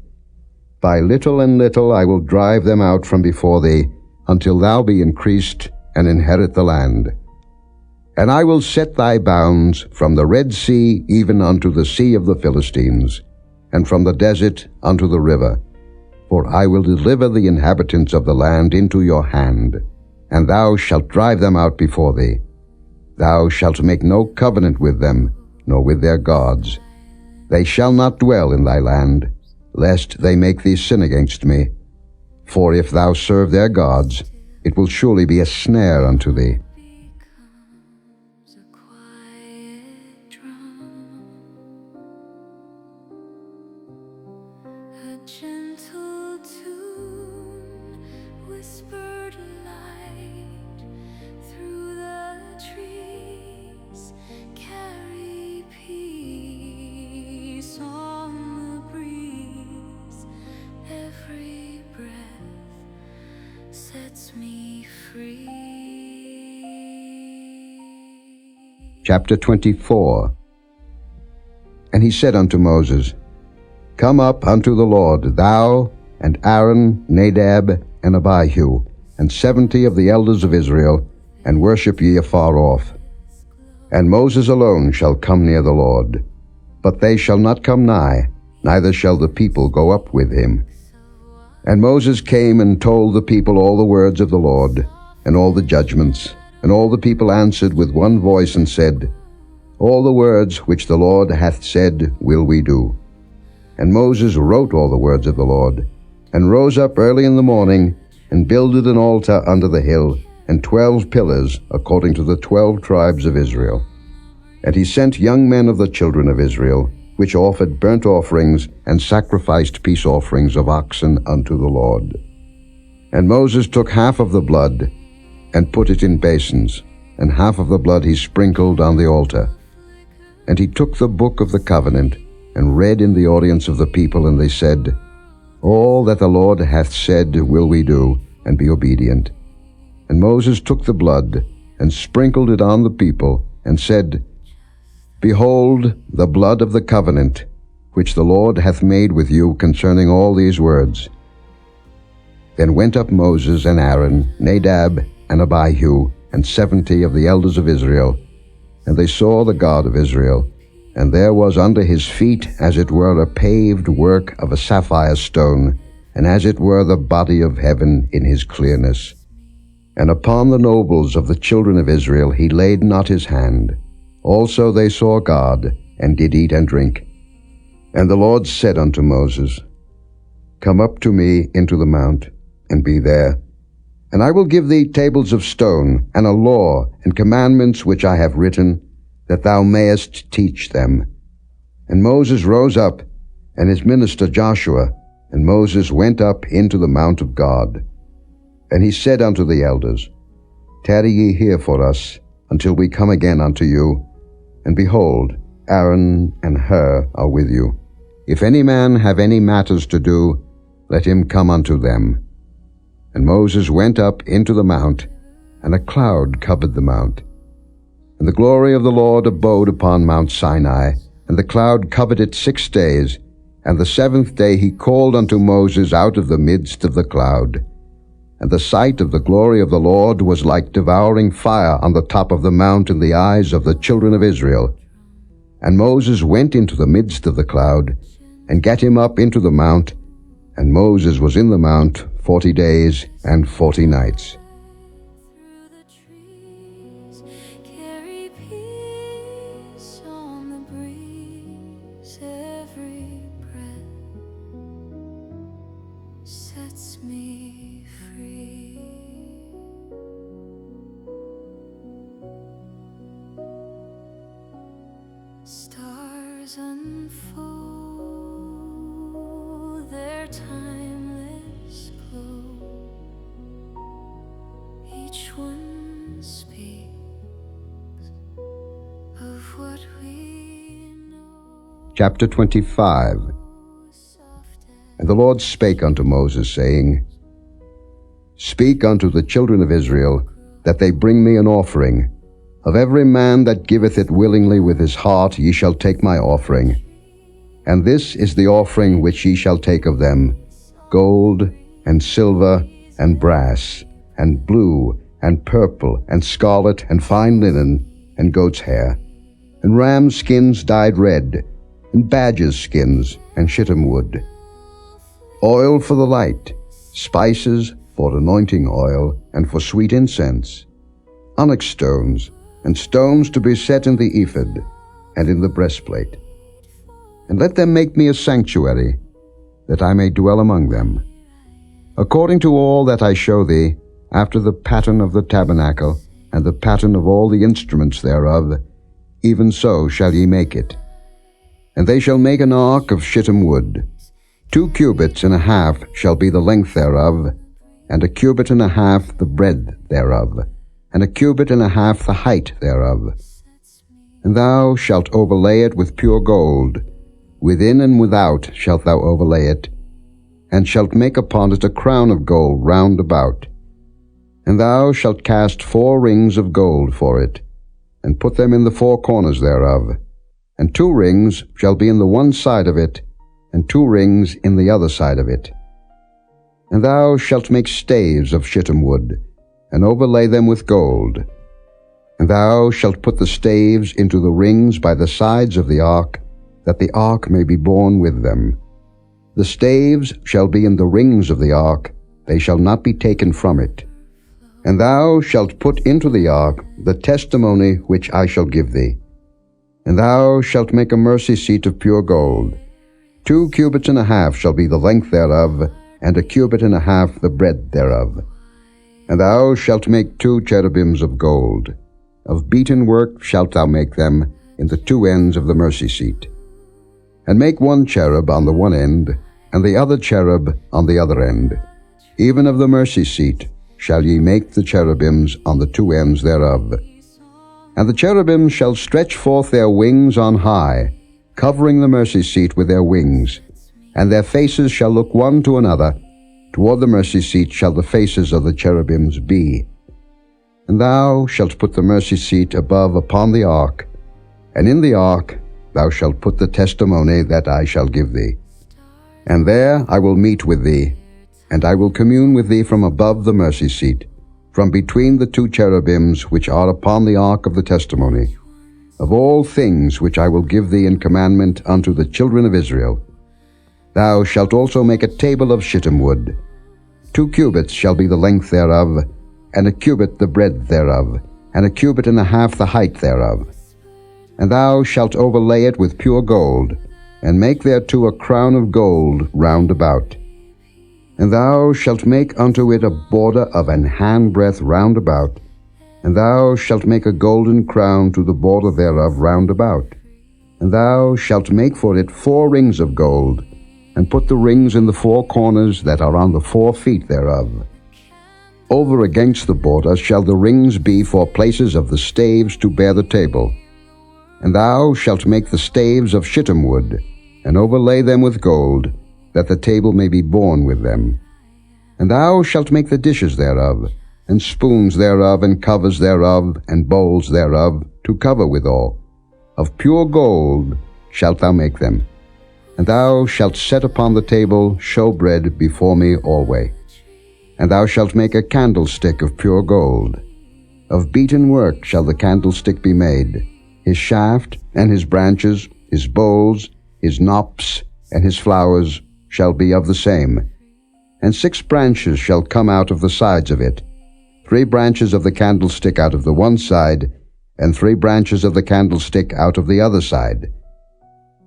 By little and little I will drive them out from before thee, until thou be increased, and inherit the land. And I will set thy bounds from the Red Sea even unto the sea of the Philistines, and from the desert unto the river. For I will deliver the inhabitants of the land into your hand, and thou shalt drive them out before thee. Thou shalt make no covenant with them, nor with their gods. They shall not dwell in thy land, lest they make thee sin against me. For if thou serve their gods, it will surely be a snare unto thee. Becomes a quiet drum, a gentle tune, whispered light through the trees, carry peace on the breeze. Every breath sets me free. Chapter 24. And he said unto Moses, Come up unto the Lord, thou, and Aaron, Nadab, and Abihu, and 70 of the elders of Israel, and worship ye afar off. And Moses alone shall come near the Lord, but they shall not come nigh, neither shall the people go up with him. And Moses came and told the people all the words of the Lord, and all the judgments. And all the people answered with one voice, and said, All the words which the Lord hath said will we do. And Moses wrote all the words of the Lord, and rose up early in the morning, and builded an altar under the hill, and 12 pillars, according to the 12 tribes of Israel. And he sent young men of the children of Israel, which offered burnt offerings and sacrificed peace offerings of oxen unto the Lord. And Moses took half of the blood, and put it in basins, and half of the blood he sprinkled on the altar. And he took the book of the covenant, and read in the audience of the people, and they said, All that the Lord hath said will we do, and be obedient. And Moses took the blood, and sprinkled it on the people, and said, Behold the blood of the covenant, which the Lord hath made with you concerning all these words. Then went up Moses and Aaron, Nadab, and Abihu, and 70 of the elders of Israel. And they saw the God of Israel, and there was under his feet as it were a paved work of a sapphire stone, and as it were the body of heaven in his clearness. And upon the nobles of the children of Israel he laid not his hand. Also they saw God, and did eat and drink. And the Lord said unto Moses, Come up to me into the mount, and be there. And I will give thee tables of stone, and a law, and commandments which I have written, that thou mayest teach them. And Moses rose up, and his minister Joshua, and Moses went up into the mount of God. And he said unto the elders, Tarry ye here for us, until we come again unto you. And behold, Aaron and Hur are with you. If any man have any matters to do, let him come unto them. And Moses went up into the mount, and a cloud covered the mount. And the glory of the Lord abode upon Mount Sinai, and the cloud covered it 6 days. And the 7th day he called unto Moses out of the midst of the cloud. And the sight of the glory of the Lord was like devouring fire on the top of the mount in the eyes of the children of Israel. And Moses went into the midst of the cloud, and gat him up into the mount. And Moses was in the mount 40 days and 40 nights. Through the trees, carry peace on the breeze. Every breath sets me free. Stars unfold their timeless glow. Each one speaks of what we know. Chapter 25. Soft And the Lord spake unto Moses, saying, Speak unto the children of Israel, that they bring me an offering. Of every man that giveth it willingly with his heart ye shall take my offering. And this is the offering which ye shall take of them, gold, and silver, and brass, and blue, and purple, and scarlet, and fine linen, and goat's hair, and ram skins dyed red, and badgers' skins, and shittim wood. oil for the light, spices for anointing oil and for sweet incense, onyx stones, and stones to be set in the ephod and in the breastplate. And let them make me a sanctuary, that I may dwell among them. According to all that I show thee, after the pattern of the tabernacle, and the pattern of all the instruments thereof, even so shall ye make it. And they shall make an ark of shittim wood. 2 cubits and a half shall be the length thereof, and 1 cubit and a half the breadth thereof, and 1 cubit and a half the height thereof. And thou shalt overlay it with pure gold, within and without shalt thou overlay it, and shalt make upon it a crown of gold round about. And thou shalt cast 4 rings of gold for it, and put them in the 4 corners thereof, and 2 rings shall be in the one side of it, and 2 rings in the other side of it. And thou shalt make staves of shittim wood, and overlay them with gold. And thou shalt put the staves into the rings by the sides of the ark, that the ark may be borne with them. The staves shall be in the rings of the ark, they shall not be taken from it. And thou shalt put into the ark the testimony which I shall give thee. And thou shalt make a mercy seat of pure gold. 2 cubits and a half shall be the length thereof, and 1 cubit and a half the breadth thereof. And thou shalt make 2 cherubims of gold. Of beaten work shalt thou make them in the 2 ends of the mercy seat. And make 1 cherub on the one end, and the other cherub on the other end. Even of the mercy seat shall ye make the cherubims on the 2 ends thereof. And the cherubims shall stretch forth their wings on high, covering the mercy seat with their wings, and their faces shall look one to another. Toward the mercy seat shall the faces of the cherubims be. And thou shalt put the mercy seat above upon the ark, and in the ark thou shalt put the testimony that I shall give thee. And there I will meet with thee, and I will commune with thee from above the mercy seat, from between the 2 cherubims which are upon the ark of the testimony, of all things which I will give thee in commandment unto the children of Israel. Thou shalt also make a table of shittim wood. 2 cubits shall be the length thereof, and 1 cubit the breadth thereof, and 1 cubit and a half the height thereof. And thou shalt overlay it with pure gold, and make thereto a crown of gold round about. And thou shalt make unto it a border of an handbreadth round about, and thou shalt make a golden crown to the border thereof round about. And thou shalt make for it 4 rings of gold, and put the rings in the 4 corners that are on the 4 feet thereof. Over against the border shall the rings be for places of the staves to bear the table. And thou shalt make the staves of shittim wood, and overlay them with gold, that the table may be borne with them. And thou shalt make the dishes thereof, and spoons thereof, and covers thereof, and bowls thereof, to cover withal. Of pure gold shalt thou make them. And thou shalt set upon the table showbread before me alway. And thou shalt make a candlestick of pure gold. Of beaten work shall the candlestick be made. His shaft, and his branches, his bowls, his knops, and his flowers shall be of the same. And 6 branches shall come out of the sides of it, 3 branches of the candlestick out of the one side, and 3 branches of the candlestick out of the other side.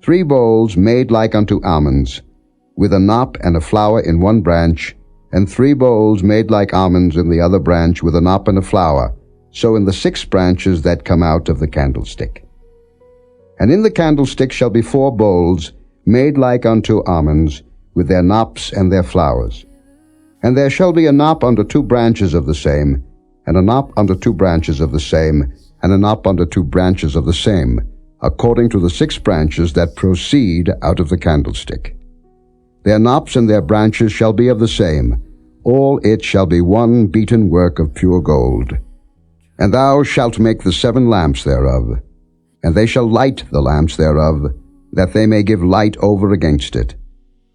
3 bowls made like unto almonds, with a knop and a flower in one branch, and 3 bowls made like almonds in the other branch, with a knop and a flower, so in the 6 branches that come out of the candlestick. And in the candlestick shall be 4 bowls, made like unto almonds, with their knops and their flowers. And there shall be a knop under 2 branches of the same, and a knop under 2 branches of the same, and a knop under 2 branches of the same, according to the 6 branches that proceed out of the candlestick. Their knops and their branches shall be of the same. All it shall be one beaten work of pure gold. And thou shalt make the 7 lamps thereof, and they shall light the lamps thereof, that they may give light over against it.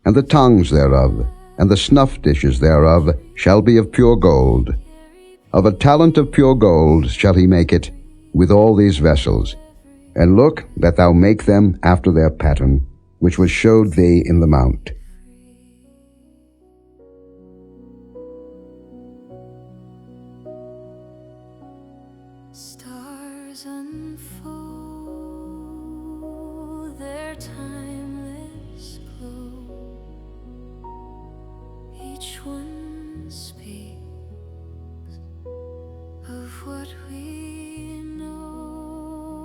And the tongues thereof, and the snuff dishes thereof, shall be of pure gold. Of a talent of pure gold shall he make it, with all these vessels. And look that thou make them after their pattern, which was showed thee in the mount. speaks of what we know,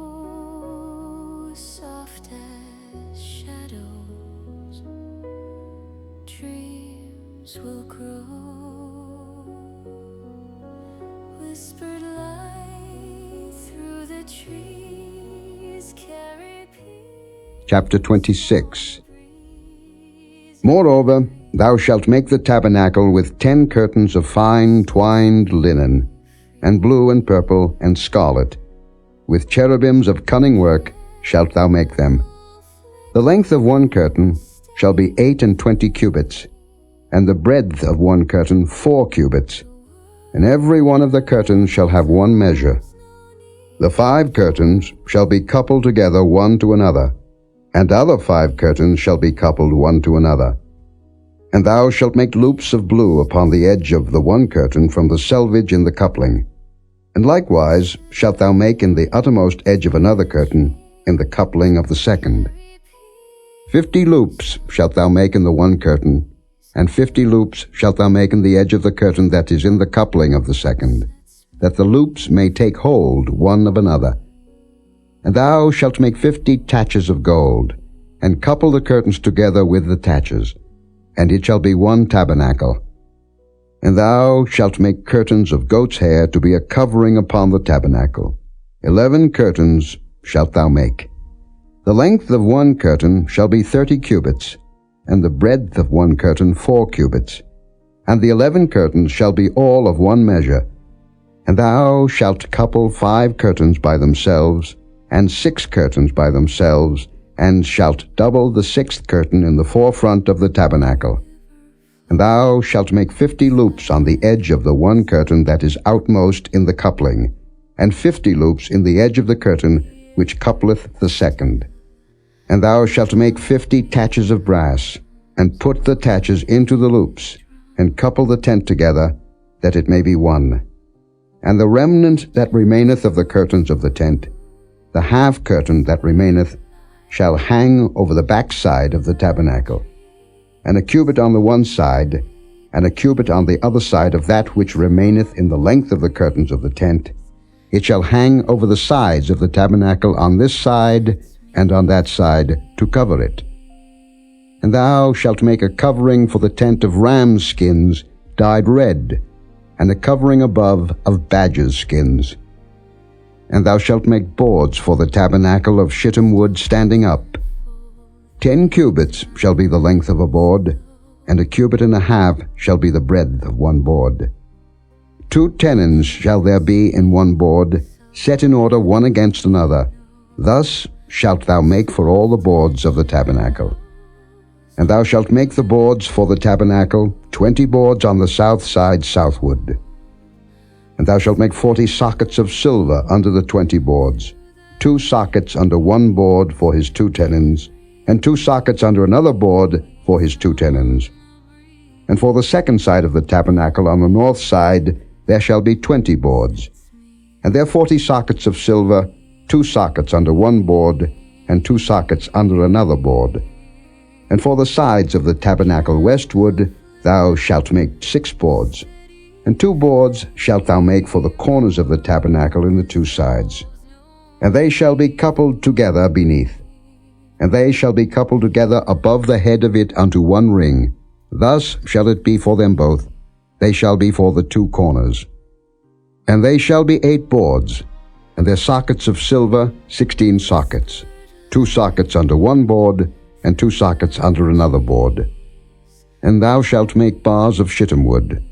soft as shadows, dreams will grow, whispered light through the trees, carry peace. Chapter 26. Moreover, thou shalt make the tabernacle with 10 curtains of fine twined linen, and blue and purple and scarlet. With cherubims of cunning work shalt thou make them. The length of one curtain shall be 28 cubits, and the breadth of one curtain 4 cubits, and every one of the curtains shall have one measure. The 5 curtains shall be coupled together one to another, and other 5 curtains shall be coupled one to another. And thou shalt make loops of blue upon the edge of the one curtain from the selvage in the coupling. And likewise shalt thou make in the uttermost edge of another curtain in the coupling of the second. 50 loops shalt thou make in the one curtain, and 50 loops shalt thou make in the edge of the curtain that is in the coupling of the second, that the loops may take hold one of another. And thou shalt make 50 taches of gold, and couple the curtains together with the taches, and it shall be one tabernacle. And thou shalt make curtains of goat's hair to be a covering upon the tabernacle. 11 curtains shalt thou make. The length of one curtain shall be 30 cubits, and the breadth of one curtain 4 cubits. And the 11 curtains shall be all of one measure. And thou shalt couple 5 curtains by themselves, and 6 curtains by themselves, and shalt double the 6th curtain in the forefront of the tabernacle. And thou shalt make 50 loops on the edge of the one curtain that is outmost in the coupling, and 50 loops in the edge of the curtain which coupleth the second. And thou shalt make 50 taches of brass, and put the taches into the loops, and couple the tent together, that it may be one. And the remnant that remaineth of the curtains of the tent, the half curtain that remaineth, shall hang over the backside of the tabernacle, and a cubit on the one side, and a cubit on the other side of that which remaineth in the length of the curtains of the tent. It shall hang over the sides of the tabernacle on this side and on that side to cover it. And thou shalt make a covering for the tent of rams' skins dyed red, and a covering above of badgers' skins. And thou shalt make boards for the tabernacle of shittim wood standing up. 10 cubits shall be the length of a board, and a cubit and a half shall be the breadth of one board. 2 tenons shall there be in one board, set in order one against another. Thus shalt thou make for all the boards of the tabernacle. And thou shalt make the boards for the tabernacle, 20 boards on the south side southward. And thou shalt make 40 sockets of silver under the 20 boards, 2 sockets under one board for his 2 tenons, and 2 sockets under another board for his 2 tenons. And for the second side of the tabernacle on the north side there shall be 20 boards, and there 40 sockets of silver, 2 sockets under one board, and 2 sockets under another board. And for the sides of the tabernacle westward thou shalt make 6 boards, and 2 boards shalt thou make for the corners of the tabernacle in the 2 sides. And they shall be coupled together beneath, and they shall be coupled together above the head of it unto one ring. Thus shall it be for them both. They shall be for the 2 corners. And they shall be 8 boards, and their sockets of silver 16 sockets, 2 sockets under one board, and 2 sockets under another board. And thou shalt make bars of shittim wood,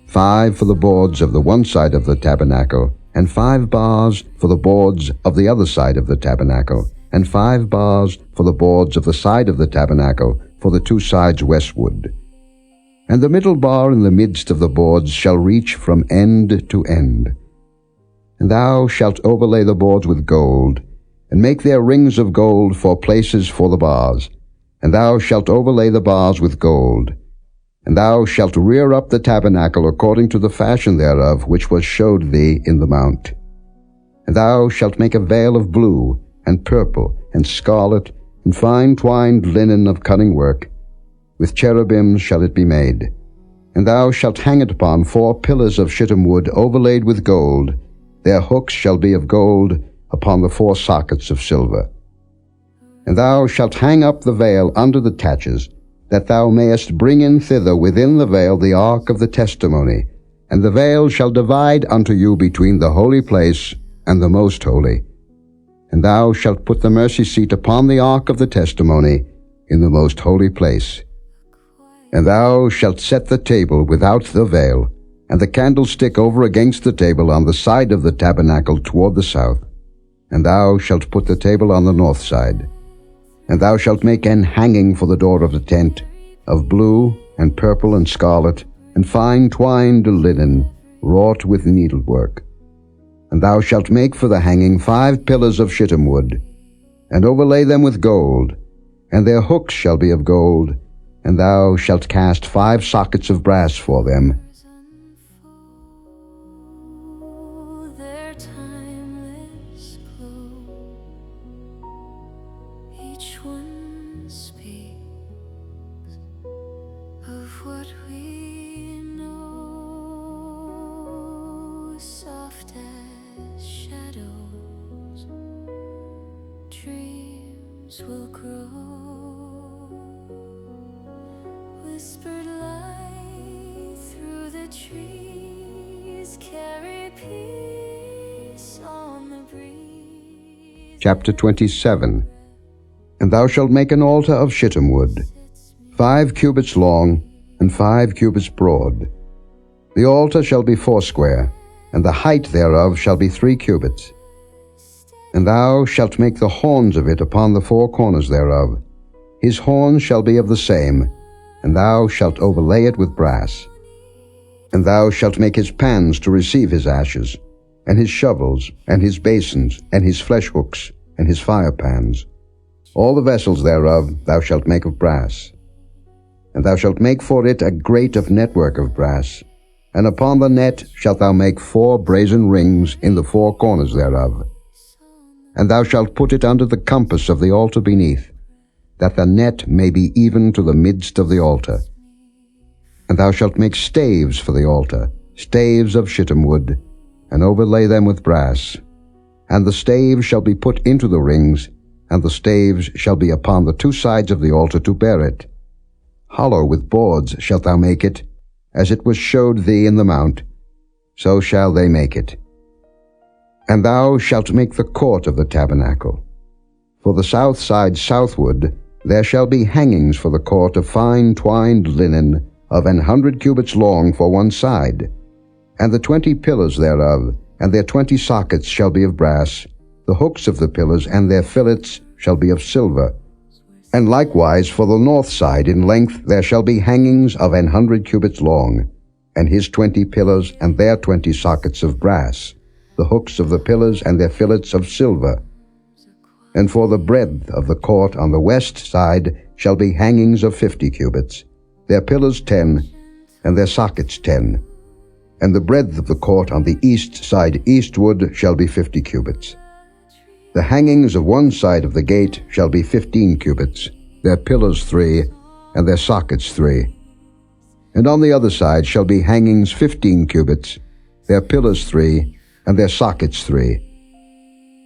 5 for the boards of the one side of the tabernacle, and 5 bars for the boards of the other side of the tabernacle, and 5 bars for the boards of the side of the tabernacle for the 2 sides westward. And the middle bar in the midst of the boards shall reach from end to end. And thou shalt overlay the boards with gold, and make their rings of gold for places for the bars. And thou shalt overlay the bars with gold. And thou shalt rear up the tabernacle according to the fashion thereof which was showed thee in the mount. And thou shalt make a veil of blue, and purple, and scarlet, and fine twined linen of cunning work. With cherubims shall it be made. And thou shalt hang it upon 4 pillars of shittim wood overlaid with gold. Their hooks shall be of gold upon the 4 sockets of silver. And thou shalt hang up the veil under the taches, that thou mayest bring in thither within the veil the ark of the testimony. And the veil shall divide unto you between the holy place and the most holy. And thou shalt put the mercy seat upon the ark of the testimony in the most holy place. And thou shalt set the table without the veil, and the candlestick over against the table on the side of the tabernacle toward the south. And thou shalt put the table on the north side. And thou shalt make an hanging for the door of the tent, of blue and purple and scarlet, and fine twined linen, wrought with needlework. And thou shalt make for the hanging 5 pillars of shittim wood, and overlay them with gold, and their hooks shall be of gold, and thou shalt cast 5 sockets of brass for them. Their timeless glow, each one speaks of what we know, soft as shadows, dreams will grow. Whispered light through the trees, carry peace on the breeze. Chapter 27. And thou shalt make an altar of shittim wood, 5 cubits long, and 5 cubits broad. The altar shall be foursquare, and the height thereof shall be 3 cubits. And thou shalt make the horns of it upon the 4 corners thereof. His horns shall be of the same, and thou shalt overlay it with brass. And thou shalt make his pans to receive his ashes, and his shovels, and his basins, and his flesh hooks, and his fire pans. All the vessels thereof thou shalt make of brass. And thou shalt make for it a grate of network of brass, and upon the net shalt thou make 4 brazen rings in the 4 corners thereof. And thou shalt put it under the compass of the altar beneath, that the net may be even to the midst of the altar. And thou shalt make staves for the altar, staves of shittim wood, and overlay them with brass. And the staves shall be put into the rings, and the staves shall be upon the 2 sides of the altar to bear it. Hollow with boards shalt thou make it, as it was showed thee in the mount, so shall they make it. And thou shalt make the court of the tabernacle. For the south side southward there shall be hangings for the court of fine twined linen of 100 cubits long for one side. And the 20 pillars thereof, and their 20 sockets shall be of brass. The hooks of the pillars and their fillets shall be of silver. And likewise for the north side in length there shall be hangings of 100 cubits long, and his 20 pillars and their 20 sockets of brass. The hooks of the pillars and their fillets of silver. And for the breadth of the court on the west side shall be hangings of 50 cubits, their pillars 10, and their sockets 10. And the breadth of the court on the east side eastward shall be 50 cubits. The hangings of one side of the gate shall be 15 cubits, their pillars 3, and their sockets 3. And on the other side shall be hangings 15 cubits, their pillars 3, and their sockets 3.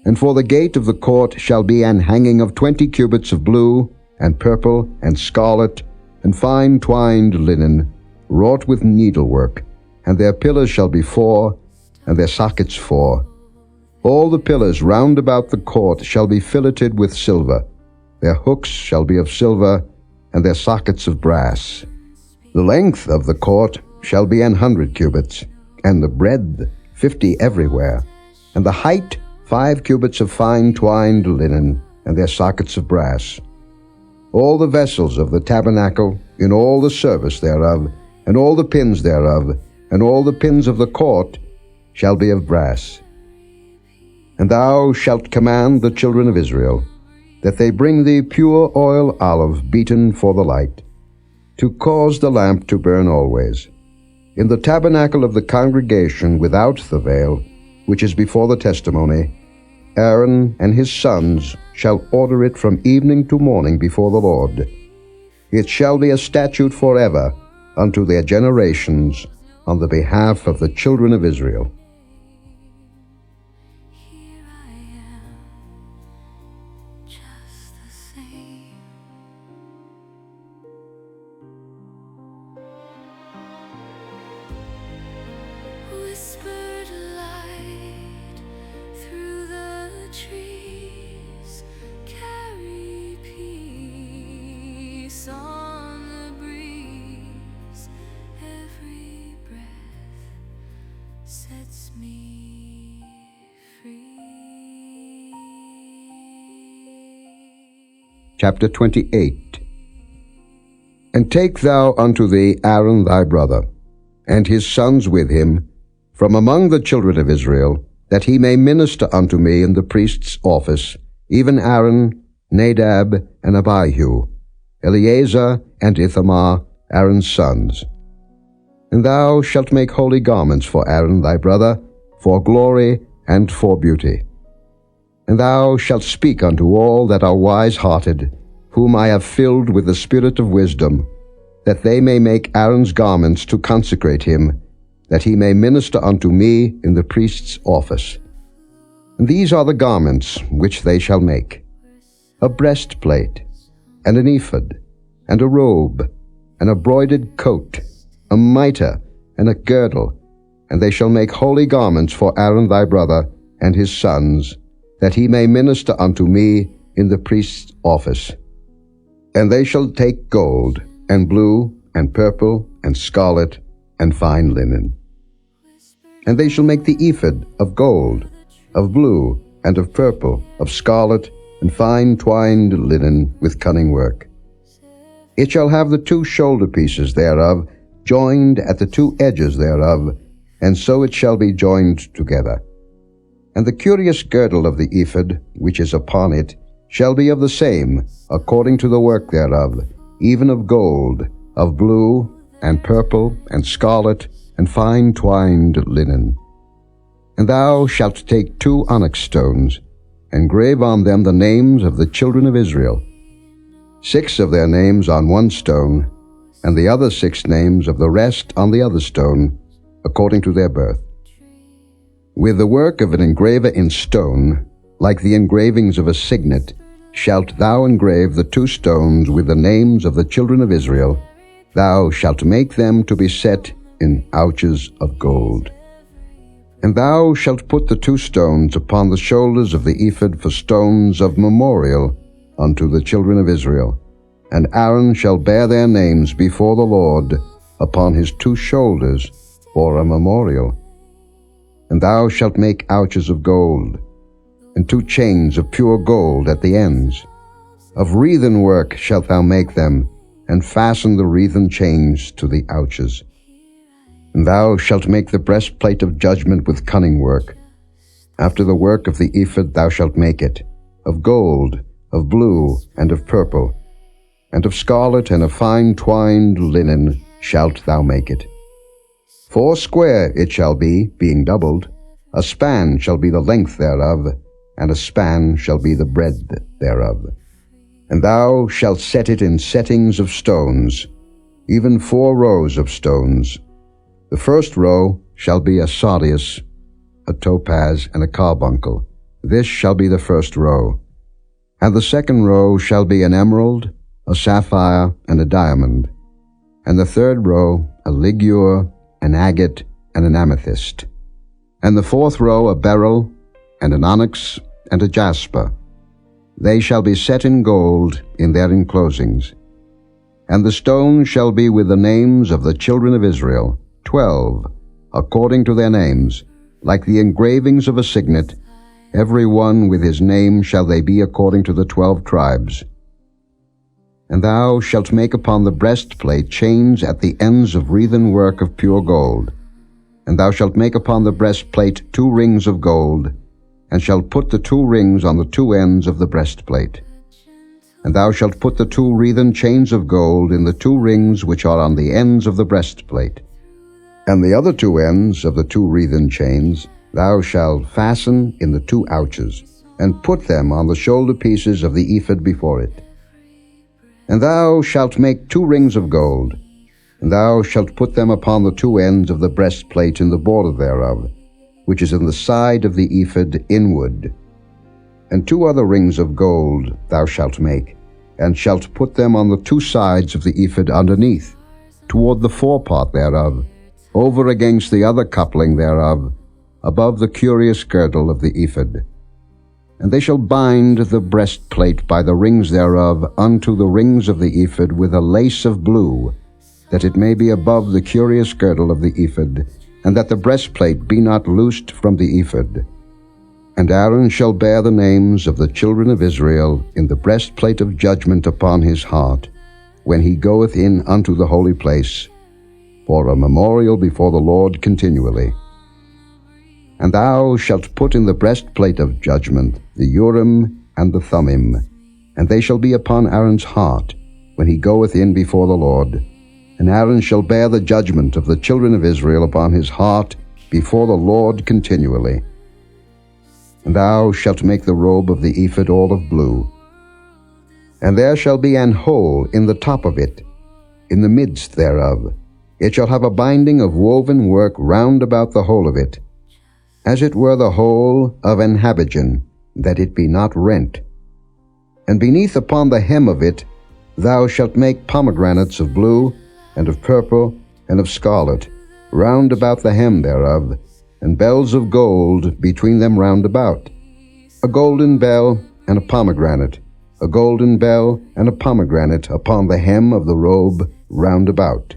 And for the gate of the court shall be an hanging of 20 cubits of blue, and purple, and scarlet, and fine twined linen, wrought with needlework, and their pillars shall be 4, and their sockets 4. All the pillars round about the court shall be filleted with silver. Their hooks shall be of silver, and their sockets of brass. The length of the court shall be 100 cubits, and the breadth 50 everywhere, and the height 5 cubits of fine twined linen, and their sockets of brass. All the vessels of the tabernacle, in all the service thereof, and all the pins thereof, and all the pins of the court, shall be of brass. And thou shalt command the children of Israel, that they bring thee pure oil olive beaten for the light, to cause the lamp to burn always. In the tabernacle of the congregation without the veil, which is before the testimony, Aaron and his sons shall order it from evening to morning before the Lord. It shall be a statute forever, unto their generations on the behalf of the children of Israel. Here I am, just the same. Whispered light through the trees, carry peace on the breeze. Every breath sets me free. Chapter 28. And take thou unto thee Aaron thy brother, and his sons with him, from among the children of Israel, that he may minister unto me in the priest's office, even Aaron, Nadab, and Abihu, Eleazar and Ithamar, Aaron's sons. And thou shalt make holy garments for Aaron thy brother, for glory and for beauty. And thou shalt speak unto all that are wise-hearted, whom I have filled with the spirit of wisdom, that they may make Aaron's garments to consecrate him, that he may minister unto me in the priest's office. And these are the garments which they shall make: a breastplate, and an ephod, and a robe, and a broidered coat, a mitre, and a girdle. And they shall make holy garments for Aaron thy brother and his sons, that he may minister unto me in the priest's office. And they shall take gold, and blue, and purple, and scarlet, and fine linen. And they shall make the ephod of gold, of blue, and of purple, of scarlet, and fine twined linen with cunning work. It shall have the 2 shoulder pieces thereof, joined at the 2 edges thereof, and so it shall be joined together. And the curious girdle of the ephod, which is upon it, shall be of the same, according to the work thereof, even of gold, of blue, and purple, and scarlet, and fine twined linen. And thou shalt take 2 onyx stones, and grave on them the names of the children of Israel, 6 of their names on one stone, and the other 6 names of the rest on the other stone, according to their birth. With the work of an engraver in stone, like the engravings of a signet, shalt thou engrave the 2 stones with the names of the children of Israel. Thou shalt make them to be set in ouches of gold. And thou shalt put the 2 stones upon the shoulders of the ephod for stones of memorial unto the children of Israel. And Aaron shall bear their names before the Lord upon his 2 shoulders for a memorial. And thou shalt make ouches of gold, and 2 chains of pure gold at the ends. Of wreathen work shalt thou make them, and fasten the wreathen chains to the ouches. And thou shalt make the breastplate of judgment with cunning work. After the work of the ephod thou shalt make it, of gold, of blue, and of purple, and of scarlet, and of fine twined linen shalt thou make it. 4 square it shall be, being doubled. A span shall be the length thereof, and a span shall be the breadth thereof. And thou shalt set it in settings of stones, even 4 rows of stones. The first row shall be a sardius, a topaz, and a carbuncle. This shall be the first row. And the second row shall be an emerald, a sapphire, and a diamond. And the third row a ligure, an agate, and an amethyst. And the 4th row a beryl, and an onyx, and a jasper. They shall be set in gold in their enclosings. And the stones shall be with the names of the children of Israel, 12, according to their names, like the engravings of a signet. Every one with his name shall they be according to the 12 tribes. And thou shalt make upon the breastplate chains at the ends of wreathen work of pure gold. And thou shalt make upon the breastplate 2 rings of gold, and shalt put the 2 rings on the 2 ends of the breastplate. And thou shalt put the 2 wreathen chains of gold in the 2 rings which are on the ends of the breastplate. And the other 2 ends of the 2 wreathen chains thou shalt fasten in the 2 ouches, and put them on the shoulder pieces of the ephod before it. And thou shalt make 2 rings of gold, And thou shalt put them upon the two ends of the breastplate in the border thereof, which is in the side of the ephod inward. And 2 other rings of gold thou shalt make, and shalt put them on the 2 sides of the ephod underneath, toward the forepart thereof, over against the other coupling thereof, above the curious girdle of the ephod. And they shall bind the breastplate by the rings thereof unto the rings of the ephod with a lace of blue, that it may be above the curious girdle of the ephod, and that the breastplate be not loosed from the ephod. And Aaron shall bear the names of the children of Israel in the breastplate of judgment upon his heart, when he goeth in unto the holy place, for a memorial before the Lord continually. And thou shalt put in the breastplate of judgment the Urim and the Thummim, and they shall be upon Aaron's heart, when he goeth in before the Lord. And Aaron shall bear the judgment of the children of Israel upon his heart before the Lord continually. And thou shalt make the robe of the ephod all of blue. And there shall be an hole in the top of it, in the midst thereof. It shall have a binding of woven work round about the whole of it, as it were the hole of an habergeon, that it be not rent. And beneath upon the hem of it thou shalt make pomegranates of blue, and of purple, and of scarlet, round about the hem thereof, and bells of gold between them round about, a golden bell and a pomegranate, a golden bell and a pomegranate upon the hem of the robe round about.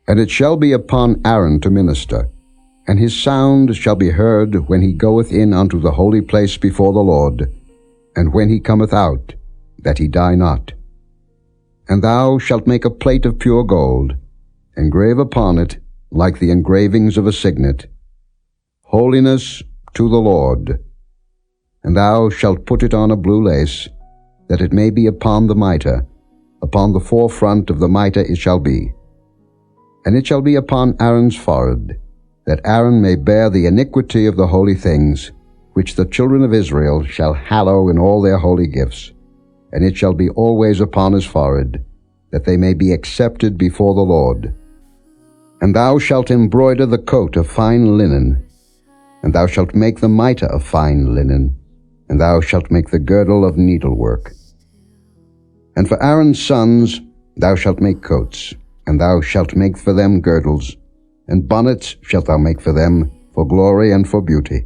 And it shall be upon Aaron to minister, and his sound shall be heard when he goeth in unto the holy place before the Lord, and when he cometh out, that he die not. And thou shalt make a plate of pure gold, engrave upon it, like the engravings of a signet, Holiness to the Lord. And thou shalt put it on a blue lace, that it may be upon the mitre, upon the forefront of the mitre it shall be. And it shall be upon Aaron's forehead, that Aaron may bear the iniquity of the holy things, which the children of Israel shall hallow in all their holy gifts. And it shall be always upon his forehead, that they may be accepted before the Lord. And thou shalt embroider the coat of fine linen, and thou shalt make the mitre of fine linen, and thou shalt make the girdle of needlework. And for Aaron's sons thou shalt make coats, and thou shalt make for them girdles, and bonnets shalt thou make for them, for glory and for beauty.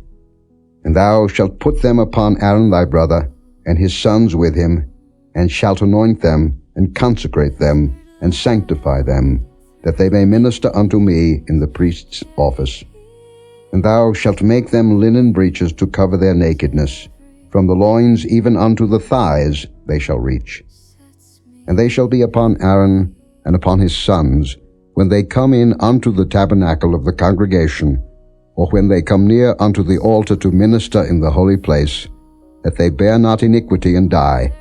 And thou shalt put them upon Aaron thy brother, and his sons with him, and shalt anoint them, and consecrate them, and sanctify them, that they may minister unto me in the priest's office. And thou shalt make them linen breeches to cover their nakedness, from the loins even unto the thighs they shall reach. And they shall be upon Aaron and upon his sons, when they come in unto the tabernacle of the congregation, or when they come near unto the altar to minister in the holy place, that they bear not iniquity and die.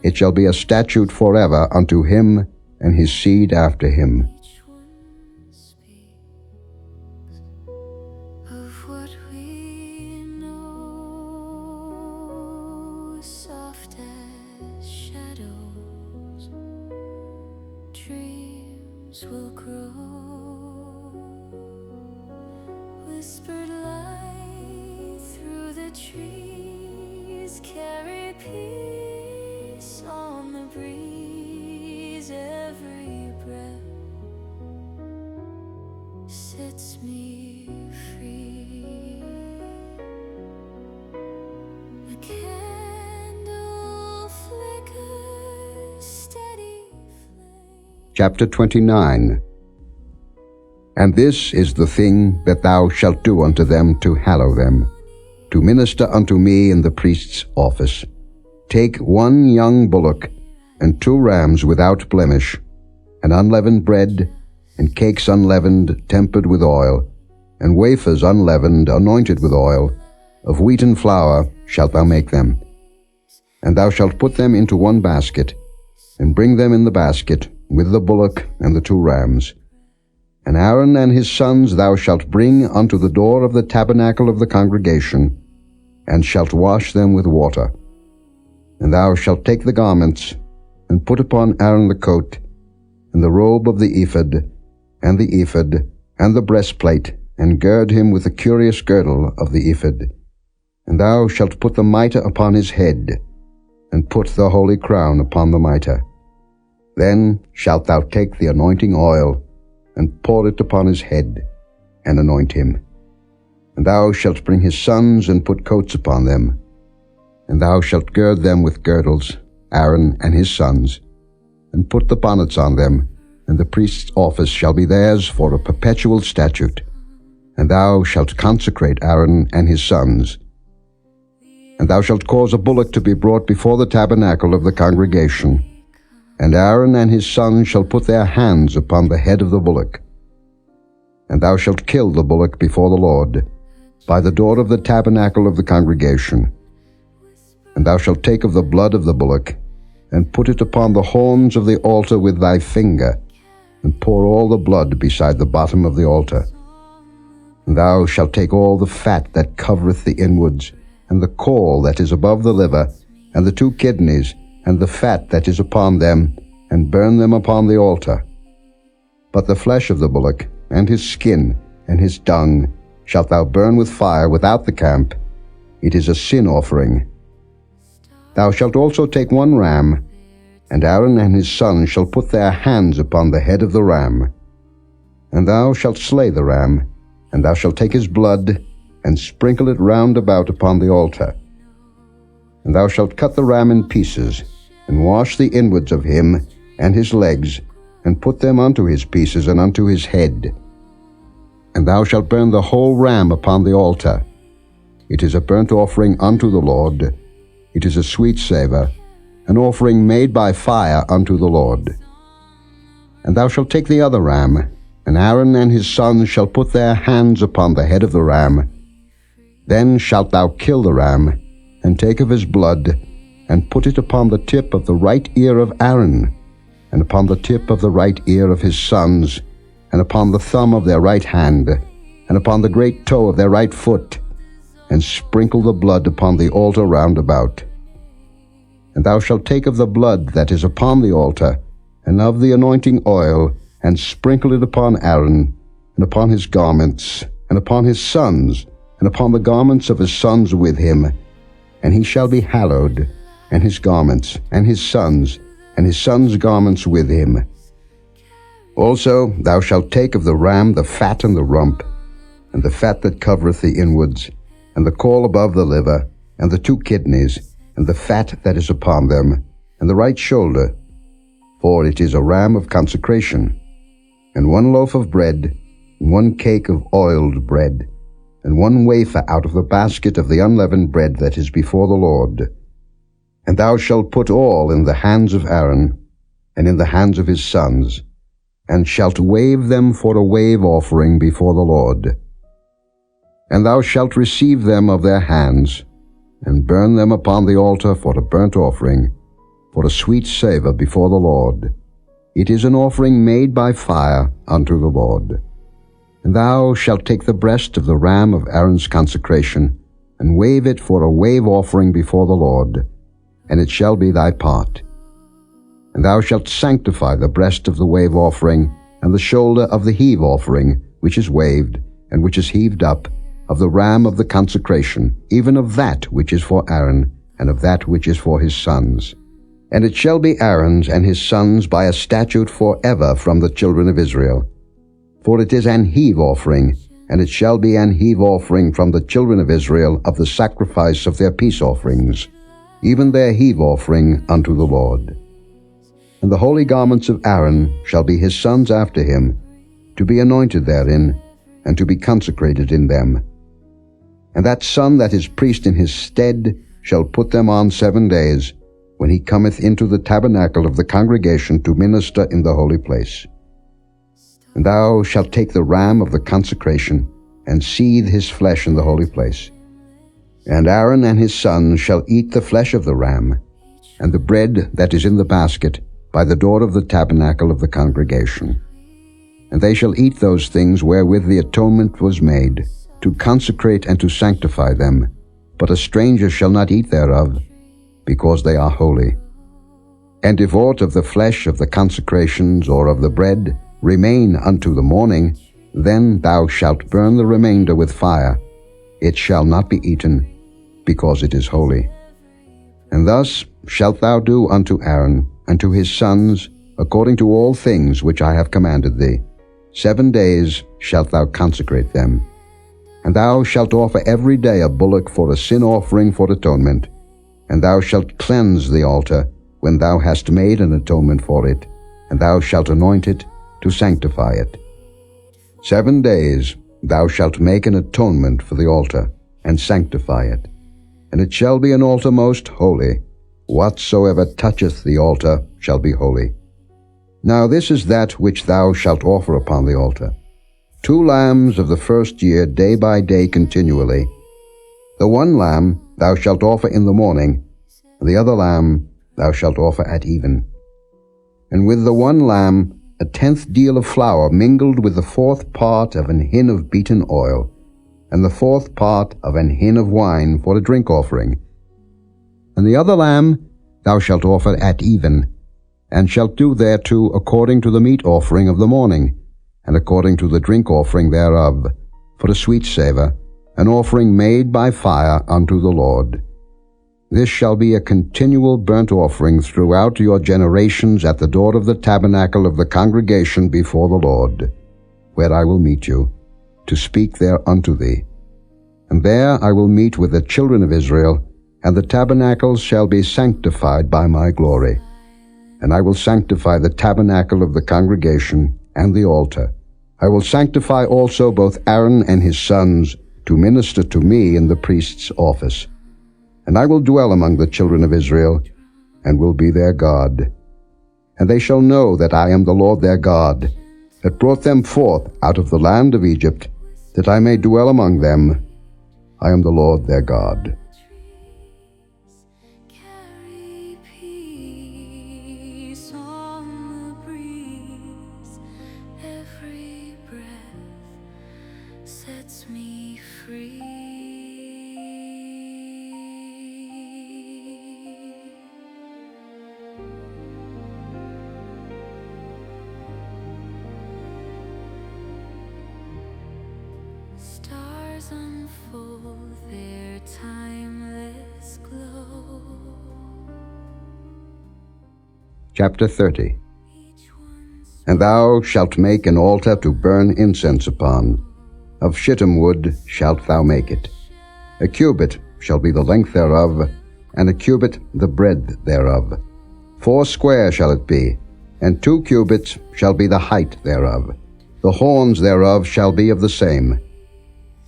It shall be a statute forever unto him and his seed after him. Of what we know, soft as shadows, dreams will grow, whispered light through the trees, carry peace on the breeze. Every breath sets me free. A candle flickers, steady flame. Chapter 29. And this is the thing that thou shalt do unto them to hallow them, to minister unto me in the priest's office. Take 1 young bullock, and 2 rams without blemish, and unleavened bread, and cakes unleavened, tempered with oil, and wafers unleavened, anointed with oil, of wheaten flour shalt thou make them. And thou shalt put them into 1 basket, and bring them in the basket, with the bullock and the 2 rams. And Aaron and his sons thou shalt bring unto the door of the tabernacle of the congregation, and shalt wash them with water. And thou shalt take the garments, and put upon Aaron the coat, and the robe of the ephod, and the ephod, and the breastplate, and gird him with the curious girdle of the ephod. And thou shalt put the mitre upon his head, and put the holy crown upon the mitre. Then shalt thou take the anointing oil, and pour it upon his head, and anoint him. And thou shalt bring his sons, and put coats upon them. And thou shalt gird them with girdles, Aaron and his sons, and put the bonnets on them, and the priest's office shall be theirs for a perpetual statute. And thou shalt consecrate Aaron and his sons. And thou shalt cause a bullock to be brought before the tabernacle of the congregation, and Aaron and his sons shall put their hands upon the head of the bullock. And thou shalt kill the bullock before the Lord, by the door of the tabernacle of the congregation. And thou shalt take of the blood of the bullock, and put it upon the horns of the altar with thy finger, and pour all the blood beside the bottom of the altar. And thou shalt take all the fat that covereth the inwards, and the caul that is above the liver, and the 2 kidneys, and the fat that is upon them, and burn them upon the altar. But the flesh of the bullock, and his skin, and his dung, shalt thou burn with fire without the camp. It is a sin offering. Thou shalt also take 1 ram, and Aaron and his sons shall put their hands upon the head of the ram. And thou shalt slay the ram, and thou shalt take his blood, and sprinkle it round about upon the altar. And thou shalt cut the ram in pieces, and wash the inwards of him, and his legs, and put them unto his pieces and unto his head. And thou shalt burn the whole ram upon the altar. It is a burnt offering unto the Lord. It is a sweet savour, an offering made by fire unto the Lord. And thou shalt take the other ram, and Aaron and his sons shall put their hands upon the head of the ram. Then shalt thou kill the ram, and take of his blood, and put it upon the tip of the right ear of Aaron, and upon the tip of the right ear of his sons, and upon the thumb of their right hand, and upon the great toe of their right foot, and sprinkle the blood upon the altar round about. And thou shalt take of the blood that is upon the altar, and of the anointing oil, and sprinkle it upon Aaron, and upon his garments, and upon his sons, and upon the garments of his sons with him. And he shall be hallowed, and his garments, and his sons' garments with him. Also thou shalt take of the ram the fat and the rump, and the fat that covereth the inwards, and the caul above the liver, and the 2 kidneys, and the fat that is upon them, and the right shoulder, for it is a ram of consecration, and 1 loaf of bread, and 1 cake of oiled bread, and 1 wafer out of the basket of the unleavened bread that is before the Lord. And thou shalt put all in the hands of Aaron, and in the hands of his sons, and shalt wave them for a wave offering before the Lord. And thou shalt receive them of their hands, and burn them upon the altar for a burnt offering, for a sweet savour before the Lord. It is an offering made by fire unto the Lord. And thou shalt take the breast of the ram of Aaron's consecration, and wave it for a wave offering before the Lord, and it shall be thy part. And thou shalt sanctify the breast of the wave offering, and the shoulder of the heave offering, which is waved, and which is heaved up, of the ram of the consecration, even of that which is for Aaron, and of that which is for his sons. And it shall be Aaron's and his sons by a statute forever from the children of Israel. For it is an heave offering, and it shall be an heave offering from the children of Israel of the sacrifice of their peace offerings, even their heave offering unto the Lord. And the holy garments of Aaron shall be his sons after him, to be anointed therein, and to be consecrated in them. And that son that is priest in his stead shall put them on 7 days, when he cometh into the tabernacle of the congregation to minister in the holy place. And thou shalt take the ram of the consecration, and seethe his flesh in the holy place. And Aaron and his sons shall eat the flesh of the ram, and the bread that is in the basket, by the door of the tabernacle of the congregation. And they shall eat those things wherewith the atonement was made, to consecrate and to sanctify them, but a stranger shall not eat thereof, because they are holy. And if aught of the flesh of the consecrations or of the bread remain unto the morning, then thou shalt burn the remainder with fire. It shall not be eaten, because it is holy. And thus shalt thou do unto Aaron and to his sons, according to all things which I have commanded thee. 7 days shalt thou consecrate them. And thou shalt offer every day a bullock for a sin offering for atonement. And thou shalt cleanse the altar when thou hast made an atonement for it, and thou shalt anoint it to sanctify it. 7 days thou shalt make an atonement for the altar, and sanctify it. And it shall be an altar most holy. Whatsoever toucheth the altar shall be holy. Now this is that which thou shalt offer upon the altar: 2 lambs of the first year, day by day continually. The one lamb thou shalt offer in the morning, and the other lamb thou shalt offer at even. And with the one lamb 1/10 deal of flour mingled with the 4th part of an hin of beaten oil, and the 4th part of an hin of wine for a drink offering. And the other lamb thou shalt offer at even, and shalt do thereto according to the meat offering of the morning, and according to the drink offering thereof, for a sweet savour, an offering made by fire unto the Lord. This shall be a continual burnt offering throughout your generations at the door of the tabernacle of the congregation before the Lord, where I will meet you, to speak there unto thee. And there I will meet with the children of Israel, and the tabernacle shall be sanctified by my glory. And I will sanctify the tabernacle of the congregation and the altar. I will sanctify also both Aaron and his sons to minister to me in the priest's office. And I will dwell among the children of Israel, and will be their God. And they shall know that I am the Lord their God, that brought them forth out of the land of Egypt, that I may dwell among them. I am the Lord their God. Carry peace on the breeze. Every breath sets me free. Stars unfold their timeless glow. Chapter 30. And thou shalt make an altar to burn incense upon. Of shittim wood shalt thou make it. A cubit shall be the length thereof, and a cubit the breadth thereof. 4 square shall it be, and 2 cubits shall be the height thereof. The horns thereof shall be of the same.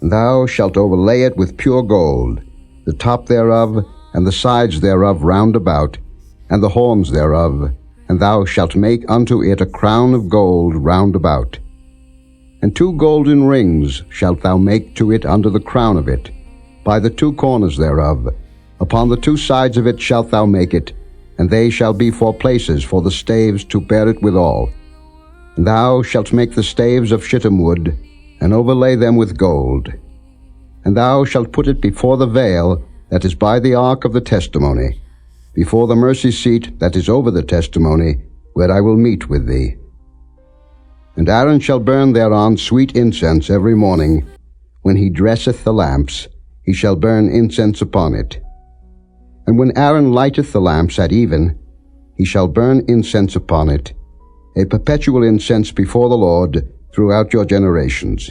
Thou shalt overlay it with pure gold, the top thereof, and the sides thereof round about, and the horns thereof, and thou shalt make unto it a crown of gold round about. And 2 golden rings shalt thou make to it under the crown of it, by the 2 corners thereof. Upon the 2 sides of it shalt thou make it, and they shall be for places for the staves to bear it withal. And thou shalt make the staves of shittim wood, and overlay them with gold. And thou shalt put it before the veil that is by the ark of the testimony, before the mercy seat that is over the testimony, where I will meet with thee. And Aaron shall burn thereon sweet incense every morning. When he dresseth the lamps, he shall burn incense upon it. And when Aaron lighteth the lamps at even, he shall burn incense upon it, a perpetual incense before the Lord throughout your generations.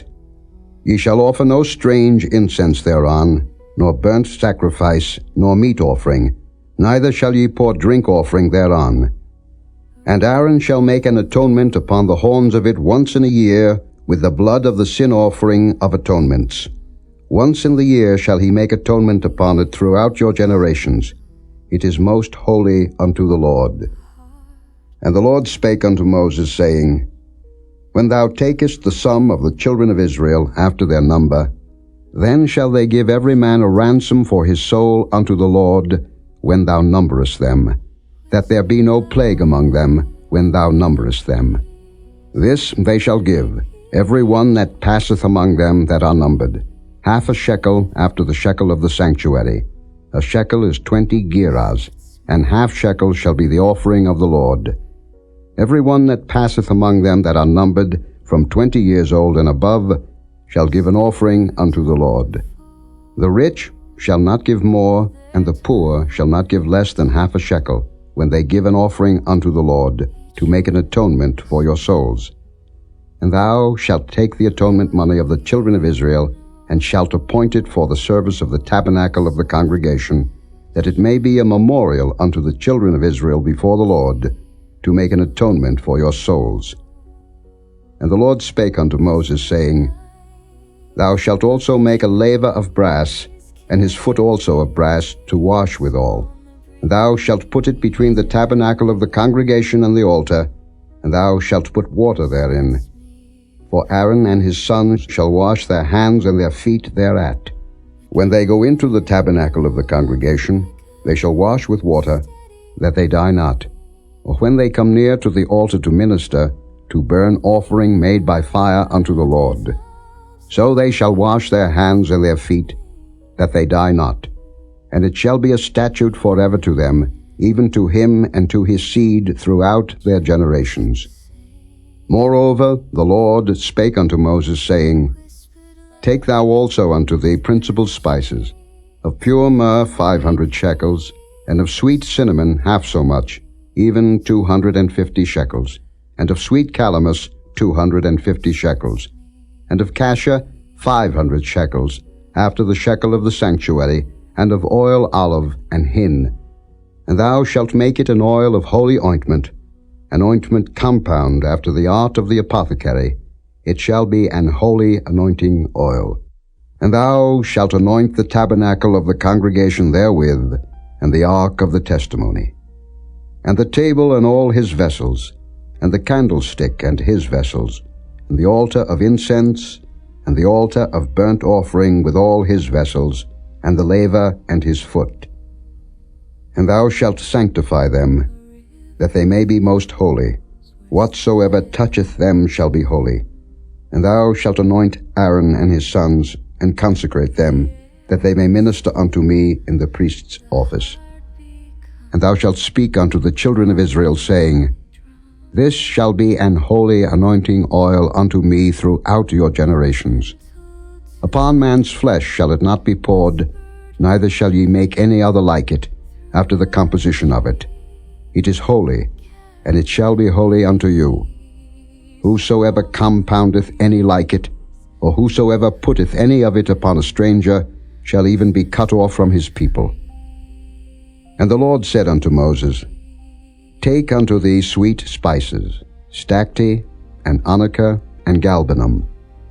Ye shall offer no strange incense thereon, nor burnt sacrifice, nor meat offering, neither shall ye pour drink offering thereon. And Aaron shall make an atonement upon the horns of it once in a year, with the blood of the sin offering of atonements. Once in the year shall he make atonement upon it throughout your generations. It is most holy unto the Lord. And the Lord spake unto Moses, saying, When thou takest the sum of the children of Israel after their number, then shall they give every man a ransom for his soul unto the Lord when thou numberest them, that there be no plague among them when thou numberest them. This they shall give, every one that passeth among them that are numbered, 1/2 shekel after the shekel of the sanctuary. A shekel is 20 gerahs. and half shekel shall be the offering of the Lord. Every one that passeth among them that are numbered from 20 years old and above shall give an offering unto the Lord. The rich shall not give more, and the poor shall not give less than half a shekel, when they give an offering unto the Lord, to make an atonement for your souls. And thou shalt take the atonement money of the children of Israel, and shalt appoint it for the service of the tabernacle of the congregation, that it may be a memorial unto the children of Israel before the Lord, to make an atonement for your souls. And the Lord spake unto Moses, saying, Thou shalt also make a laver of brass, and his foot also of brass, to wash withal. And thou shalt put it between the tabernacle of the congregation and the altar, and thou shalt put water therein. For Aaron and his sons shall wash their hands and their feet thereat. When they go into the tabernacle of the congregation, they shall wash with water, that they die not. Or when they come near to the altar to minister, to burn offering made by fire unto the Lord. So they shall wash their hands and their feet, that they die not. And it shall be a statute forever to them, even to him and to his seed throughout their generations. Moreover, the Lord spake unto Moses, saying, Take thou also unto thee principal spices, of pure myrrh 500 shekels, and of sweet cinnamon half so much, even 250 shekels, and of sweet calamus 250 shekels, and of cassia 500 shekels, after the shekel of the sanctuary, and of oil olive and hin. And thou shalt make it an oil of holy ointment, an ointment compound after the art of the apothecary. It shall be an holy anointing oil. And thou shalt anoint the tabernacle of the congregation therewith, and the ark of the testimony, and the table and all his vessels, and the candlestick and his vessels, and the altar of incense, and the altar of burnt offering with all his vessels, and the laver and his foot. And thou shalt sanctify them, that they may be most holy. Whatsoever toucheth them shall be holy. And thou shalt anoint Aaron and his sons, and consecrate them, that they may minister unto me in the priest's office. And thou shalt speak unto the children of Israel, saying, This shall be an holy anointing oil unto me throughout your generations. Upon man's flesh shall it not be poured, neither shall ye make any other like it, after the composition of it. It is holy, and it shall be holy unto you. Whosoever compoundeth any like it, or whosoever putteth any of it upon a stranger, shall even be cut off from his people. And the Lord said unto Moses, Take unto thee sweet spices, stacte, and onycha, and galbanum,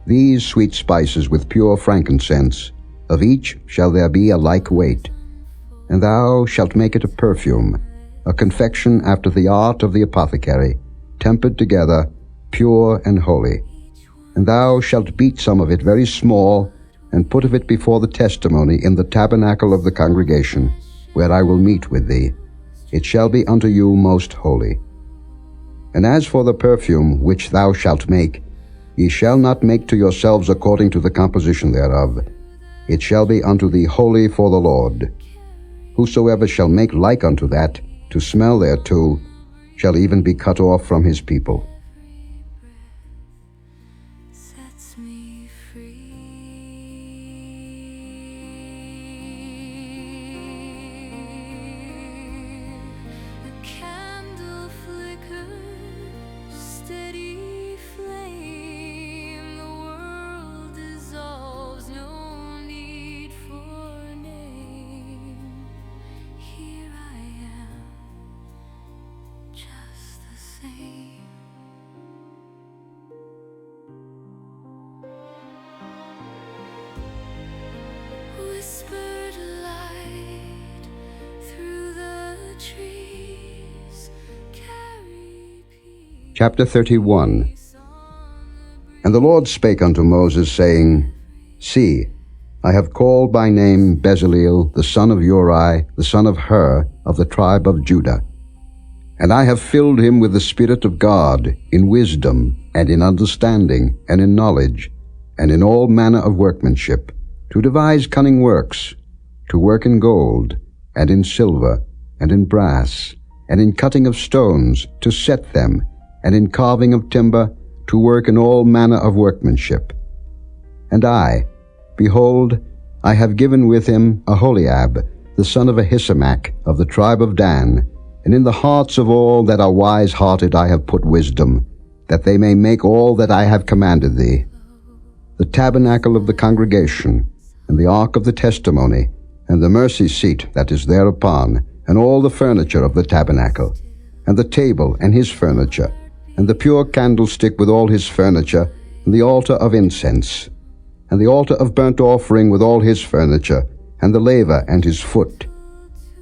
these sweet spices with pure frankincense, of each shall there be a like weight. And thou shalt make it a perfume, a confection after the art of the apothecary, tempered together, pure and holy. And thou shalt beat some of it very small, and put of it before the testimony in the tabernacle of the congregation, where I will meet with thee. It shall be unto you most holy. And as for the perfume which thou shalt make, ye shall not make to yourselves according to the composition thereof. It shall be unto thee holy for the Lord. Whosoever shall make like unto that, to smell thereto, shall even be cut off from his people. Sets me free. A candle flickers, steady flame. The world dissolves, no need for name. Here I am, just the same. Whispered light through the trees, carry peace. Chapter 31. And the Lord spake unto Moses, saying, See, I have called by name Bezalel, the son of Uri, the son of Hur, of the tribe of Judah. And I have filled him with the Spirit of God, in wisdom, and in understanding, and in knowledge, and in all manner of workmanship, to devise cunning works, to work in gold, and in silver, and in brass, and in cutting of stones, to set them, and in carving of timber, to work in all manner of workmanship. And I, behold, I have given with him Oholiab, the son of Ahisamach, of the tribe of Dan, and in the hearts of all that are wise-hearted I have put wisdom, that they may make all that I have commanded thee. The tabernacle of the congregation, and the ark of the testimony, and the mercy seat that is thereupon, and all the furniture of the tabernacle, and the table and his furniture, and the pure candlestick with all his furniture, and the altar of incense, and the altar of burnt offering with all his furniture, and the laver and his foot,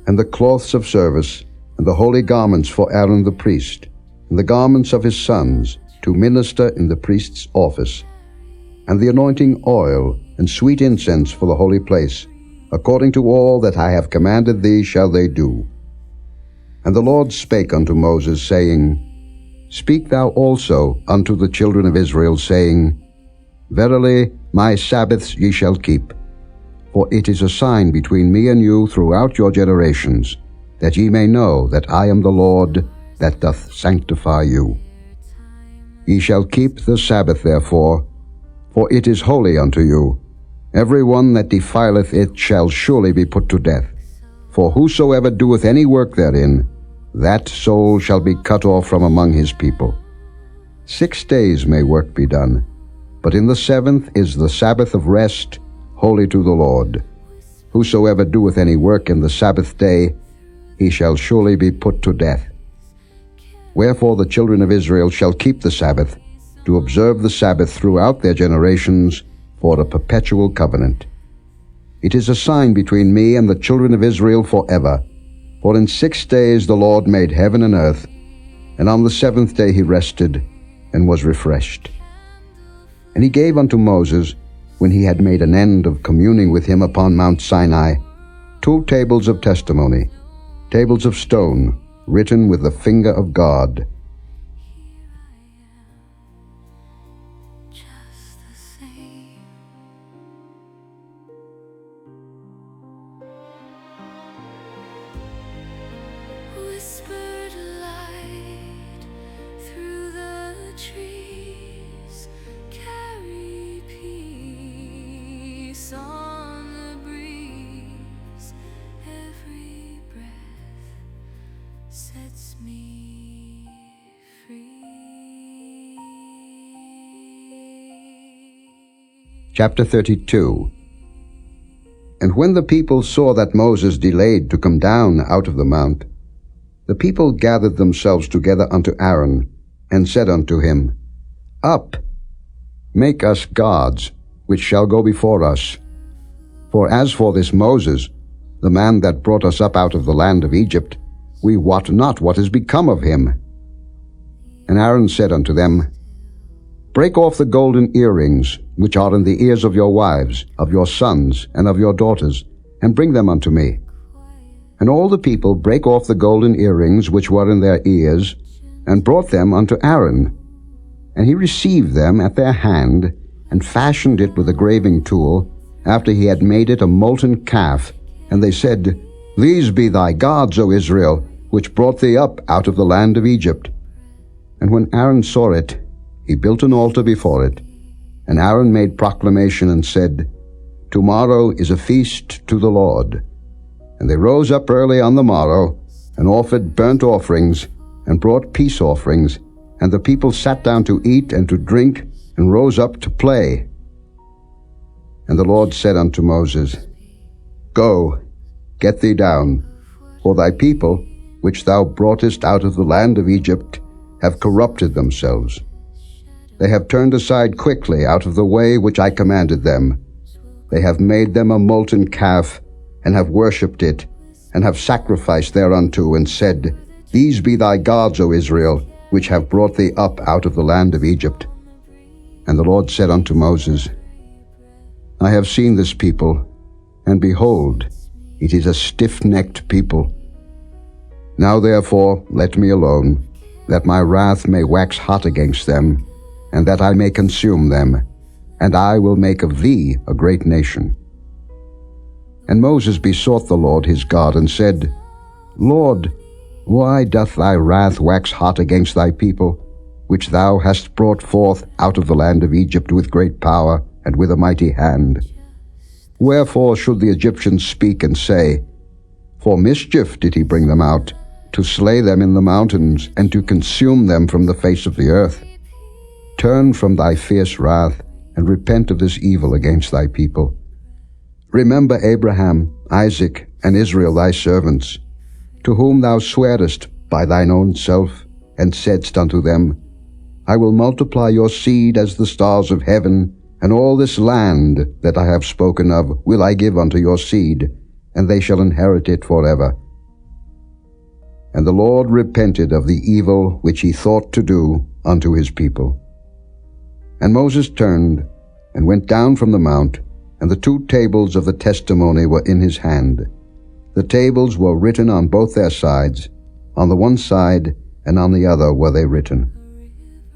and the cloths of service, and the holy garments for Aaron the priest, and the garments of his sons, to minister in the priest's office, and the anointing oil, and sweet incense for the holy place, according to all that I have commanded thee shall they do. And the Lord spake unto Moses, saying, Speak thou also unto the children of Israel, saying, Verily my Sabbaths ye shall keep, for it is a sign between me and you throughout your generations, that ye may know that I am the Lord that doth sanctify you. Ye shall keep the Sabbath therefore, for it is holy unto you. Every one that defileth it shall surely be put to death. For whosoever doeth any work therein, that soul shall be cut off from among his people. 6 days may work be done, but in the 7th is the Sabbath of rest, holy to the Lord. Whosoever doeth any work in the Sabbath day, he shall surely be put to death. Wherefore the children of Israel shall keep the Sabbath, to observe the Sabbath throughout their generations, for a perpetual covenant. It is a sign between me and the children of Israel forever. For in 6 days the Lord made heaven and earth, and on the 7th day he rested, and was refreshed. And he gave unto Moses, when he had made an end of communing with him upon Mount Sinai, 2 tables of testimony, tables of stone, written with the finger of God. Just the same. Whispered light through the trees, carry peace on the breeze. Every breath sets me free. Chapter 32. And when the people saw that Moses delayed to come down out of the mount, the people gathered themselves together unto Aaron, and said unto him, Up, make us gods, which shall go before us. For as for this Moses, the man that brought us up out of the land of Egypt, we wot not what is become of him. And Aaron said unto them, Break off the golden earrings, which are in the ears of your wives, of your sons, and of your daughters, and bring them unto me. And all the people brake off the golden earrings which were in their ears, and brought them unto Aaron. And he received them at their hand, and fashioned it with a graving tool, after he had made it a molten calf. And they said, These be thy gods, O Israel, which brought thee up out of the land of Egypt. And when Aaron saw it, he built an altar before it. And Aaron made proclamation and said, Tomorrow is a feast to the Lord. And they rose up early on the morrow, and offered burnt offerings, and brought peace offerings. And the people sat down to eat and to drink, and rose up to play. And the Lord said unto Moses, Go, get thee down, for thy people, which thou broughtest out of the land of Egypt, have corrupted themselves. They have turned aside quickly out of the way which I commanded them. They have made them a molten calf, and have worshipped it, and have sacrificed thereunto, and said, These be thy gods, O Israel, which have brought thee up out of the land of Egypt. And the Lord said unto Moses, I have seen this people, and behold, it is a stiff-necked people. Now therefore let me alone, that my wrath may wax hot against them, and that I may consume them, and I will make of thee a great nation. And Moses besought the Lord his God, and said, Lord, why doth thy wrath wax hot against thy people, which thou hast brought forth out of the land of Egypt with great power and with a mighty hand? Wherefore should the Egyptians speak and say, For mischief did he bring them out, to slay them in the mountains, and to consume them from the face of the earth? Turn from thy fierce wrath, and repent of this evil against thy people. Remember Abraham, Isaac, and Israel thy servants, to whom thou swarest by thine own self, and saidst unto them, I will multiply your seed as the stars of heaven, and all this land that I have spoken of will I give unto your seed, and they shall inherit it forever. And the Lord repented of the evil which he thought to do unto his people. And Moses turned, and went down from the mount, and the 2 tables of the testimony were in his hand. The tables were written on both their sides, on the one side and on the other were they written.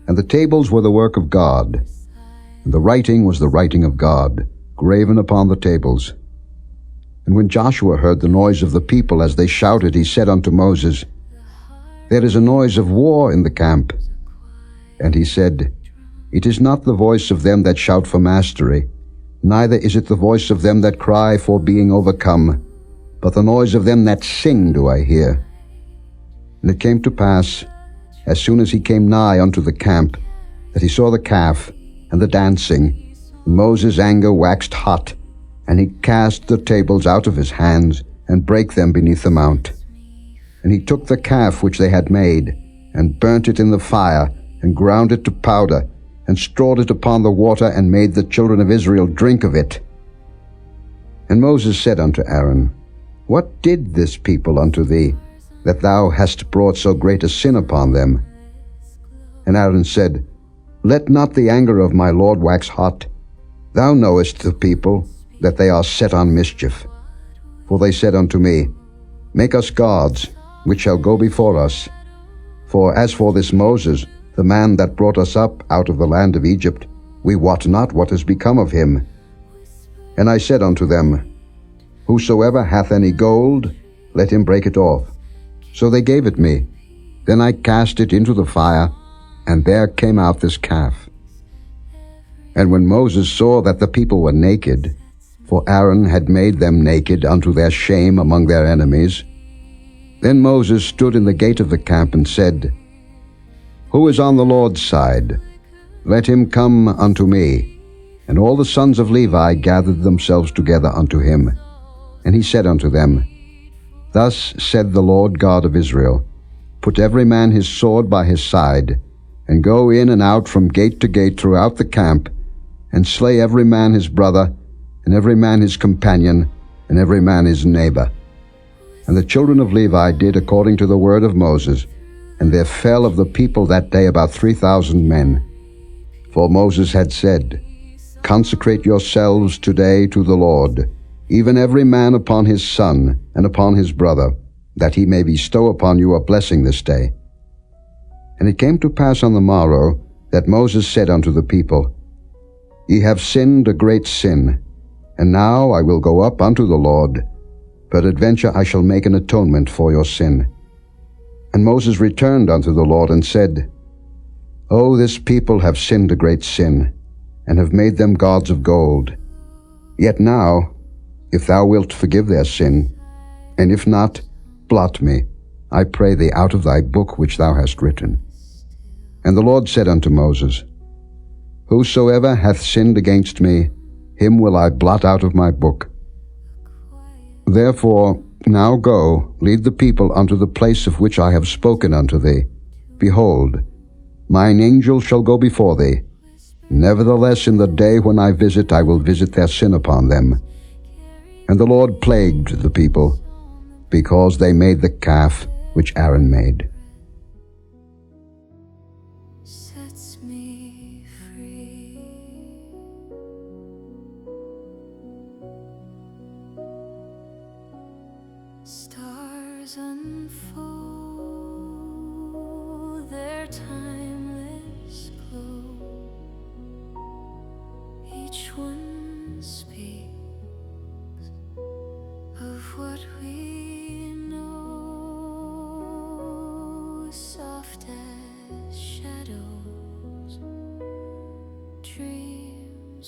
And the tables were the work of God, and the writing was the writing of God, graven upon the tables. And when Joshua heard the noise of the people as they shouted, he said unto Moses, There is a noise of war in the camp. And he said, It is not the voice of them that shout for mastery, neither is it the voice of them that cry for being overcome, but the noise of them that sing do I hear. And it came to pass, as soon as he came nigh unto the camp, that he saw the calf and the dancing, and Moses' anger waxed hot, and he cast the tables out of his hands, and brake them beneath the mount. And he took the calf which they had made, and burnt it in the fire, and ground it to powder, and strawed it upon the water, and made the children of Israel drink of it. And Moses said unto Aaron, What did this people unto thee, that thou hast brought so great a sin upon them? And Aaron said, Let not the anger of my Lord wax hot. Thou knowest the people, that they are set on mischief. For they said unto me, Make us gods, which shall go before us. For as for this Moses, the man that brought us up out of the land of Egypt, we wot not what is become of him. And I said unto them, Whosoever hath any gold, let him break it off. So they gave it me. Then I cast it into the fire, and there came out this calf. And when Moses saw that the people were naked, for Aaron had made them naked unto their shame among their enemies, then Moses stood in the gate of the camp and said, Who is on the Lord's side? Let him come unto me. And all the sons of Levi gathered themselves together unto him. And he said unto them, Thus said the Lord God of Israel, Put every man his sword by his side, and go in and out from gate to gate throughout the camp, and slay every man his brother, and every man his companion, and every man his neighbor. And the children of Levi did according to the word of Moses, and there fell of the people that day about 3,000 men. For Moses had said, Consecrate yourselves today to the Lord, even every man upon his son and upon his brother, that he may bestow upon you a blessing this day. And it came to pass on the morrow that Moses said unto the people, Ye have sinned a great sin, and now I will go up unto the Lord, peradventure I shall make an atonement for your sin. And Moses returned unto the Lord and said, O this people have sinned a great sin, and have made them gods of gold. Yet now, if thou wilt forgive their sin, and if not, blot me, I pray thee, out of thy book which thou hast written. And the Lord said unto Moses, Whosoever hath sinned against me, him will I blot out of my book. Therefore now go, lead the people unto the place of which I have spoken unto thee. Behold, mine angel shall go before thee. Nevertheless in the day when I will visit their sin upon them. And the Lord plagued the people, because they made the calf which Aaron made. Sets me free. Stars unfold their timeless glow. Each one speaks of what we know.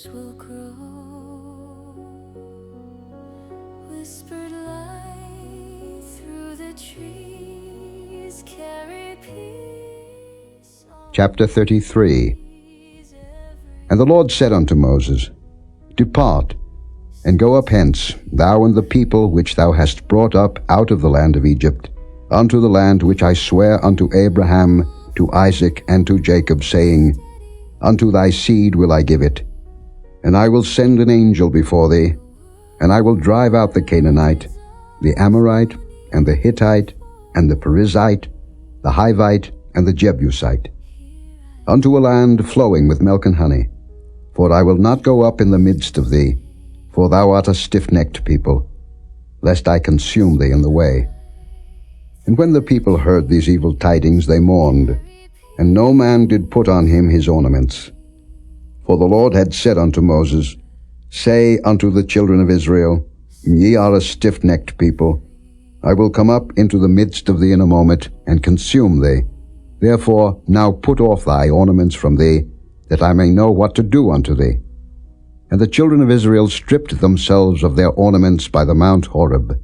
will grow. Whispered light through the trees, carry peace. Chapter 33. And the Lord said unto Moses, Depart, and go up hence, thou and the people which thou hast brought up out of the land of Egypt, unto the land which I swear unto Abraham, to Isaac, and to Jacob, saying, Unto thy seed will I give it. And I will send an angel before thee, and I will drive out the Canaanite, the Amorite, and the Hittite, and the Perizzite, the Hivite, and the Jebusite, unto a land flowing with milk and honey. For I will not go up in the midst of thee, for thou art a stiff-necked people, lest I consume thee in the way. And when the people heard these evil tidings, they mourned, and no man did put on him his ornaments. For the Lord had said unto Moses, Say unto the children of Israel, Ye are a stiff-necked people. I will come up into the midst of thee in a moment, and consume thee. Therefore now put off thy ornaments from thee, that I may know what to do unto thee. And the children of Israel stripped themselves of their ornaments by the Mount Horeb.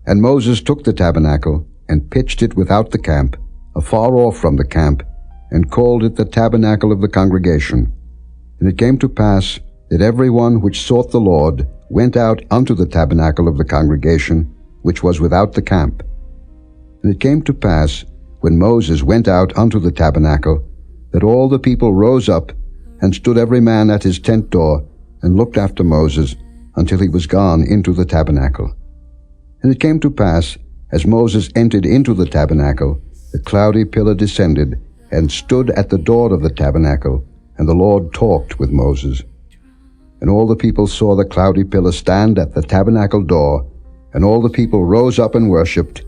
And Moses took the tabernacle, and pitched it without the camp, afar off from the camp, and called it the tabernacle of the congregation. And it came to pass that every one which sought the Lord went out unto the tabernacle of the congregation, which was without the camp. And it came to pass, when Moses went out unto the tabernacle, that all the people rose up, and stood every man at his tent door, and looked after Moses, until he was gone into the tabernacle. And it came to pass, as Moses entered into the tabernacle, the cloudy pillar descended, and stood at the door of the tabernacle, and the Lord talked with Moses. And all the people saw the cloudy pillar stand at the tabernacle door, and all the people rose up and worshipped,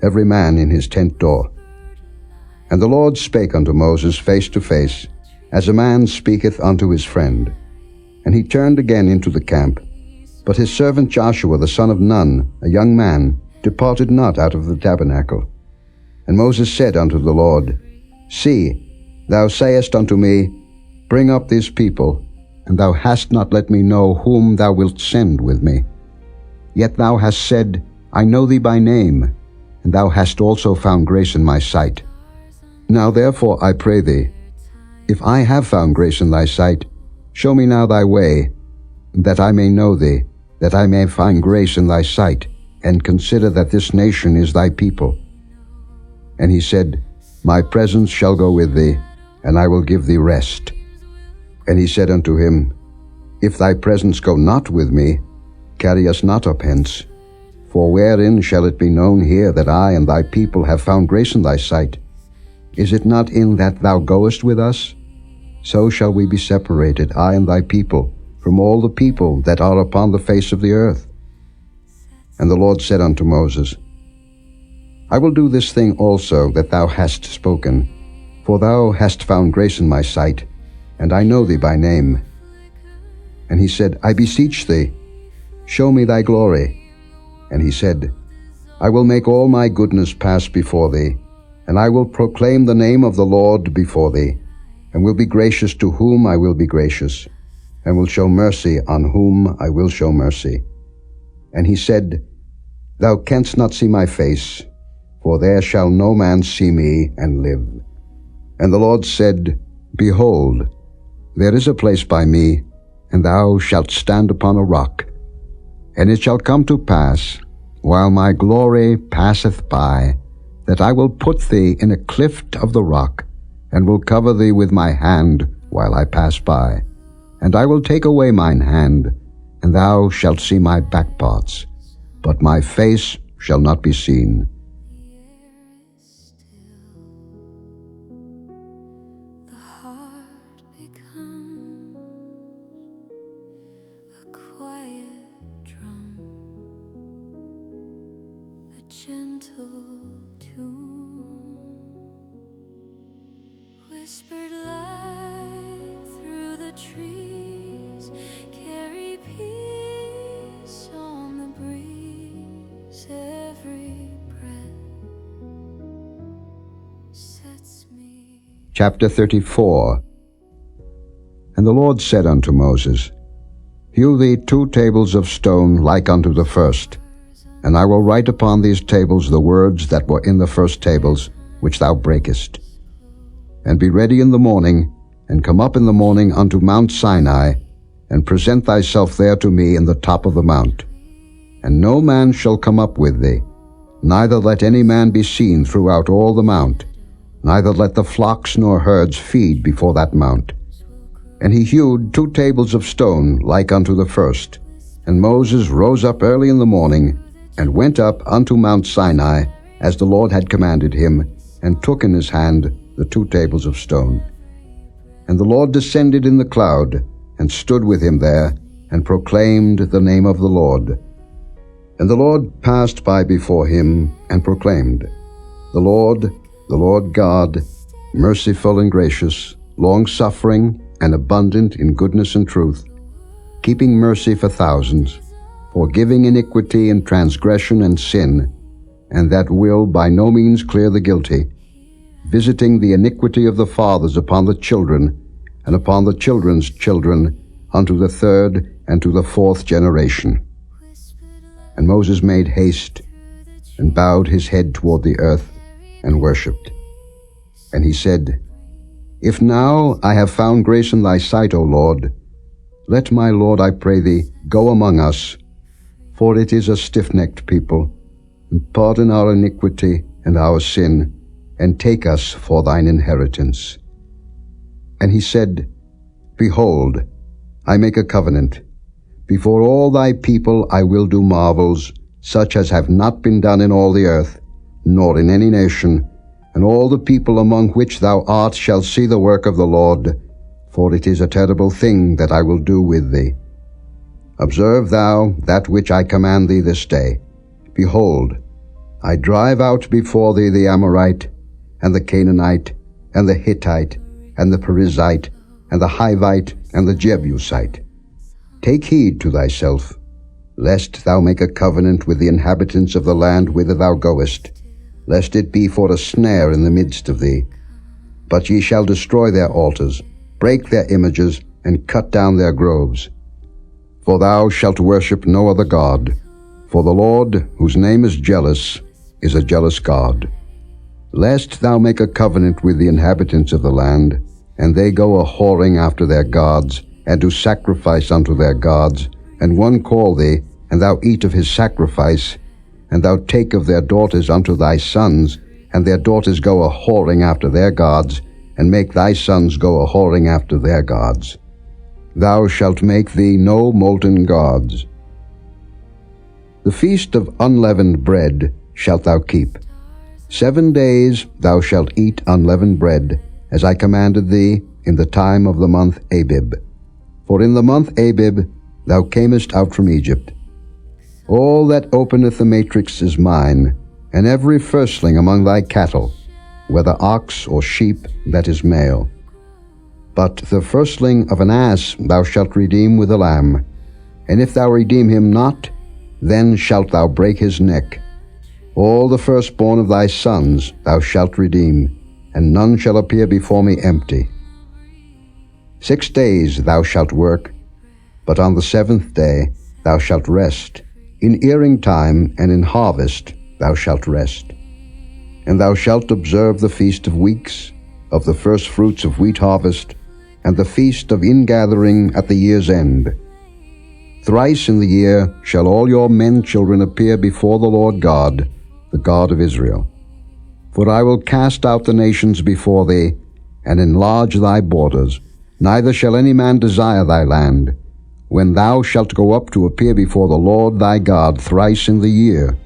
every man in his tent door. And the Lord spake unto Moses face to face, as a man speaketh unto his friend. And he turned again into the camp. But his servant Joshua the son of Nun, a young man, departed not out of the tabernacle. And Moses said unto the Lord, See, thou sayest unto me, Bring up this people, and thou hast not let me know whom thou wilt send with me. Yet thou hast said, I know thee by name, and thou hast also found grace in my sight. Now therefore I pray thee, if I have found grace in thy sight, show me now thy way, that I may know thee, that I may find grace in thy sight, and consider that this nation is thy people. And he said, My presence shall go with thee, and I will give thee rest. And he said unto him, If thy presence go not with me, carry us not up hence. For wherein shall it be known here that I and thy people have found grace in thy sight? Is it not in that thou goest with us? So shall we be separated, I and thy people, from all the people that are upon the face of the earth. And the Lord said unto Moses, I will do this thing also that thou hast spoken, for thou hast found grace in my sight, and I know thee by name. And he said, I beseech thee, show me thy glory. And he said, I will make all my goodness pass before thee, and I will proclaim the name of the Lord before thee, and will be gracious to whom I will be gracious, and will show mercy on whom I will show mercy. And he said, Thou canst not see my face, for there shall no man see me and live. And the Lord said, Behold, there is a place by me, and thou shalt stand upon a rock. And it shall come to pass, while my glory passeth by, that I will put thee in a cleft of the rock, and will cover thee with my hand while I pass by. And I will take away mine hand, and thou shalt see my back parts, but my face shall not be seen. The heart becomes a quiet drum, a gentle tune, whispered light through the trees, carry peace on the breeze. Every breath sets me. Chapter 34. And the Lord said unto Moses, Hew thee 2 tables of stone like unto the first, and I will write upon these tables the words that were in the first tables, which thou breakest. And be ready in the morning, and come up in the morning unto Mount Sinai, and present thyself there to me in the top of the mount. And no man shall come up with thee, neither let any man be seen throughout all the mount, neither let the flocks nor herds feed before that mount. And he hewed 2 tables of stone like unto the first. And Moses rose up early in the morning, and went up unto Mount Sinai, as the Lord had commanded him, and took in his hand the 2 tables of stone. And the Lord descended in the cloud, and stood with him there, and proclaimed the name of the Lord. And the Lord passed by before him, and proclaimed, The Lord God, merciful and gracious, long-suffering, and abundant in goodness and truth, keeping mercy for thousands, forgiving iniquity and transgression and sin, and that will by no means clear the guilty, visiting the iniquity of the fathers upon the children, and upon the children's children, unto the 3rd and to the 4th generation. And Moses made haste, and bowed his head toward the earth, and worshipped. And he said, If now I have found grace in thy sight, O Lord, let my Lord, I pray thee, go among us, for it is a stiff-necked people, and pardon our iniquity and our sin, and take us for thine inheritance. And he said, Behold, I make a covenant. Before all thy people I will do marvels, such as have not been done in all the earth, nor in any nation, and all the people among which thou art shall see the work of the Lord, for it is a terrible thing that I will do with thee. Observe thou that which I command thee this day. Behold, I drive out before thee the Amorite, and the Canaanite, and the Hittite, and the Perizzite, and the Hivite, and the Jebusite. Take heed to thyself, lest thou make a covenant with the inhabitants of the land whither thou goest, lest it be for a snare in the midst of thee. But ye shall destroy their altars, break their images, and cut down their groves. For thou shalt worship no other God, for the Lord, whose name is jealous, is a jealous God. Lest thou make a covenant with the inhabitants of the land, and they go a-whoring after their gods, and do sacrifice unto their gods, and one call thee, and thou eat of his sacrifice, and thou take of their daughters unto thy sons, and their daughters go a-whoring after their gods, and make thy sons go a-whoring after their gods. Thou shalt make thee no molten gods. The feast of unleavened bread shalt thou keep. 7 days thou shalt eat unleavened bread, as I commanded thee, in the time of the month Abib. For in the month Abib thou camest out from Egypt. All that openeth the matrix is mine, and every firstling among thy cattle, whether ox or sheep, that is male. But the firstling of an ass thou shalt redeem with a lamb, and if thou redeem him not, then shalt thou break his neck. All the firstborn of thy sons thou shalt redeem, and none shall appear before me empty. 6 days thou shalt work, but on the 7th day thou shalt rest. In earing time and in harvest thou shalt rest. And thou shalt observe the feast of weeks, of the first fruits of wheat harvest, and the feast of ingathering at the year's end. Thrice in the year shall all your men children appear before the Lord God, the God of Israel. For I will cast out the nations before thee, and enlarge thy borders. Neither shall any man desire thy land, when thou shalt go up to appear before the Lord thy God thrice in the year.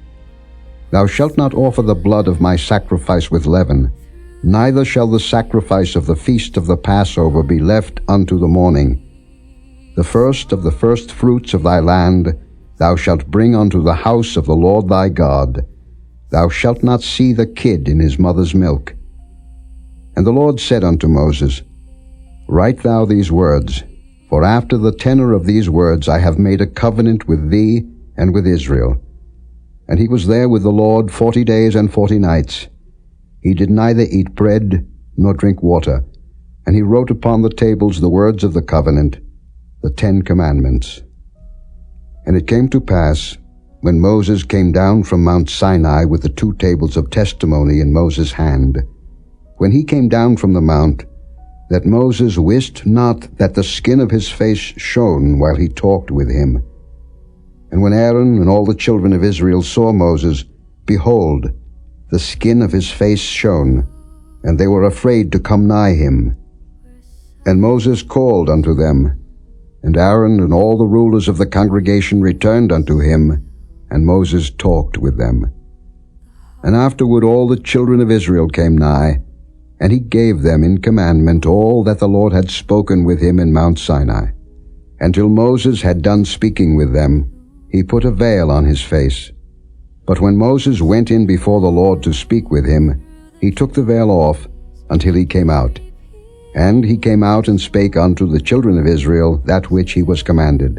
Thou shalt not offer the blood of my sacrifice with leaven, neither shall the sacrifice of the feast of the Passover be left unto the morning. The first of the first fruits of thy land thou shalt bring unto the house of the Lord thy God. Thou shalt not see the kid in his mother's milk. And the Lord said unto Moses, Write thou these words, for after the tenor of these words I have made a covenant with thee and with Israel. And he was there with the Lord 40 days and 40 nights. He did neither eat bread nor drink water, and he wrote upon the tables the words of the covenant, the 10 commandments. And it came to pass, when Moses came down from Mount Sinai with the 2 tables of testimony in Moses' hand, when he came down from the mount, that Moses wist not that the skin of his face shone while he talked with him. And when Aaron and all the children of Israel saw Moses, behold, the skin of his face shone, and they were afraid to come nigh him. And Moses called unto them, and Aaron and all the rulers of the congregation returned unto him, and Moses talked with them. And afterward all the children of Israel came nigh, and he gave them in commandment all that the Lord had spoken with him in Mount Sinai. And till Moses had done speaking with them, he put a veil on his face. But when Moses went in before the Lord to speak with him, he took the veil off until he came out. And he came out and spake unto the children of Israel that which he was commanded.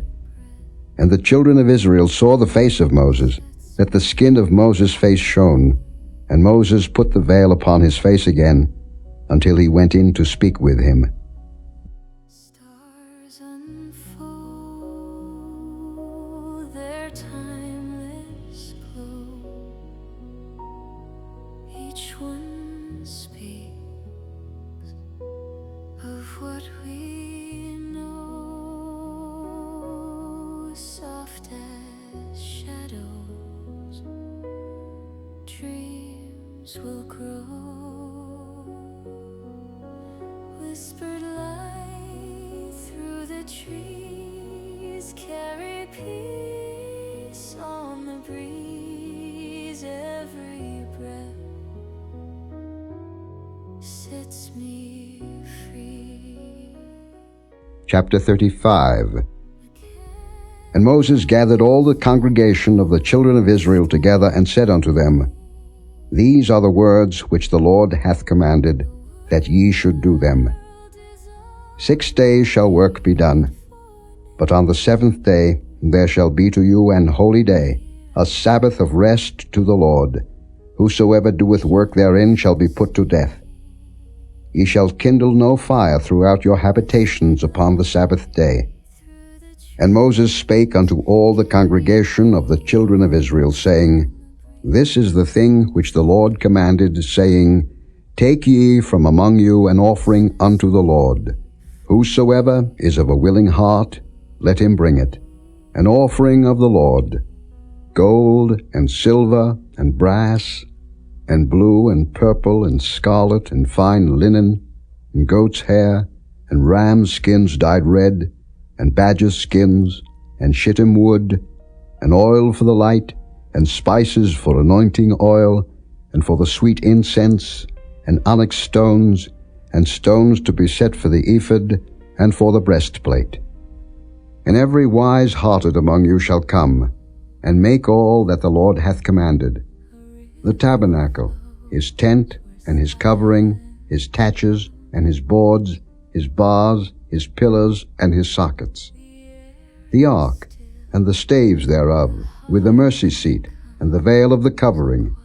And the children of Israel saw the face of Moses, that the skin of Moses' face shone, and Moses put the veil upon his face again, until he went in to speak with him. Stars unfold their timeless glow. Each one speaks of what we know. Soft as shadows, dreams will grow. Whispered light through the trees, carry peace on the breeze. Every breath sets me free. Chapter 35. And Moses gathered all the congregation of the children of Israel together, and said unto them, These are the words which the Lord hath commanded, that ye should do them. 6 days shall work be done, but on the 7th day there shall be to you an holy day, a Sabbath of rest to the Lord. Whosoever doeth work therein shall be put to death. Ye shall kindle no fire throughout your habitations upon the Sabbath day. And Moses spake unto all the congregation of the children of Israel, saying, This is the thing which the Lord commanded, saying, Take ye from among you an offering unto the Lord. Whosoever is of a willing heart, let him bring it, an offering of the Lord, gold and silver and brass, and blue and purple and scarlet and fine linen, and goat's hair, and ram's skins dyed red, and badger's skins, and shittim wood, and oil for the light, and spices for anointing oil, and for the sweet incense, and onyx stones, and stones to be set for the ephod, and for the breastplate. And every wise-hearted among you shall come, and make all that the Lord hath commanded. The tabernacle, his tent, and his covering, his taches, and his boards, his bars, his pillars, and his sockets. The ark, and the staves thereof, with the mercy seat, and the veil of the covering.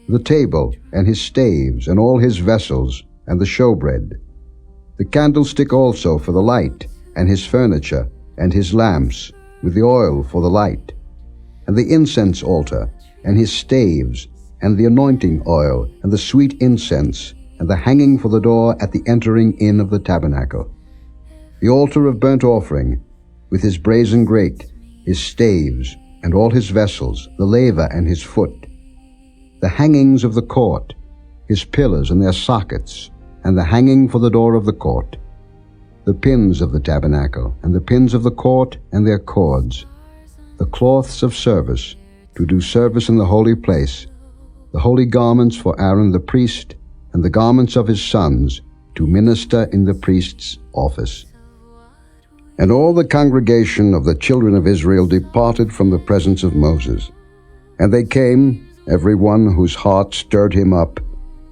The table, and his staves, and all his vessels, and the showbread. The candlestick also for the light, and his furniture, and his lamps, with the oil for the light. And the incense altar, and his staves, and the anointing oil, and the sweet incense, and the hanging for the door at the entering in of the tabernacle. The altar of burnt offering, with his brazen grate, his staves, and all his vessels, the laver and his foot. The hangings of the court, his pillars and their sockets, and the hanging for the door of the court. The pins of the tabernacle, and the pins of the court, and their cords. The cloths of service, to do service in the holy place. The holy garments for Aaron the priest, and the garments of his sons, to minister in the priest's office. And all the congregation of the children of Israel departed from the presence of Moses. And they came, every one whose heart stirred him up,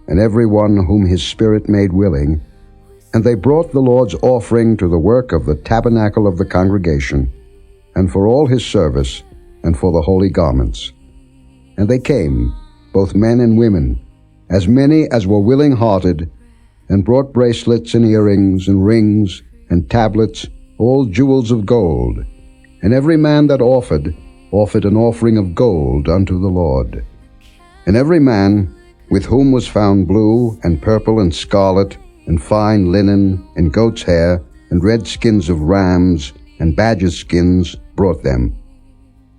and every one whom his spirit made willing, and they brought the Lord's offering to the work of the tabernacle of the congregation, and for all his service, and for the holy garments. And they came, both men and women, as many as were willing-hearted, and brought bracelets and earrings and rings and tablets, all jewels of gold. And every man that offered an offering of gold unto the Lord. And every man with whom was found blue and purple and scarlet and fine linen and goat's hair and red skins of rams and badgers' skins brought them.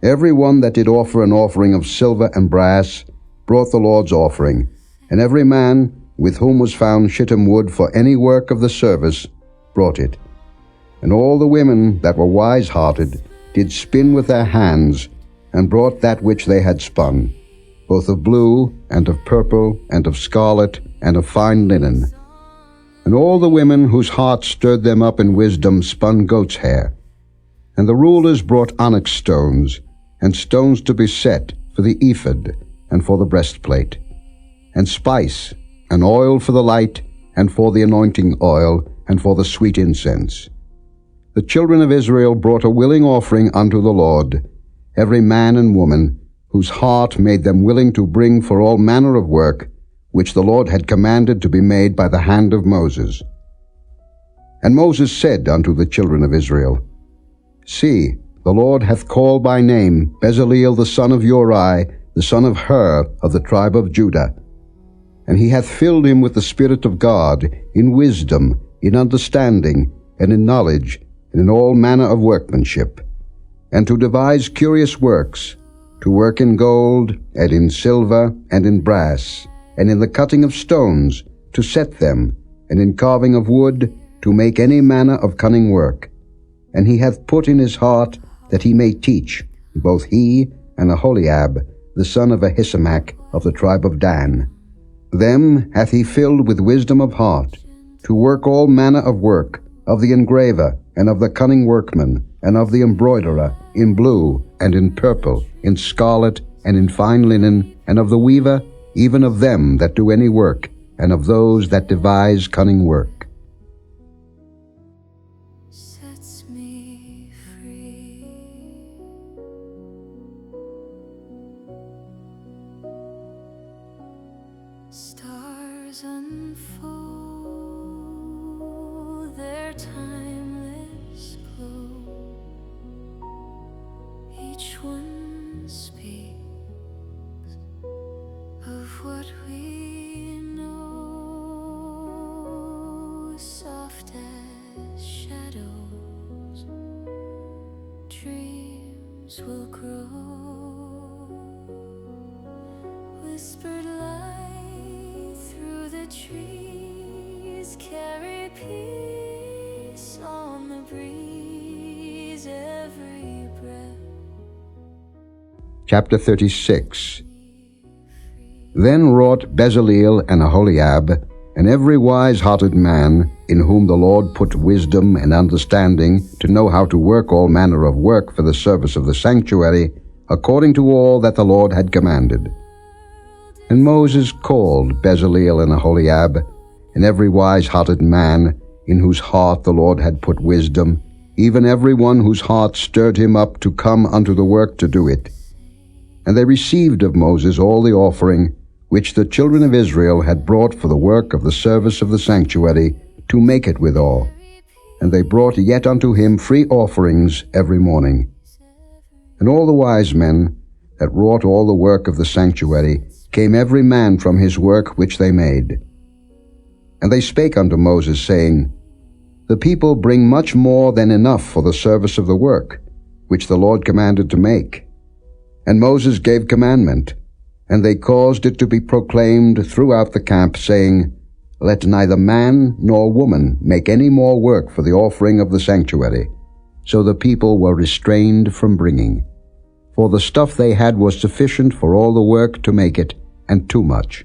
Every one that did offer an offering of silver and brass brought the Lord's offering, and every man with whom was found shittim wood for any work of the service brought it. And all the women that were wise-hearted did spin with their hands, and brought that which they had spun, both of blue, and of purple, and of scarlet, and of fine linen. And all the women whose hearts stirred them up in wisdom spun goat's hair. And the rulers brought onyx stones, and stones to be set for the ephod, and for the breastplate, and spice, and oil for the light, and for the anointing oil, and for the sweet incense. The children of Israel brought a willing offering unto the Lord, every man and woman, whose heart made them willing to bring for all manner of work, which the Lord had commanded to be made by the hand of Moses. And Moses said unto the children of Israel, See, the Lord hath called by name Bezalel the son of Uri, the son of Hur, of the tribe of Judah. And he hath filled him with the Spirit of God, in wisdom, in understanding, and in knowledge, and in all manner of workmanship, and to devise curious works, to work in gold, and in silver, and in brass, and in the cutting of stones, to set them, and in carving of wood, to make any manner of cunning work. And he hath put in his heart that he may teach, both he and Oholiab, the son of Ahisamach, of the tribe of Dan. Them hath he filled with wisdom of heart, to work all manner of work, of the engraver, and of the cunning workman, and of the embroiderer, in blue, and in purple, in scarlet, and in fine linen, and of the weaver, even of them that do any work, and of those that devise cunning work. Sets me free. Stars unfold their timeless glow. Each one speaks of what we know. Soft as shadows, dreams will grow. Whispered light through the trees, carry peace on the breeze, every breath. Chapter 36. Then wrought Bezalel and Oholiab, and every wise-hearted man, in whom the Lord put wisdom and understanding, to know how to work all manner of work for the service of the sanctuary, according to all that the Lord had commanded. And Moses called Bezalel and Oholiab, and every wise-hearted man, in whose heart the Lord had put wisdom, even every one whose heart stirred him up to come unto the work to do it. And they received of Moses all the offering which the children of Israel had brought for the work of the service of the sanctuary, to make it withal. And they brought yet unto him free offerings every morning. And all the wise men that wrought all the work of the sanctuary came every man from his work which they made. And they spake unto Moses, saying, The people bring much more than enough for the service of the work, which the Lord commanded to make. And Moses gave commandment, and they caused it to be proclaimed throughout the camp, saying, Let neither man nor woman make any more work for the offering of the sanctuary. So the people were restrained from bringing. For the stuff they had was sufficient for all the work to make it, and too much.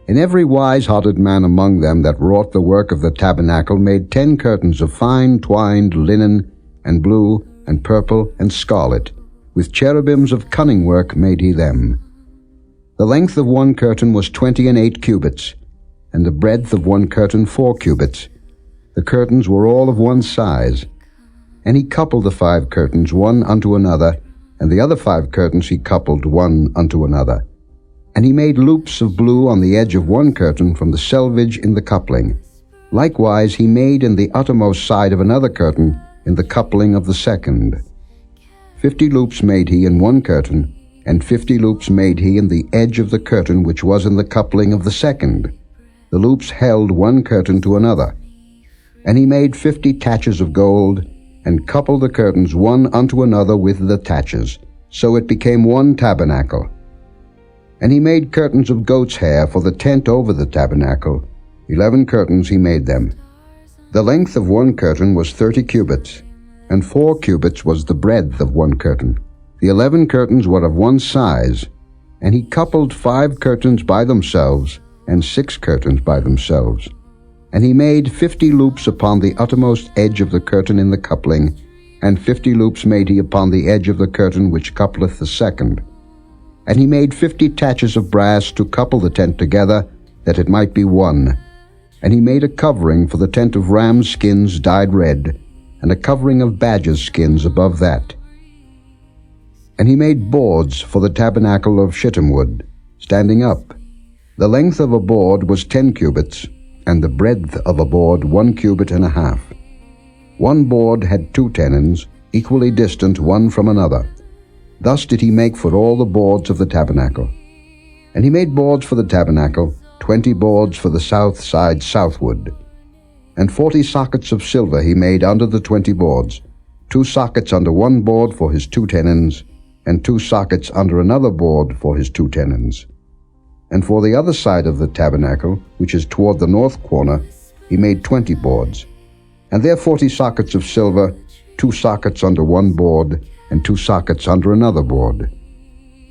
And every wise-hearted man among them that wrought the work of the tabernacle made 10 curtains of fine twined linen, and blue, and purple, and scarlet. With cherubims of cunning work made he them. The length of one curtain was 28 cubits, and the breadth of one curtain 4 cubits. The curtains were all of one size. And he coupled the 5 curtains one unto another, and the other 5 curtains he coupled one unto another. And he made loops of blue on the edge of one curtain from the selvage in the coupling. Likewise he made in the uttermost side of another curtain in the coupling of the second. 50 loops made he in one curtain, and 50 loops made he in the edge of the curtain which was in the coupling of the second. The loops held one curtain to another. And he made 50 taches of gold, and coupled the curtains one unto another with the taches. So it became one tabernacle. And he made curtains of goat's hair for the tent over the tabernacle. 11 curtains he made them. The length of one curtain was 30 cubits, and 4 cubits was the breadth of one curtain. The 11 curtains were of one size, and he coupled 5 curtains by themselves, and 6 curtains by themselves. And he made 50 loops upon the uttermost edge of the curtain in the coupling, and 50 loops made he upon the edge of the curtain which coupleth the second. And he made 50 taches of brass to couple the tent together, that it might be one. And he made a covering for the tent of rams' skins dyed red, and a covering of badgers' skins above that. And he made boards for the tabernacle of shittim wood, standing up. The length of a board was 10 cubits, and the breadth of a board 1 cubit and a half. One board had 2 tenons, equally distant one from another. Thus did he make for all the boards of the tabernacle. And he made boards for the tabernacle, 20 boards for the south side southward. And 40 sockets of silver he made under the 20 boards, 2 sockets under one board for his 2 tenons, and 2 sockets under another board for his 2 tenons. And for the other side of the tabernacle, which is toward the north corner, he made 20 boards. And there 40 sockets of silver, 2 sockets under one board, and 2 sockets under another board.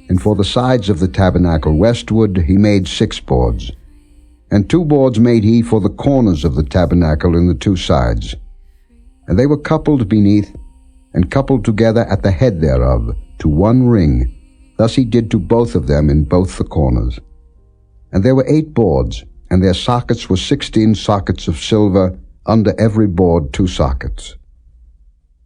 And for the sides of the tabernacle westward he made 6 boards. And 2 boards made he for the corners of the tabernacle in the 2 sides. And they were coupled beneath, and coupled together at the head thereof, to one ring. Thus he did to both of them in both the corners. And there were 8 boards, and their sockets were 16 sockets of silver, under every board 2 sockets.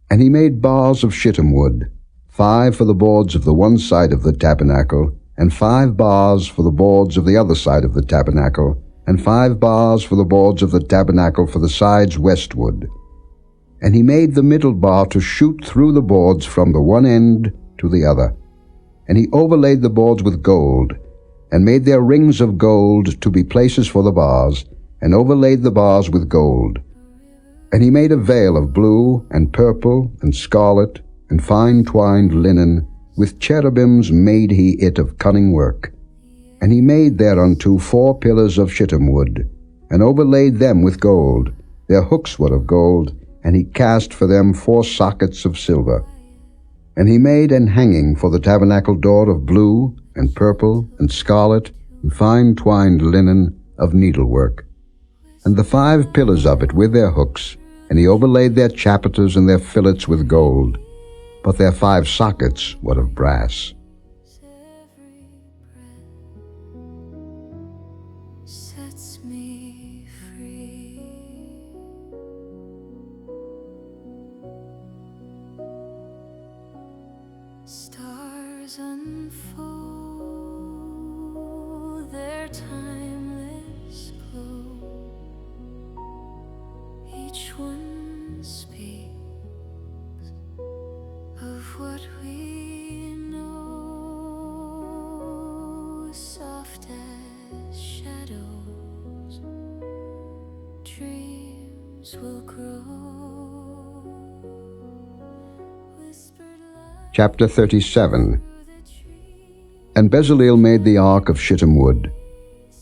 And he made bars of shittim wood, 5 for the boards of the one side of the tabernacle, and 5 bars for the boards of the other side of the tabernacle, and 5 bars for the boards of the tabernacle for the sides westward. And he made the middle bar to shoot through the boards from the one end to the other. And he overlaid the boards with gold, and made their rings of gold to be places for the bars, and overlaid the bars with gold. And he made a veil of blue, and purple, and scarlet, and fine twined linen, with cherubims made he it of cunning work. And he made thereunto 4 pillars of shittim wood, and overlaid them with gold. Their hooks were of gold, and he cast for them 4 sockets of silver. And he made an hanging for the tabernacle door of blue, and purple, and scarlet, and fine twined linen of needlework. And the 5 pillars of it with their hooks, and he overlaid their chapiters and their fillets with gold, but their 5 sockets were of brass. Sets me free. Stars unfold their timeless glow. Each one speaks of what we know. Soft as shadows, dreams will grow. Whispered light Chapter 37. through the trees. And Bezalel made the ark of shittim wood.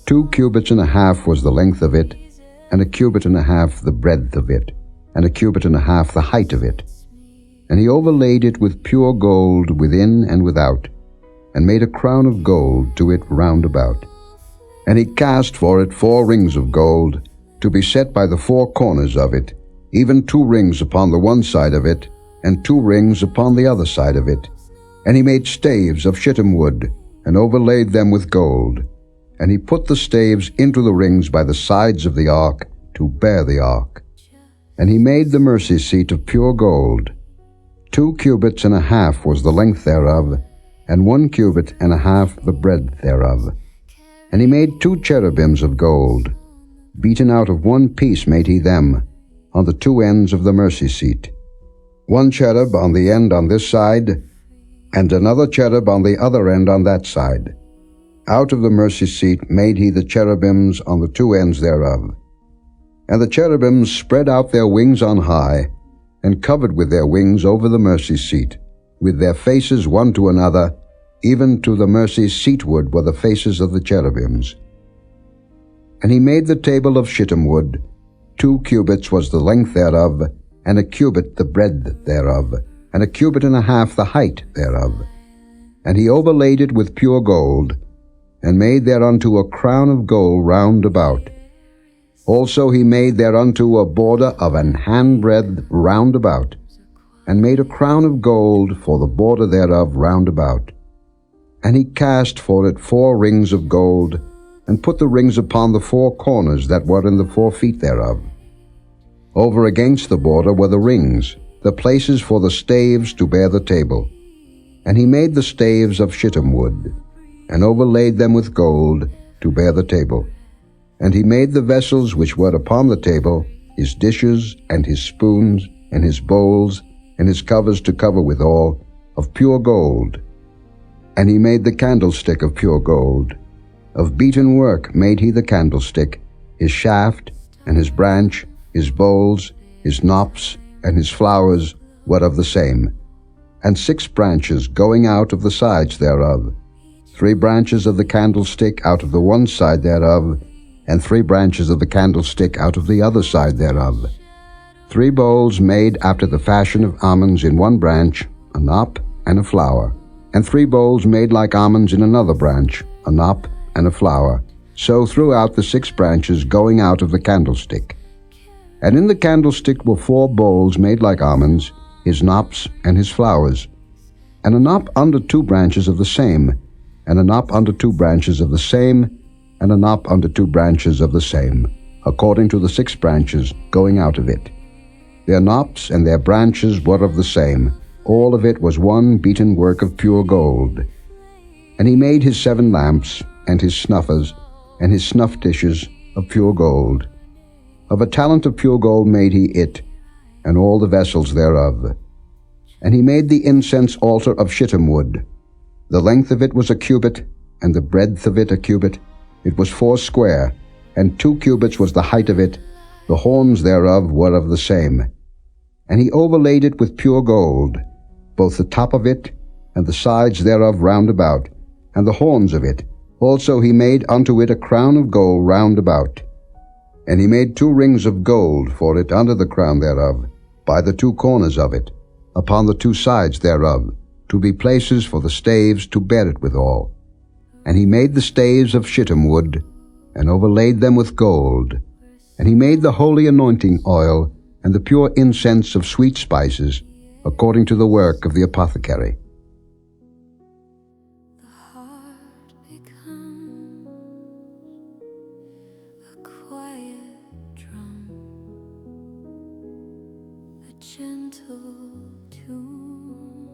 2 cubits and a half was the length of it, and 1 cubit and a half the breadth of it, and 1 cubit and a half the height of it. And he overlaid it with pure gold within and without, and made a crown of gold to it round about. And he cast for it 4 rings of gold, to be set by the 4 corners of it, even 2 rings upon the one side of it, and 2 rings upon the other side of it. And he made staves of shittim wood, and overlaid them with gold. And he put the staves into the rings by the sides of the ark, to bear the ark. And he made the mercy seat of pure gold. 2 cubits and a half was the length thereof, and 1 cubit and a half the breadth thereof. And he made 2 cherubims of gold. Beaten out of one piece made he them, on the 2 ends of the mercy seat. 1 cherub on the end on this side, and another cherub on the other end on that side. Out of the mercy seat made he the cherubims on the 2 ends thereof. And the cherubims spread out their wings on high, and covered with their wings over the mercy seat, with their faces one to another, even to the mercy seatward were the faces of the cherubims. And he made the table of shittim wood. 2 cubits was the length thereof, and a cubit the breadth thereof, and a cubit and a half the height thereof. And he overlaid it with pure gold, and made thereunto a crown of gold round about. Also he made thereunto a border of an handbreadth round about, and made a crown of gold for the border thereof round about. And he cast for it 4 rings of gold, and put the rings upon the 4 corners that were in the 4 feet thereof. Over against the border were the rings, the places for the staves to bear the table. And he made the staves of shittim wood, and overlaid them with gold, to bear the table. And he made the vessels which were upon the table, his dishes, and his spoons, and his bowls, and his covers to cover withal, of pure gold. And he made the candlestick of pure gold. Of beaten work made he the candlestick, his shaft, and his branch, his bowls, his knops, and his flowers were of the same. And 6 branches going out of the sides thereof, 3 branches of the candlestick out of the one side thereof, and 3 branches of the candlestick out of the other side thereof. 3 bowls made after the fashion of almonds in one branch, a knop and a flower, and 3 bowls made like almonds in another branch, a knop and a flower, so throughout the 6 branches going out of the candlestick. And in the candlestick were 4 bowls made like almonds, his knops and his flowers, and a knop under 2 branches of the same, and a knop under 2 branches of the same, and a knop under 2 branches of the same, according to the 6 branches going out of it. Their knops and their branches were of the same. All of it was one beaten work of pure gold. And he made his 7 lamps, and his snuffers, and his snuff dishes of pure gold. Of a talent of pure gold made he it, and all the vessels thereof. And he made the incense altar of shittim wood. The length of it was a cubit, and the breadth of it a cubit. It was 4 square, and 2 cubits was the height of it. The horns thereof were of the same. And he overlaid it with pure gold, both the top of it, and the sides thereof round about, and the horns of it. Also he made unto it a crown of gold round about. And he made 2 rings of gold for it under the crown thereof, by the 2 corners of it, upon the 2 sides thereof, to be places for the staves to bear it withal. And he made the staves of shittim wood, and overlaid them with gold. And he made the holy anointing oil, and the pure incense of sweet spices, according to the work of the apothecary. The heart becomes a quiet drum, a gentle tune,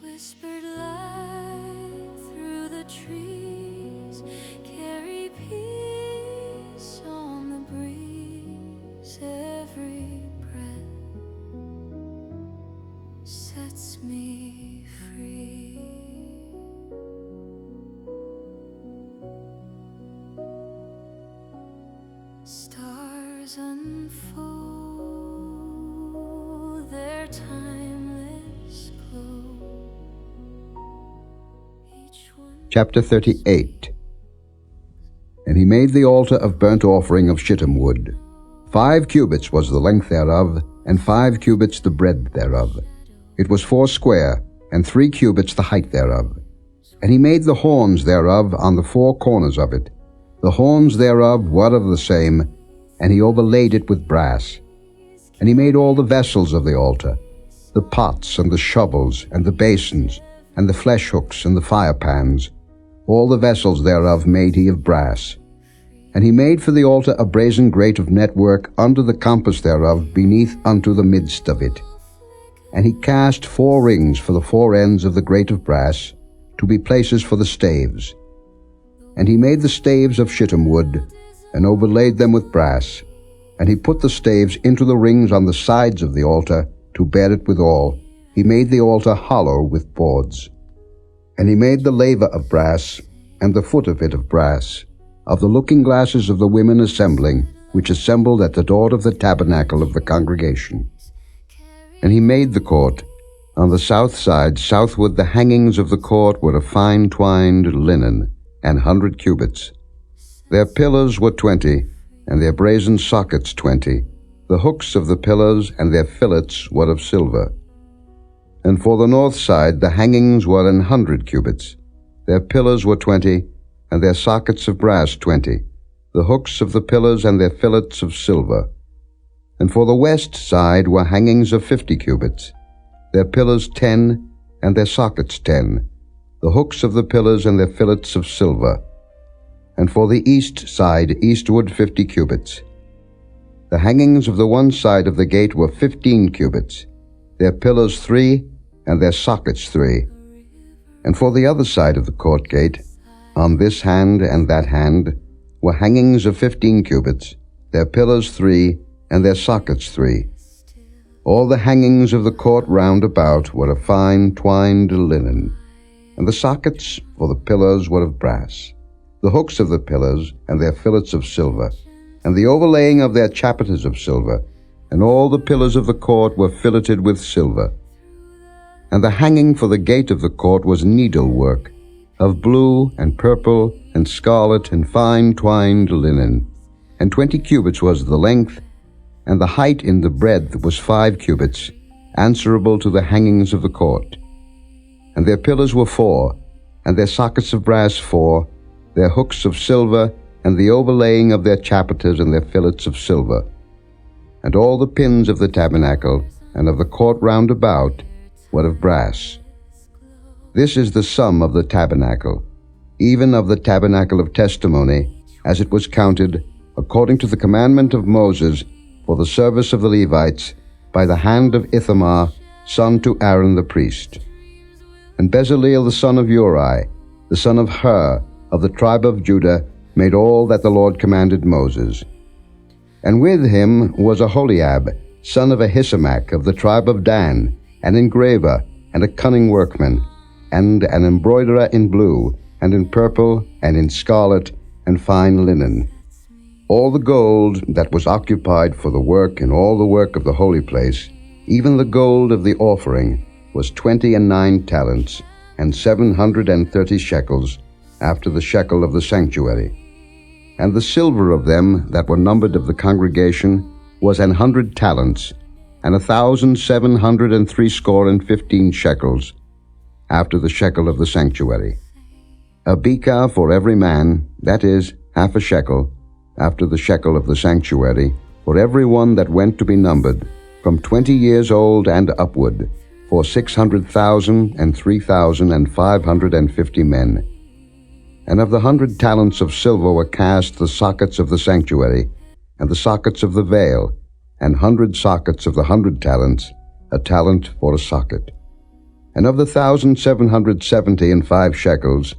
whispered light through the trees, carry peace on the breeze. Every breath sets me free. Stars unfold their timeless glow. Each one Chapter 38. And he made the altar of burnt offering of shittim wood. 5 cubits was the length thereof, and 5 cubits the breadth thereof. It was 4 square, and 3 cubits the height thereof. And he made the horns thereof on the 4 corners of it. The horns thereof were of the same, and he overlaid it with brass. And he made all the vessels of the altar, the pots and the shovels and the basins, and the flesh hooks and the fire pans. All the vessels thereof made he of brass. And he made for the altar a brazen grate of network under the compass thereof beneath unto the midst of it. And he cast 4 rings for the 4 ends of the grate of brass, to be places for the staves. And he made the staves of shittim wood, and overlaid them with brass. And he put the staves into the rings on the sides of the altar, to bear it withal. He made the altar hollow with boards. And he made the laver of brass, and the foot of it of brass, of the looking glasses of the women assembling, which assembled at the door of the tabernacle of the congregation. And he made the court. On the south side, southward, the hangings of the court were of fine twined linen, 100 cubits. Their pillars were 20, and their brazen sockets 20. The hooks of the pillars and their fillets were of silver. And for the north side the hangings were 100 cubits. Their pillars were 20, and their sockets of brass 20. The hooks of the pillars and their fillets of silver. And for the west side were hangings of 50 cubits. Their pillars 10, and their sockets 10. The hooks of the pillars and their fillets of silver. And for the east side eastward 50 cubits. The hangings of the one side of the gate were 15 cubits. Their pillars 3, and their sockets 3. And for the other side of the court gate, on this hand and that hand, were hangings of 15 cubits, their pillars 3, and their sockets 3. All the hangings of the court round about were of fine twined linen, and the sockets for the pillars were of brass. The hooks of the pillars and their fillets of silver, and the overlaying of their chapiters of silver, and all the pillars of the court were filleted with silver. And the hanging for the gate of the court was needlework, of blue and purple and scarlet and fine twined linen, and 20 cubits was the length, and the height in the breadth was 5 cubits, answerable to the hangings of the court. And their pillars were 4, and their sockets of brass 4, their hooks of silver, and the overlaying of their chapiters and their fillets of silver. And all the pins of the tabernacle and of the court round about were of brass. This is the sum of the tabernacle, even of the tabernacle of testimony, as it was counted, according to the commandment of Moses, for the service of the Levites, by the hand of Ithamar, son to Aaron the priest. And Bezalel the son of Uri, the son of Hur, of the tribe of Judah, made all that the Lord commanded Moses. And with him was Oholiab, son of Ahisamach, of the tribe of Dan, an engraver, and a cunning workman, and an embroiderer in blue, and in purple, and in scarlet, and fine linen. All the gold that was occupied for the work and all the work of the holy place, even the gold of the offering, was 29 talents, and 730 shekels, after the shekel of the sanctuary. And the silver of them that were numbered of the congregation was 100 talents, and 1,760 shekels, after the shekel of the sanctuary. A bekah for every man, that is, half a shekel, after the shekel of the sanctuary, for every one that went to be numbered, from 20 years old and upward, for 600,000 and 3,550 men. And of the 100 talents of silver were cast the sockets of the sanctuary, and the sockets of the veil, and 100 sockets of the 100 talents, a talent for a socket. And of the 1,775 shekels,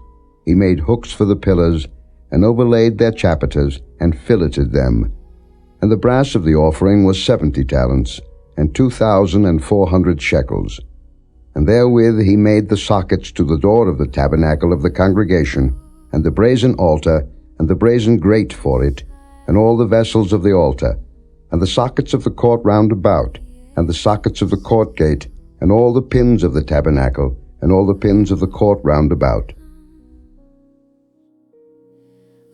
he made hooks for the pillars, and overlaid their chapiters, and filleted them. And the brass of the offering was 70 talents, and 2,400 shekels. And therewith he made the sockets to the door of the tabernacle of the congregation, and the brazen altar, and the brazen grate for it, and all the vessels of the altar, and the sockets of the court round about, and the sockets of the court gate, and all the pins of the tabernacle, and all the pins of the court round about.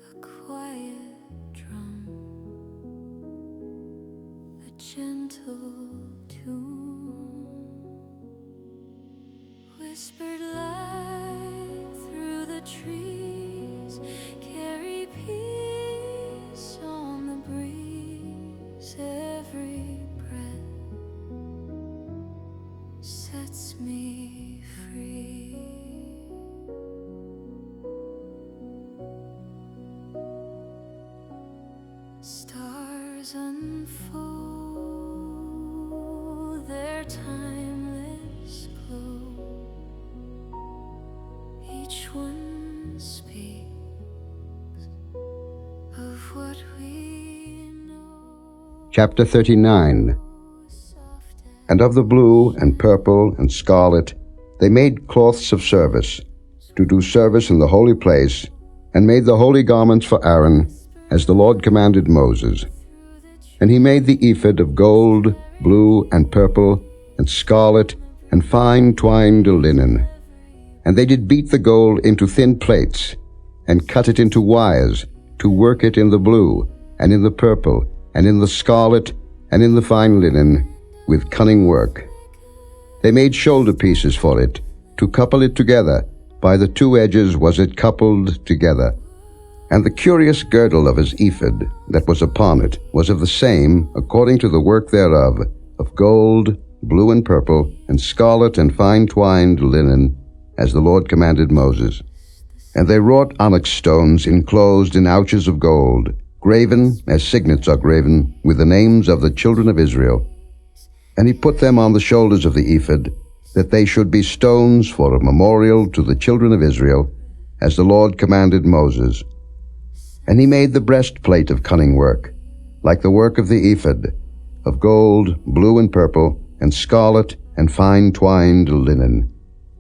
A quiet drum, a gentle tune, whispered light through the trees, carry peace on the breeze. Every breath sets me free. Stars unfold their timeless glow. Each one speaks what we know. Chapter 39. And of the blue and purple and scarlet they made cloths of service, to do service in the holy place, and made the holy garments for Aaron, as the Lord commanded Moses. And he made the ephod of gold, blue, and purple, and scarlet, and fine twined linen. And they did beat the gold into thin plates, and cut it into wires, to work it in the blue, and in the purple, and in the scarlet, and in the fine linen, with cunning work. They made shoulder pieces for it, to couple it together. By the two edges was it coupled together. And the curious girdle of his ephod that was upon it was of the same, according to the work thereof, of gold, blue and purple, and scarlet and fine twined linen, as the Lord commanded Moses. And they wrought onyx stones enclosed in ouches of gold, graven, as signets are graven, with the names of the children of Israel. And he put them on the shoulders of the ephod, that they should be stones for a memorial to the children of Israel, as the Lord commanded Moses. And he made the breastplate of cunning work, like the work of the ephod, of gold, blue and purple, and scarlet, and fine twined linen.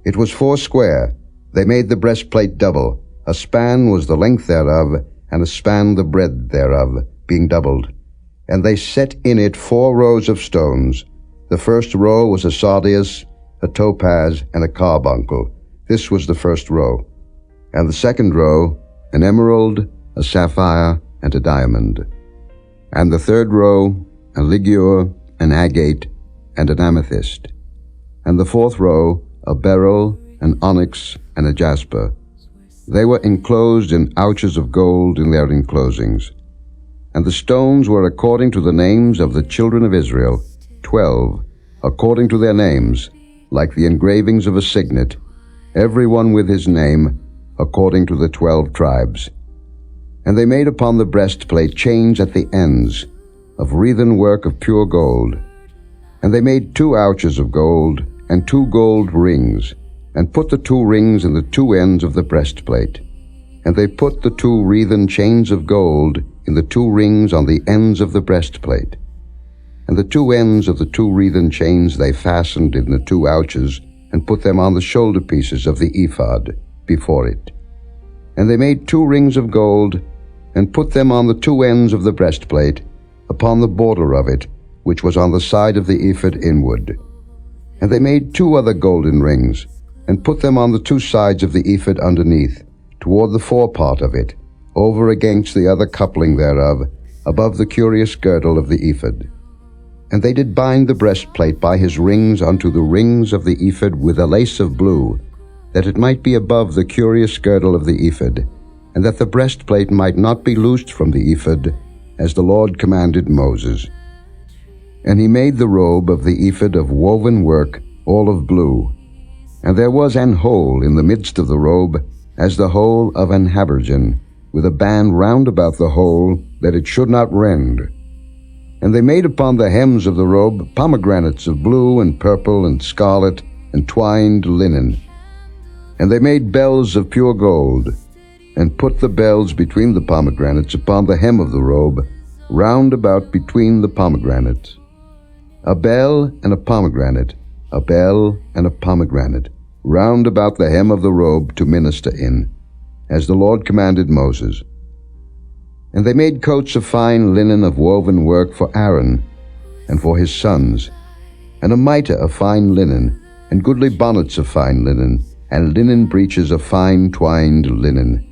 It was 4 square. They made the breastplate double. A span was the length thereof, and a span the breadth thereof, being doubled. And they set in it 4 rows of stones. The first row was a sardius, a topaz, and a carbuncle. This was the first row. And the second row, an emerald, a sapphire, and a diamond. And the third row, a ligure, an agate, and an amethyst. And the fourth row, a beryl, an onyx, and a jasper. They were enclosed in ouches of gold in their enclosings. And the stones were according to the names of the children of Israel, 12, according to their names, like the engravings of a signet, every one with his name, according to the 12 tribes. And they made upon the breastplate chains at the ends, of wreathen work of pure gold. And they made 2 ouches of gold, and 2 gold rings, and put the 2 rings in the 2 ends of the breastplate. And they put the 2 wreathen chains of gold in the 2 rings on the ends of the breastplate. And the 2 ends of the 2 wreathen chains they fastened in the 2 ouches, and put them on the shoulder pieces of the ephod before it. And they made 2 rings of gold, and put them on the 2 ends of the breastplate, upon the border of it, which was on the side of the ephod inward. And they made 2 other golden rings, and put them on the 2 sides of the ephod underneath, toward the forepart of it, over against the other coupling thereof, above the curious girdle of the ephod. And they did bind the breastplate by his rings unto the rings of the ephod with a lace of blue, that it might be above the curious girdle of the ephod, and that the breastplate might not be loosed from the ephod, as the Lord commanded Moses. And he made the robe of the ephod of woven work, all of blue. And there was an hole in the midst of the robe, as the hole of an habergeon, with a band round about the hole, that it should not rend. And they made upon the hems of the robe pomegranates of blue and purple and scarlet and twined linen. And they made bells of pure gold, and put the bells between the pomegranates upon the hem of the robe, round about between the pomegranates. A bell and a pomegranate, a bell and a pomegranate, round about the hem of the robe to minister in, as the Lord commanded Moses. And they made coats of fine linen of woven work for Aaron and for his sons, and a mitre of fine linen, and goodly bonnets of fine linen, and linen breeches of fine twined linen,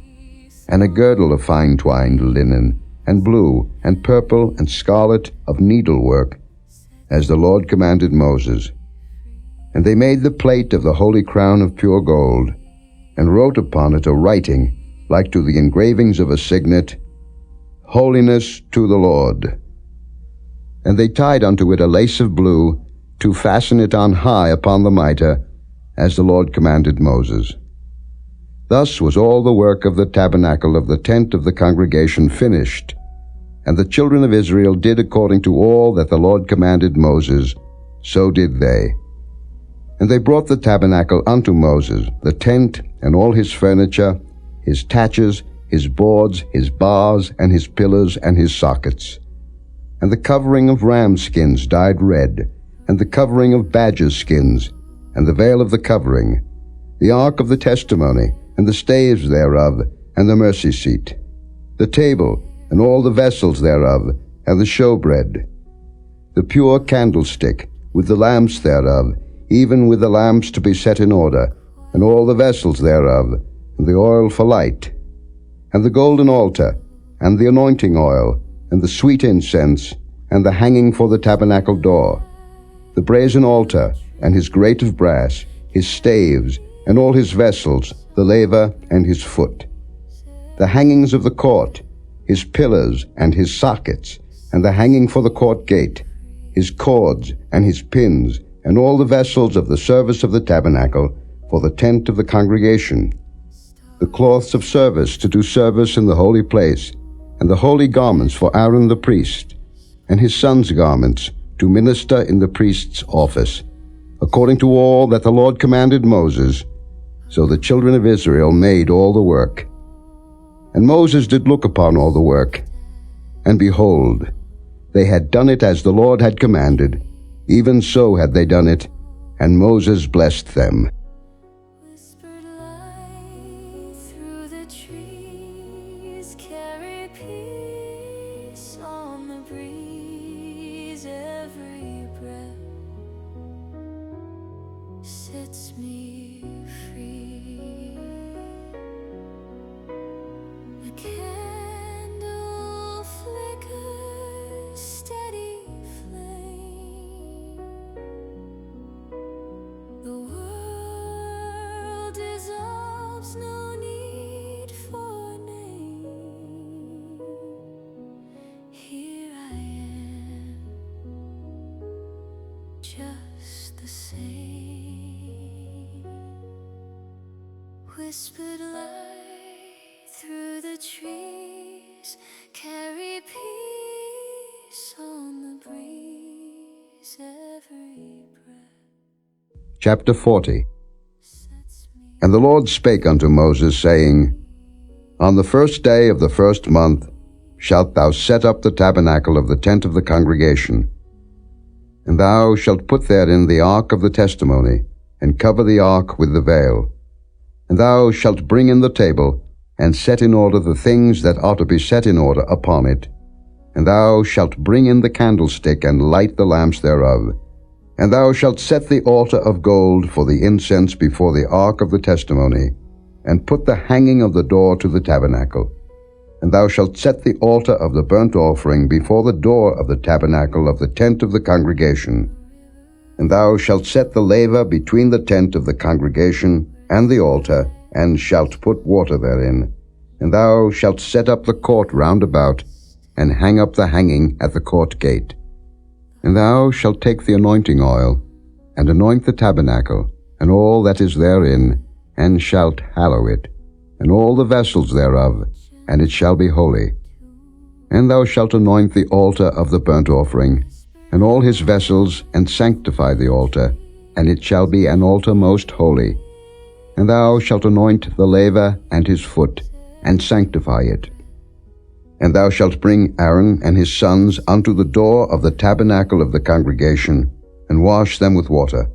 and a girdle of fine twined linen, and blue, and purple, and scarlet of needlework, as the Lord commanded Moses. And they made the plate of the holy crown of pure gold, and wrote upon it a writing, like to the engravings of a signet, Holiness to the Lord. And they tied unto it a lace of blue, to fasten it on high upon the mitre, as the Lord commanded Moses. Thus was all the work of the tabernacle of the tent of the congregation finished, and the children of Israel did according to all that the Lord commanded Moses, so did they. And they brought the tabernacle unto Moses, the tent, and all his furniture, his taches, his boards, his bars, and his pillars, and his sockets. And the covering of ram skins dyed red, and the covering of badger skins, and the veil of the covering, the ark of the testimony, and the staves thereof, and the mercy seat, the table, and all the vessels thereof, and the showbread, the pure candlestick, with the lamps thereof, even with the lamps to be set in order, and all the vessels thereof, and the oil for light, and the golden altar, and the anointing oil, and the sweet incense, and the hanging for the tabernacle door, the brazen altar, and his grate of brass, his staves, and all his vessels, the laver, and his foot, the hangings of the court, his pillars, and his sockets, and the hanging for the court gate, his cords, and his pins, and all the vessels of the service of the tabernacle, for the tent of the congregation, the cloths of service to do service in the holy place, and the holy garments for Aaron the priest, and his sons' garments to minister in the priest's office, according to all that the Lord commanded Moses. So the children of Israel made all the work. And Moses did look upon all the work, and behold, they had done it as the Lord had commanded, even so had they done it, and Moses blessed them. Whispered light through the trees, carry peace on the breeze. Every breath sets me free. A candle flickers, steady flame. The world dissolves, no need for name. Here I am, just the same. Whispered light through the trees, carry peace on the breeze. Every breath Chapter 40. sets me And the Lord spake unto Moses, saying, On the first day of the first month shalt thou set up the tabernacle of the tent of the congregation. And thou shalt put therein the ark of the testimony, and cover the ark with the veil. And thou shalt bring in the table, and set in order the things that ought to be set in order upon it. And thou shalt bring in the candlestick, and light the lamps thereof. And thou shalt set the altar of gold for the incense before the ark of the testimony, and put the hanging of the door to the tabernacle. And thou shalt set the altar of the burnt offering before the door of the tabernacle of the tent of the congregation. And thou shalt set the laver between the tent of the congregation and the altar, and shalt put water therein. And thou shalt set up the court round about, and hang up the hanging at the court gate. And thou shalt take the anointing oil, and anoint the tabernacle, and all that is therein, and shalt hallow it, and all the vessels thereof, and it shall be holy. And thou shalt anoint the altar of the burnt offering, and all his vessels, and sanctify the altar, and it shall be an altar most holy. And thou shalt anoint the laver and his foot, and sanctify it. And thou shalt bring Aaron and his sons unto the door of the tabernacle of the congregation, and wash them with water.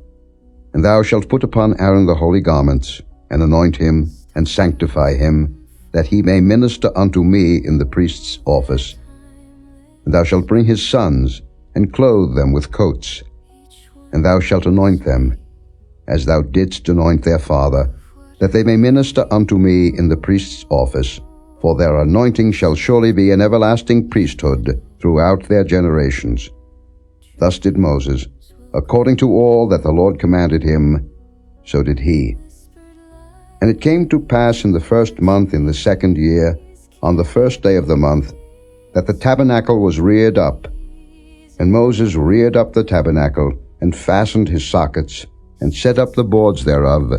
And thou shalt put upon Aaron the holy garments, and anoint him, and sanctify him, that he may minister unto me in the priest's office. And thou shalt bring his sons, and clothe them with coats. And thou shalt anoint them, as thou didst anoint their father, that they may minister unto me in the priest's office. For their anointing shall surely be an everlasting priesthood throughout their generations. Thus did Moses, according to all that the Lord commanded him, so did he. And it came to pass in the first month in the second year, on the first day of the month, that the tabernacle was reared up. And Moses reared up the tabernacle, and fastened his sockets, and set up the boards thereof,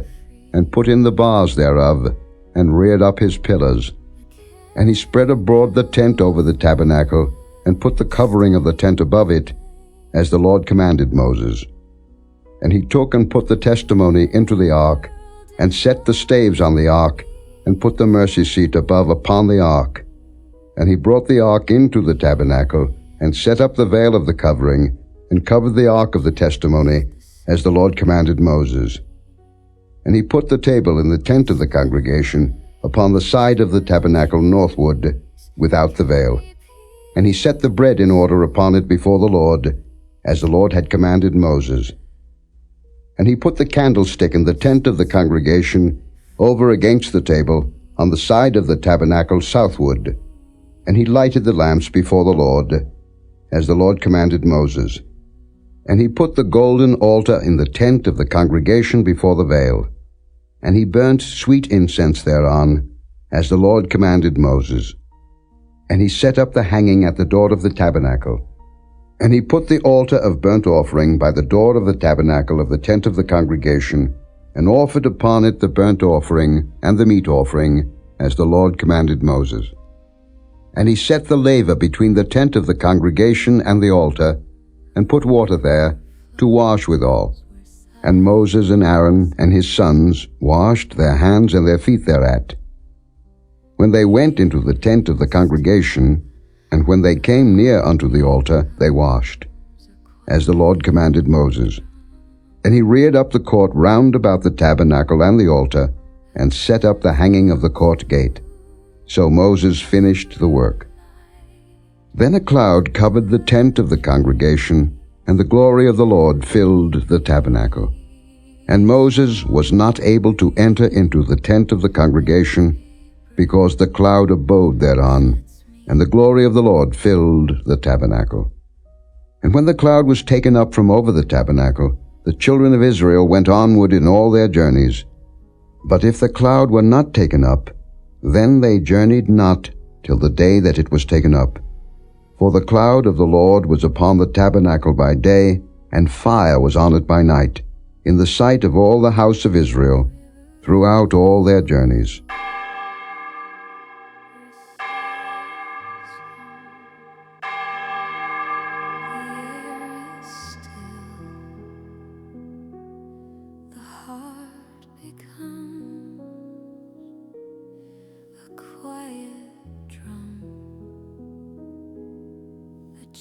and put in the bars thereof, and reared up his pillars. And he spread abroad the tent over the tabernacle, and put the covering of the tent above it, as the Lord commanded Moses. And he took and put the testimony into the ark, and set the staves on the ark, and put the mercy seat above upon the ark. And he brought the ark into the tabernacle, and set up the veil of the covering, and covered the ark of the testimony, as the Lord commanded Moses. And he put the table in the tent of the congregation, upon the side of the tabernacle northward, without the veil. And he set the bread in order upon it before the Lord, as the Lord had commanded Moses. And he put the candlestick in the tent of the congregation, over against the table, on the side of the tabernacle southward. And he lighted the lamps before the Lord, as the Lord commanded Moses. And he put the golden altar in the tent of the congregation before the veil. And he burnt sweet incense thereon, as the Lord commanded Moses. And he set up the hanging at the door of the tabernacle. And he put the altar of burnt offering by the door of the tabernacle of the tent of the congregation, and offered upon it the burnt offering and the meat offering, as the Lord commanded Moses. And he set the laver between the tent of the congregation and the altar, and put water there, to wash withal. And Moses and Aaron and his sons washed their hands and their feet thereat. When they went into the tent of the congregation, and when they came near unto the altar, they washed, as the Lord commanded Moses. And he reared up the court round about the tabernacle and the altar, and set up the hanging of the court gate. So Moses finished the work. Then a cloud covered the tent of the congregation, and the glory of the Lord filled the tabernacle. And Moses was not able to enter into the tent of the congregation, because the cloud abode thereon, and the glory of the Lord filled the tabernacle. And when the cloud was taken up from over the tabernacle, the children of Israel went onward in all their journeys. But if the cloud were not taken up, then they journeyed not till the day that it was taken up. For the cloud of the Lord was upon the tabernacle by day, and fire was on it by night, in the sight of all the house of Israel, throughout all their journeys.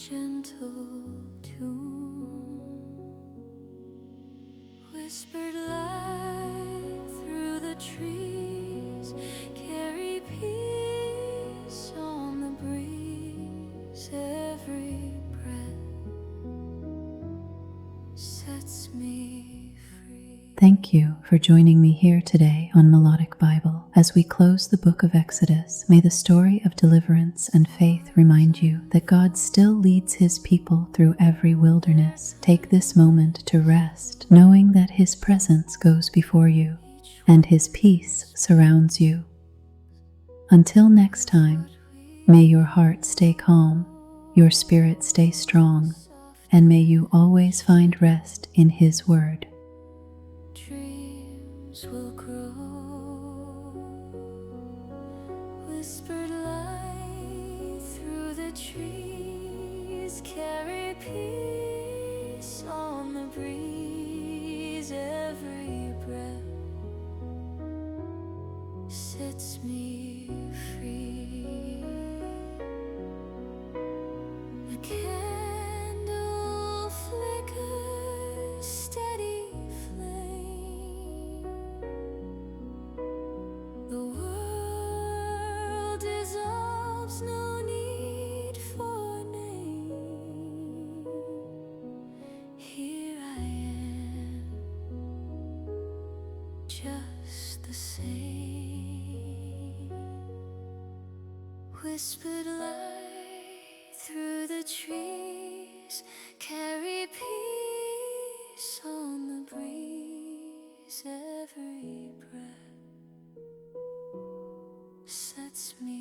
Gentle tune, whispered light through the trees, carry peace on the breeze. Every breath sets me free. Thank you for joining me here today on Melodic Bible. As we close the book of Exodus, may the story of deliverance and faith remind you that God still leads His people through every wilderness. Take this moment to rest, knowing that His presence goes before you and His peace surrounds you. Until next time, may your heart stay calm, your spirit stay strong, and may you always find rest in His Word. Dreams will grow, whispered light through the trees, carry peace on the breeze. Every breath sets me free. A candle flickers, steady flame. The world dissolves, no need for a name. Here I am, just the same. Whispered light through the trees, carry peace on the breeze. Every breath sets me